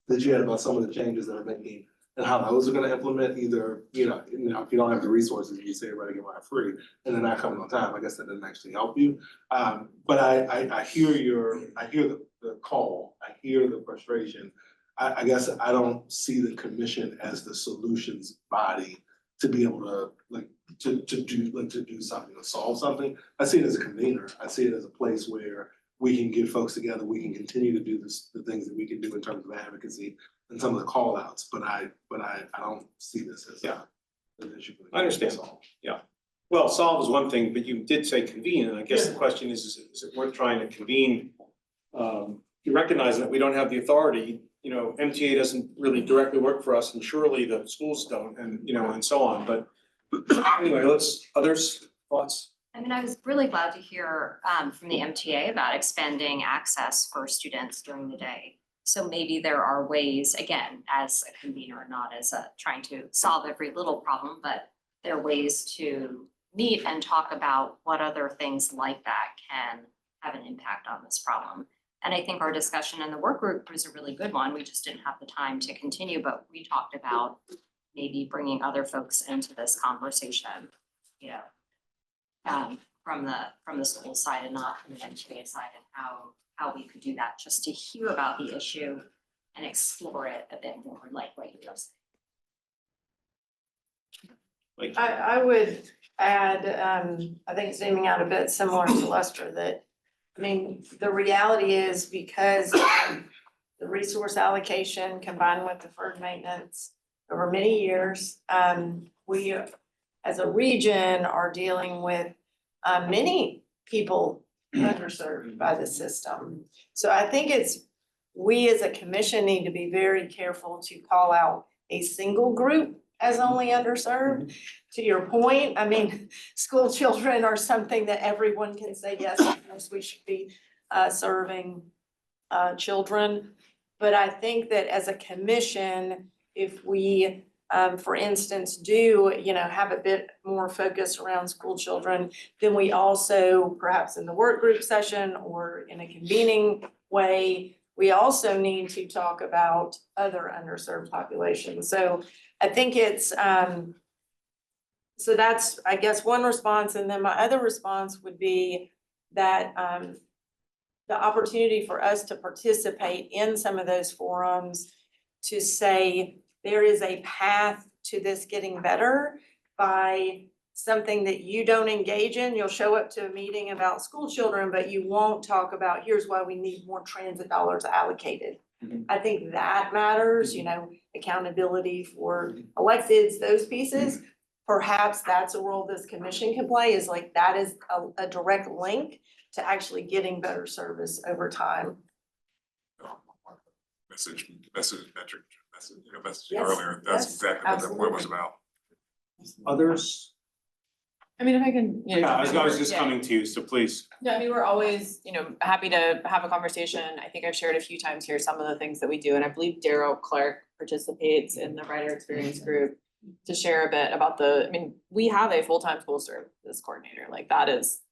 that you had about some of the changes that are making and how those are gonna implement either, if you don't have the resources, you say everybody get mine free and they're not coming on time, I guess that doesn't actually help you. But I hear the call, I hear the frustration. I guess I don't see the commission as the solutions body to be able to do something, to solve something. I see it as a convener. I see it as a place where we can get folks together, we can continue to do the things that we can do in terms of advocacy and some of the call outs, but I don't see this as an issue. I understand. Yeah. Well, solve is one thing, but you did say convene, and I guess the question is it worth trying to convene? You recognize that we don't have the authority, MTA doesn't really directly work for us, and surely the schools don't, and and so on, but anyway, others, thoughts? I was really glad to hear from the MTA about expanding access for students during the day. So maybe there are ways, again, as a convener, not as trying to solve every little problem, but there are ways to meet and talk about what other things like that can have an impact on this problem. And I think our discussion in the work group was a really good one. We just didn't have the time to continue, but we talked about maybe bringing other folks into this conversation, from the school side and not from the MTA side, and how we could do that, just to hear about the issue and explore it a bit more, like what you just said. I would add, I think zooming out a bit similar to Lester, that, the reality is because the resource allocation combined with deferred maintenance over many years, we as a region are dealing with many people underserved by the system. So I think we as a commission need to be very careful to call out a single group as only underserved. To your point, school children are something that everyone can say, yes, of course, we should be serving children. But I think that as a commission, if we, for instance, do, have a bit more focus around school children, then we also, perhaps in the work group session or in a convening way, we also need to talk about other underserved populations. So I think it's, so that's, I guess, one response. And then my other response would be that the opportunity for us to participate in some of those forums to say there is a path to this getting better by something that you don't engage in. You'll show up to a meeting about school children, but you won't talk about, here's why we need more transit dollars allocated. I think that matters, accountability for electeds, those pieces. Perhaps that's a role this commission can play, is like, that is a direct link to actually getting better service over time. Message, metric, message Yes, earlier, that's yes, exactly what that point was absolutely. about. Others? I mean, if I can, Yeah, I was just Yeah. coming to you, so please. Yeah, I mean, we're always, happy to have a conversation. I think I've shared a few times here some of the things that we do, and I believe Daryl Clark participates in the writer experience group to share a bit about we have a full-time school services coordinator, like that is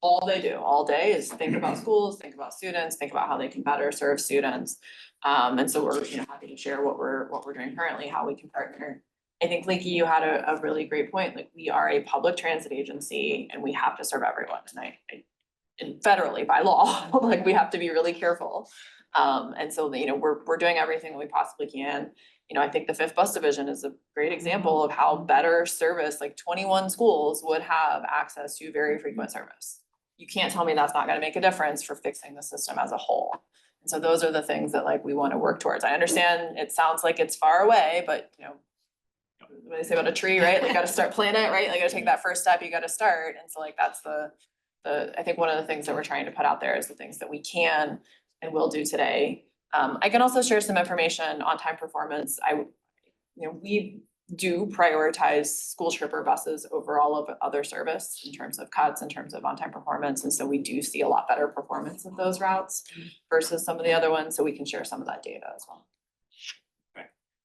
all they do all day is think about schools, think about students, think about how they can better serve students. And so we're, happy to share what we're doing currently, how we can partner. I think Leaky, you had a really great point, like we are a public transit agency and we have to serve everyone, and federally by law, like we have to be really careful. And so, we're doing everything we possibly can. I think the 5th Bus Division is a great example of how better service, like 21 schools would have access to very frequent service. You can't tell me that's not gonna make a difference for fixing the system as a whole. And so those are the things that like we wanna work towards. I understand it sounds like it's far away, but what they say about a tree, right? Like, you gotta start planting it, right? Like, you gotta take that first step, you gotta start. And so like, that's I think one of the things that we're trying to put out there is the things that we can and will do today. I can also share some information on time performance. We do prioritize school tripper buses over all of other service in terms of cuts, in terms of on-time performance. And so we do see a lot better performance of those routes versus some of the other ones. So we can share some of that data as well.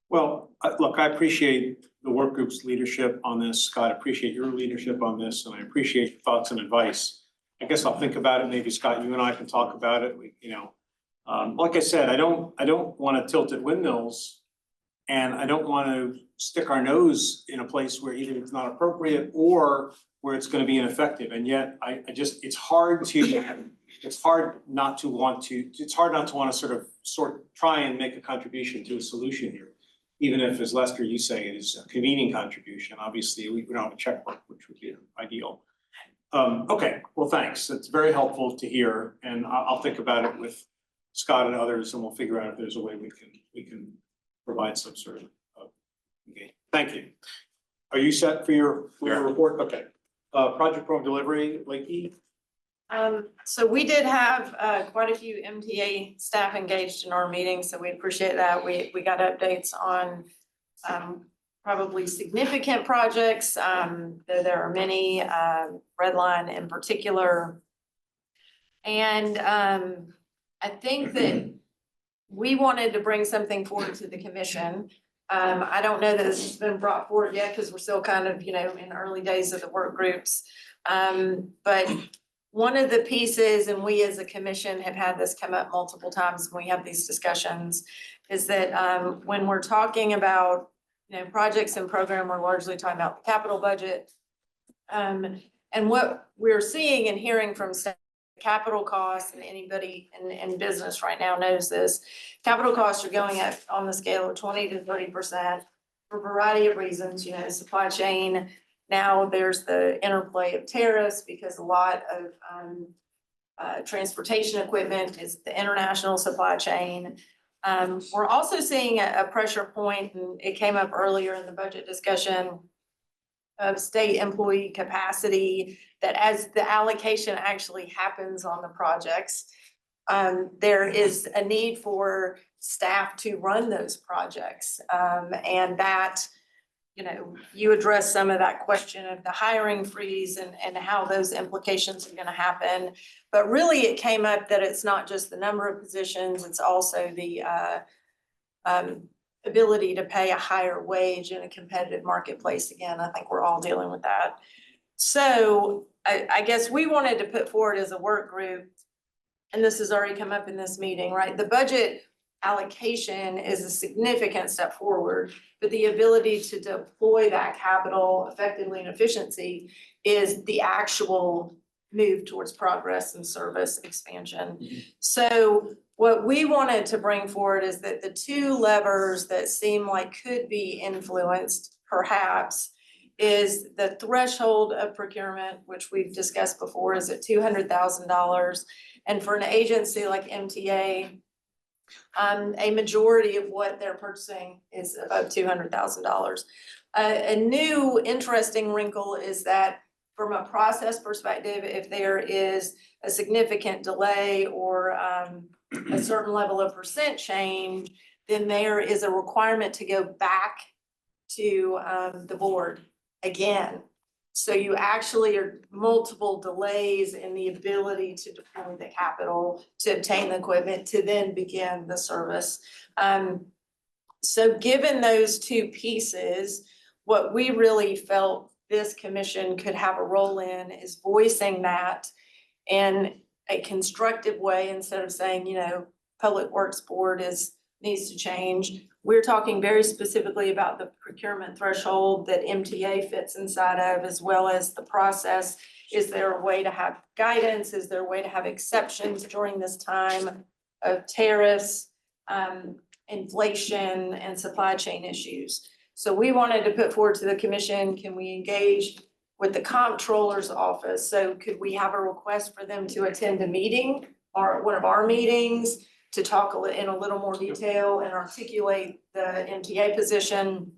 Well, look, I appreciate the work group's leadership on this. Scott, I appreciate your leadership on this, and I appreciate your thoughts and advice. I guess I'll think about it. Maybe Scott, you and I can talk about it. Like I said, I don't want to tilt at windmills, and I don't want to stick our nose in a place where either it's not appropriate or where it's going to be ineffective. And yet, it's hard not to want to try and make a contribution to a solution here. Even if, as Lester, you say, it is a convening contribution, obviously, we don't have a checkbook, which would be ideal. Okay, well, thanks. It's very helpful to hear, and I'll think about it with Scott and others, and we'll figure out if there's a way we can provide some sort of engagement. Thank you. Are you set for your report? Okay. Project program delivery, Lakey? So we did have quite a few MTA staff engaged in our meeting, so we appreciate that. We got updates on probably significant projects, though there are many, Red Line in particular. And I think that we wanted to bring something forward to the commission. I don't know that this has been brought forward yet because we're still kind of, in the early days of the work groups. But one of the pieces, and we as a commission have had this come up multiple times when we have these discussions, is that when we're talking about, projects and program, we're largely talking about the capital budget. And what we're seeing and hearing from staff, capital costs, and anybody in business right now knows this, capital costs are going up on the scale of 20 to 30% for a variety of reasons, supply chain. Now there's the interplay of tariffs because a lot of transportation equipment is the international supply chain. We're also seeing a pressure point, and it came up earlier in the budget discussion, of state employee capacity, that as the allocation actually happens on the projects, there is a need for staff to run those projects. And that, you address some of that question of the hiring freeze and how those implications are gonna happen. But really it came up that it's not just the number of positions, it's also the ability to pay a higher wage in a competitive marketplace. Again, I think we're all dealing with that. So I guess we wanted to put forward as a work group, and this has already come up in this meeting, right? The budget allocation is a significant step forward, but the ability to deploy that capital effectively and efficiency is the actual move towards progress and service expansion. So what we wanted to bring forward is that the two levers that seem like could be influenced perhaps is the threshold of procurement, which we've discussed before, is at $200,000. And for an agency like MTA, A majority of what they're purchasing is above $200,000. A new interesting wrinkle is that from a process perspective, if there is a significant delay or a certain level of percent change, then there is a requirement to go back to the board again. So you actually are multiple delays in the ability to deploy the capital, to obtain the equipment, to then begin the service. So given those two pieces, what we really felt this commission could have a role in is voicing that in a constructive way instead of saying, Public Works Board needs to change. We're talking very specifically about the procurement threshold that MTA fits inside of, as well as the process. Is there a way to have guidance? Is there a way to have exceptions during this time of tariffs, inflation, and supply chain issues? So we wanted to put forward to the commission, can we engage with the comptroller's office? So could we have a request for them to attend a meeting or one of our meetings to talk in a little more detail and articulate the MTA position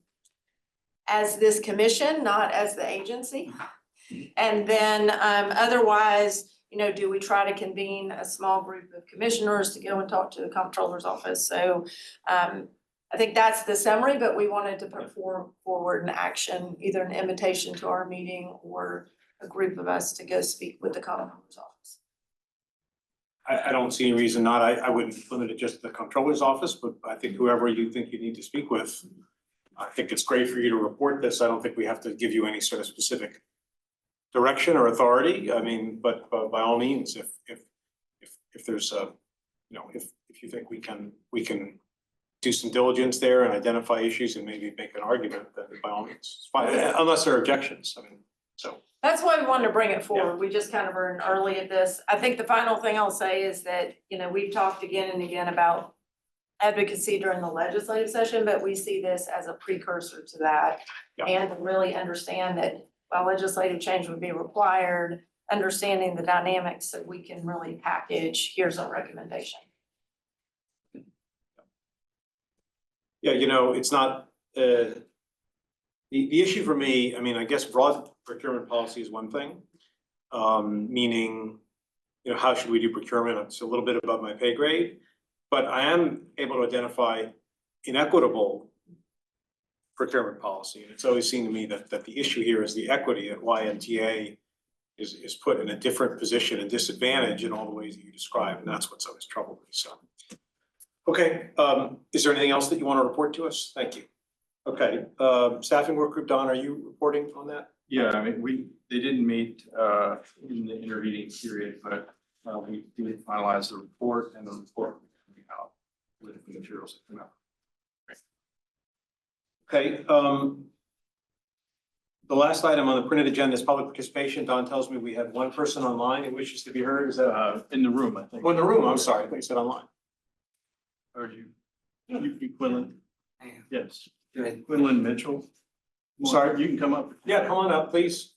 as this commission, not as the agency? And then otherwise, do we try to convene a small group of commissioners to go and talk to the comptroller's office? So I think that's the summary, but we wanted to put forward an action, either an invitation to our meeting or a group of us to go speak with the comptroller's office. I don't see any reason not. I wouldn't limit it just to the comptroller's office, but I think whoever you think you need to speak with, I think it's great for you to report this. I don't think we have to give you any sort of specific direction or authority. I mean, but by all means, if there's a, if you think we can do some diligence there and identify issues and maybe make an argument, then by all means, it's fine, unless there are objections. I mean, so. That's why we wanted to bring it forward. We just kind of are early at this. I think the final thing I'll say is that, we've talked again and again about advocacy during the legislative session, but we see this as a precursor to that. Yeah. And really understand that while legislative change would be required, understanding the dynamics so we can really package, here's our recommendation. Yeah, it's not, the issue for me, I mean, I guess broad procurement policy is one thing. Meaning, how should we do procurement? It's a little bit above my pay grade, but I am able to identify inequitable procurement policy. And it's always seemed to me that the issue here is the equity at why MTA is put in a different position and disadvantage in all the ways that you described. And that's what's always troubled me, so. Okay, is there anything else that you want to report to us? Thank you. Okay, staffing work group, Don, are you reporting on that? Yeah, I mean, they didn't meet in the intervening period, but we did finalize the report, and the report will be coming out with the materials that come out. Okay, the last item on the printed agenda is public participation. Don tells me we have one person online who wishes to be heard. Is that In the room, I think. Oh, in the room? I'm sorry, I thought you said online. Are you Quinlan? I am. Yes. Good. Quinlan Mitchell. Sorry. You can come up. Yeah, come on up, please.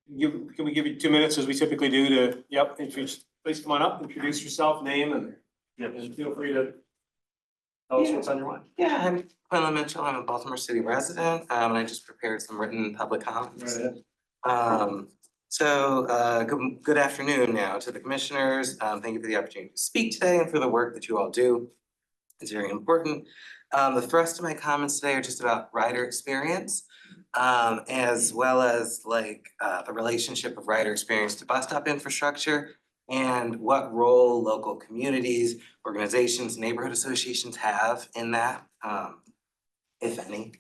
Can we give you 2 minutes as we typically do to, please come on up, introduce yourself, name, and feel free to tell us what's on your mind. Yeah, I'm Quinlan Mitchell. I'm a Baltimore City resident, and I just prepared some written public comments. Good afternoon now to the commissioners. Thank you for the opportunity to speak today and for the work that you all do. It's very important. The thrust of my comments today are just about rider experience, as well as the relationship of rider experience to bus stop infrastructure and what role local communities, organizations, neighborhood associations have in that, if any.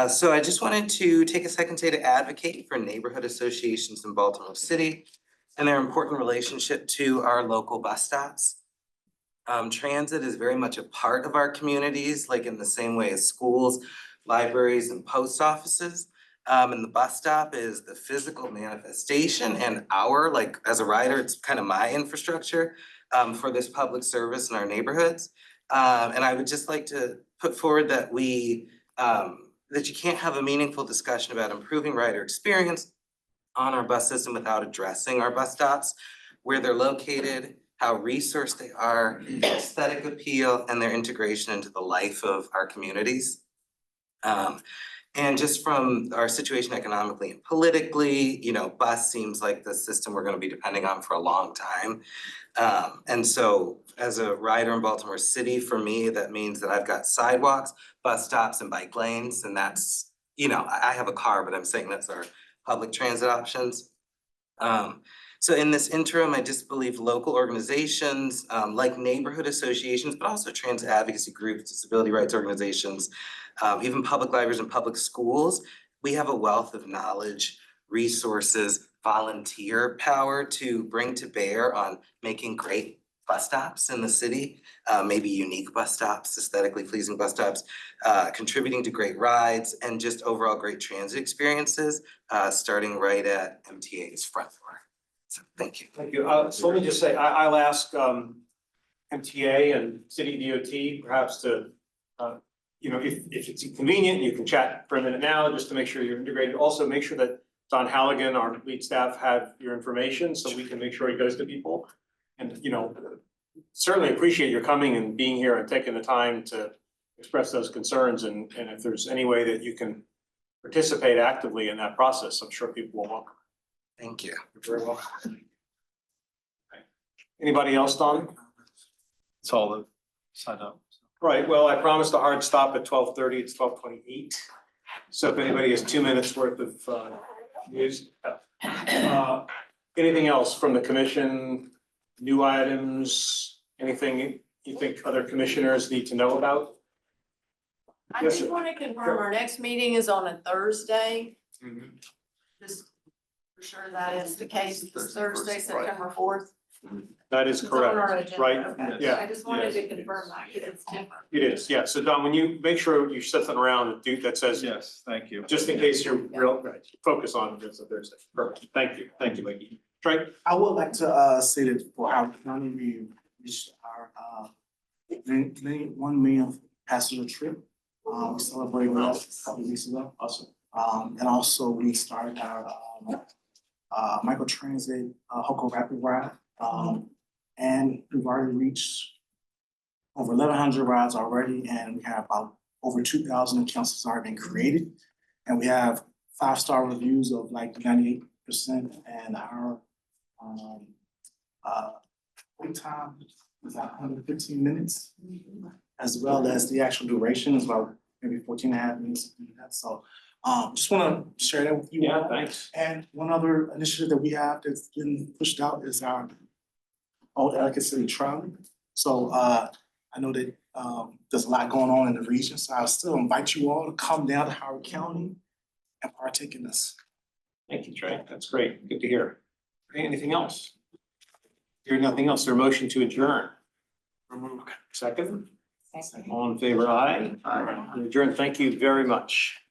So I just wanted to take a second today to advocate for neighborhood associations in Baltimore City and their important relationship to our local bus stops. Transit is very much a part of our communities, like in the same way as schools, libraries, and post offices. And the bus stop is the physical manifestation, and as a rider, it's kind of my infrastructure for this public service in our neighborhoods. And I would just like to put forward that that you can't have a meaningful discussion about improving rider experience on our bus system without addressing our bus stops, where they're located, how resourced they are, their aesthetic appeal, and their integration into the life of our communities. And just from our situation economically and politically, you know, bus seems like the system we're gonna be depending on for a long time. And so as a rider in Baltimore City, for me, that means that I've got sidewalks, bus stops, and bike lanes, and that's, you know, I have a car, but I'm saying that's our public transit options. So in this interim, I just believe local organizations, like neighborhood associations, but also trans advocacy groups, disability rights organizations, even public libraries and public schools, we have a wealth of knowledge, resources, volunteer power to bring to bear on making great bus stops in the city, maybe unique bus stops, aesthetically pleasing bus stops, contributing to great rides and just overall great transit experiences, starting right at MTA's front door. So thank you. Thank you. So let me just say, I'll ask MTA and city DOT perhaps to, you know, if it's convenient, you can chat for a minute now, just to make sure you're integrated. Also, make sure that Don Halligan, our lead staff, have your information, so we can make sure it goes to people. And, you know, certainly appreciate your coming and being here and taking the time to express those concerns. And if there's any way that you can participate actively in that process, I'm sure people will welcome. Thank you. You're very welcome. Anybody else, Don? It's all the sign up. Right, well, I promised a hard stop at 12:30. It's 12:28. So if anybody has 2 minutes worth of news. Anything else from the commission, new items, anything you think other commissioners need to know about? I Yes, just sir. want to confirm our next meeting is on a Thursday. Just for sure that is the case, this Thursday, September 4th. That is It's on our correct, agenda. right? Okay. Yeah. I just wanted to confirm that, because it's different. It is, yeah. So Don, when you make sure you set something around that says, Yes, thank you. just in case you're real, focus on this Thursday. Perfect. Thank you, Mikey. Trey? I would like to say that for our county, we reached our 1 millionth passenger trip. We celebrated that a couple of weeks ago. Awesome. And also we started our microtransit Hoko Rapid Ride. And we've already reached over 1,100 rides already, and we have about over 2,000 accounts that's already been created. And we have 5-star reviews of like 98%, and our wait time is 115 minutes, as well as the actual duration is about maybe 14 and a half minutes. So just want to share that with you. Yeah, all. thanks. And one other initiative that we have that's been pushed out is our Old Ellicott City Trolley. So I know that there's a lot going on in the region, so I still invite you all to come down to Howard County and partake in this. Thank you, Trey. That's great. Good to hear. Okay, anything else? Hearing nothing else, there a motion to adjourn? Second? All in favor, aye? Aye. Adjourn, thank you very much.